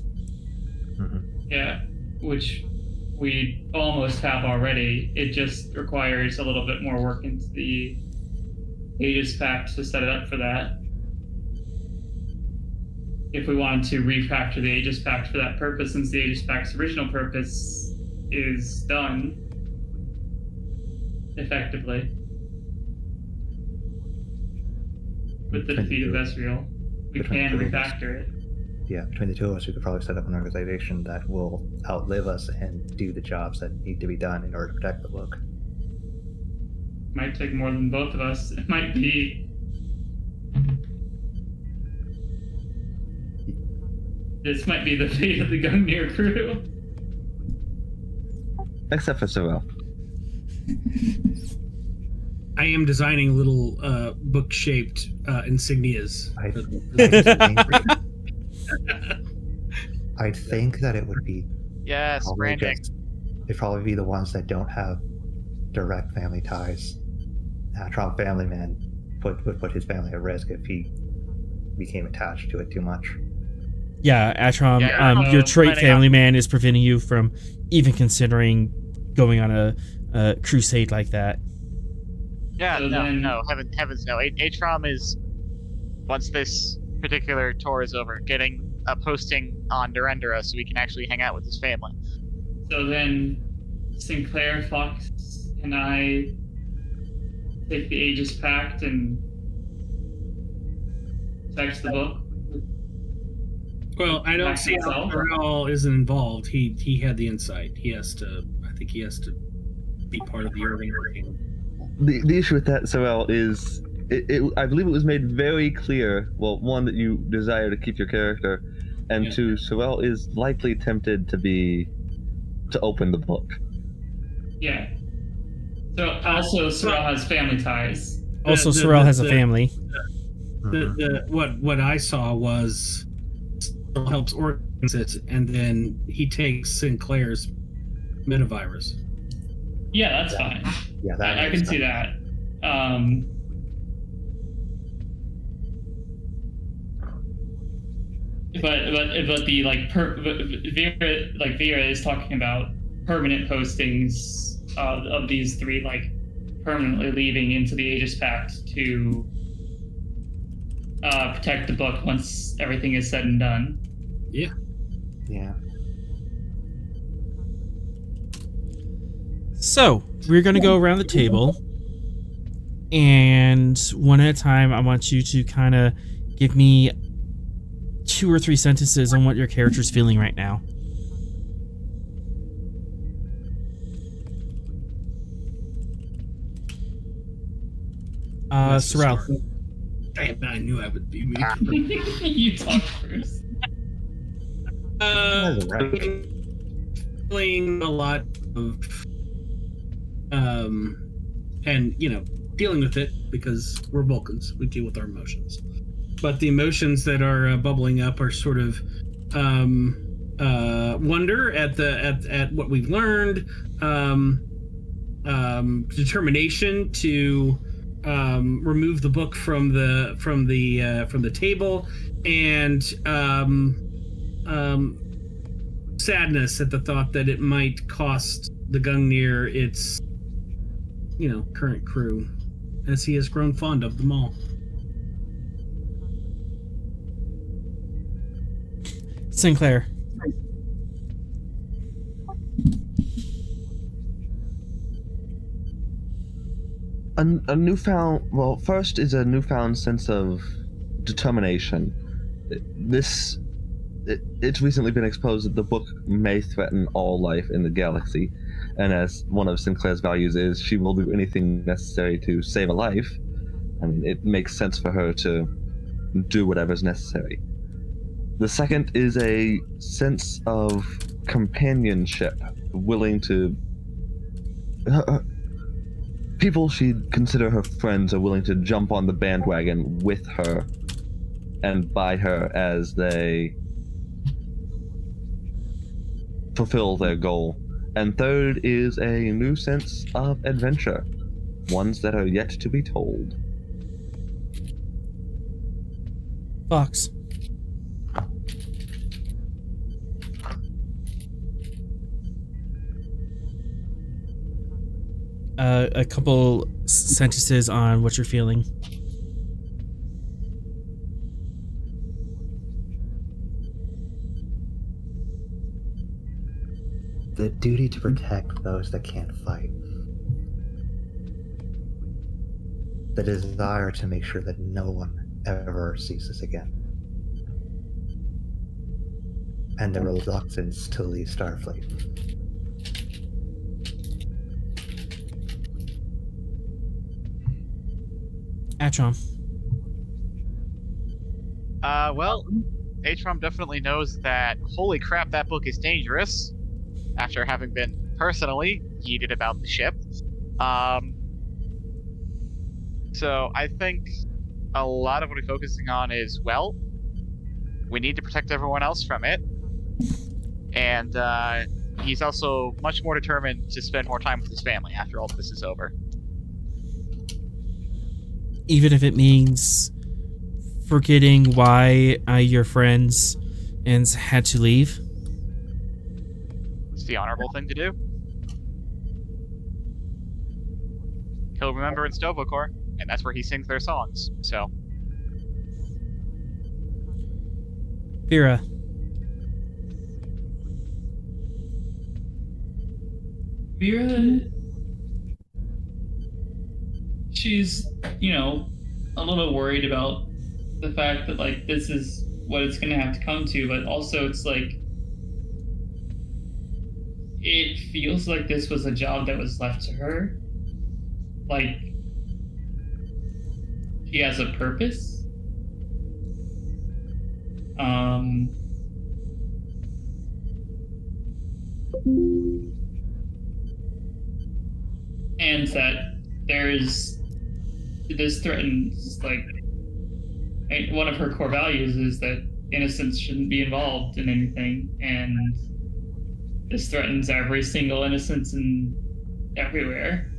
D: Yeah, which we almost have already. It just requires a little bit more work into the Aegis Pact to set it up for that. If we wanted to refactor the Aegis Pact for that purpose, since the Aegis Pact's original purpose is done, effectively, with the defeat of Ezreal, we can refactor it.
B: Yeah, between the 2 of us, we could probably set up an organization that will outlive us and do the jobs that need to be done in order to protect the book.
D: Might take more than both of us. It might be... This might be the fate of the Gungnir crew.
E: Except for Sorrel.
G: I am designing little book-shaped insignias.
B: I'd think that it would be
F: Yes,
B: probably
F: branding.
B: it'd probably be the ones that don't have direct family ties. Trump family man would put his family at risk if he became attached to it too much.
A: Yeah, Atrom,
F: Yeah,
A: your trait
F: planning
A: family man is preventing you from even considering going on a crusade like that.
F: Yeah,
D: So
F: no,
D: then-
F: no, heavens no. Atrom is, once this particular tour is over, getting a posting on Narendra so we can actually hang out with his family.
D: So then, Sinclair, Fox, and I take the Aegis Pact and text the book.
G: Well, I don't see how
D: Itself?
G: Pharrell isn't involved. He had the insight. I think he has to be part of the organization.
E: The issue with that, Sorrel, is I believe it was made very clear. Well, one, that you desire to keep your character, and
G: Yeah.
E: two, Sorrel is likely tempted to open the book.
D: Yeah. So also, Sorrel has family ties.
A: Also,
G: The-
A: Sorrel has a
G: the-
A: family.
G: What I saw was Sorrel helps organize it, and then he takes Sinclair's metavirus.
D: Yeah, that's fine.
B: Yeah, that
D: I
B: makes
D: can see
B: sense.
D: that. But the Vera is talking about permanent postings of these three, like permanently leaving into the Aegis Pact to protect the book once everything is said and done.
B: Yeah.
A: So, we're going to go around the table, and one at a time, I want you to kind of give me 2 or 3 sentences on what your character's feeling right now. Sorrel.
G: Damn, I knew I would be me.
D: You talk first.
B: That's right.
G: Feeling a lot of, and dealing with it because we're Vulcans. We deal with our emotions, but the emotions that are bubbling up are sort of wonder at what we've learned, determination to remove the book from the table, and sadness at the thought that it might cost the Gungnir its current crew, as he has grown fond of them all.
A: Sinclair.
E: A newfound, well, first is a newfound sense of determination. It's recently been exposed that the book may threaten all life in the galaxy, and as one of Sinclair's values is, she will do anything necessary to save a life. I mean, it makes sense for her to do whatever's necessary. The second is a sense of companionship, willing to... people she'd consider her friends are willing to jump on the bandwagon with her and by her as they fulfill their goal. And third is a new sense of adventure, ones that are yet to be told.
A: Fox. A couple sentences on what you're feeling.
B: The duty to protect those that can't fight. The desire to make sure that no one ever sees this again. And the reluctance to leave Starfleet.
A: Atrom.
F: Well, Atrom definitely knows that, holy crap, that book is dangerous, after having been personally yeeted about the ship. So I think a lot of what we're focusing on is, well, we need to protect everyone else from it. And he's also much more determined to spend more time with his family after all this is over.
A: Even if it means forgetting why your friends and had to leave?
F: It's the honorable thing to do. He'll remember in Stovokor, and that's where he sings their songs, so...
A: Vera.
D: Vera, she's, you know, a little worried about the fact that, like, this is what it's gonna have to come to, but also it's like, it feels like this was a job that was left to her. Like, she has a purpose. And that this threatens, like, one of her core values is that innocence shouldn't be involved in anything, and this threatens every single innocence in everywhere.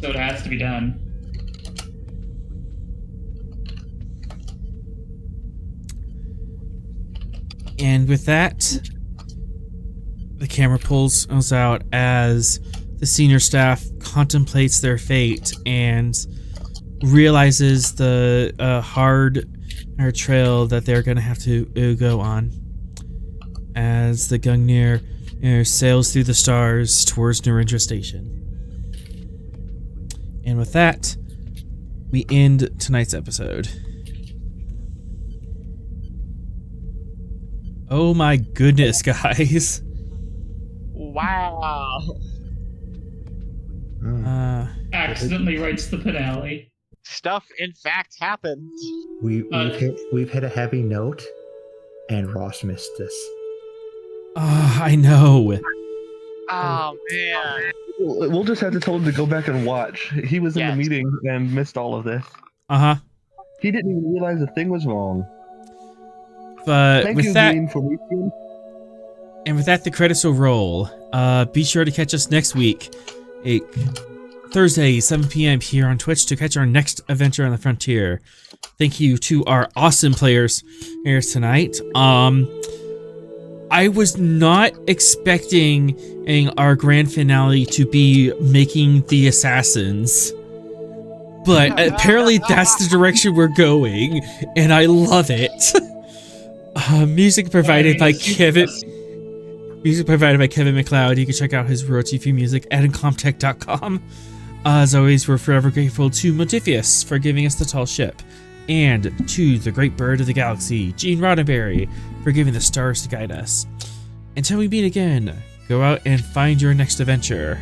D: So it has to be done.
A: And with that, the camera pulls us out as the senior staff contemplates their fate and realizes the hard trail that they're going to have to go on as the Gungnir sails through the stars towards Narendra Station. And with that, we end tonight's episode. Oh my goodness, guys.
F: Wow.
D: Accidentally writes the finale.
F: Stuff, in fact, happened.
B: We've hit a heavy note, and Ross missed this.
A: I know.
F: Oh, man.
E: We'll just have to tell him to go back and watch. He was in the meeting and missed all of this.
A: Uh-huh.
E: He didn't even realize the thing was wrong.
A: But
E: Thank
A: with
E: you,
A: that,
E: Green, for meeting.
A: and with that, the credits will roll. Be sure to catch us next week, Thursday, 7 p.m. here on Twitch to catch our next adventure on the frontier. Thank you to our awesome players here tonight. I was not expecting our grand finale to be making the assassins, but apparently that's the direction we're going, and I love it. Music provided by Kevin Macloud. You can check out his royalty-free music at incomptech.com. As always, we're forever grateful to Modifius for giving us the tall ship, and to the great bird of the galaxy, Gene Roddenberry, for giving the stars to guide us. Until we meet again, go out and find your next adventure.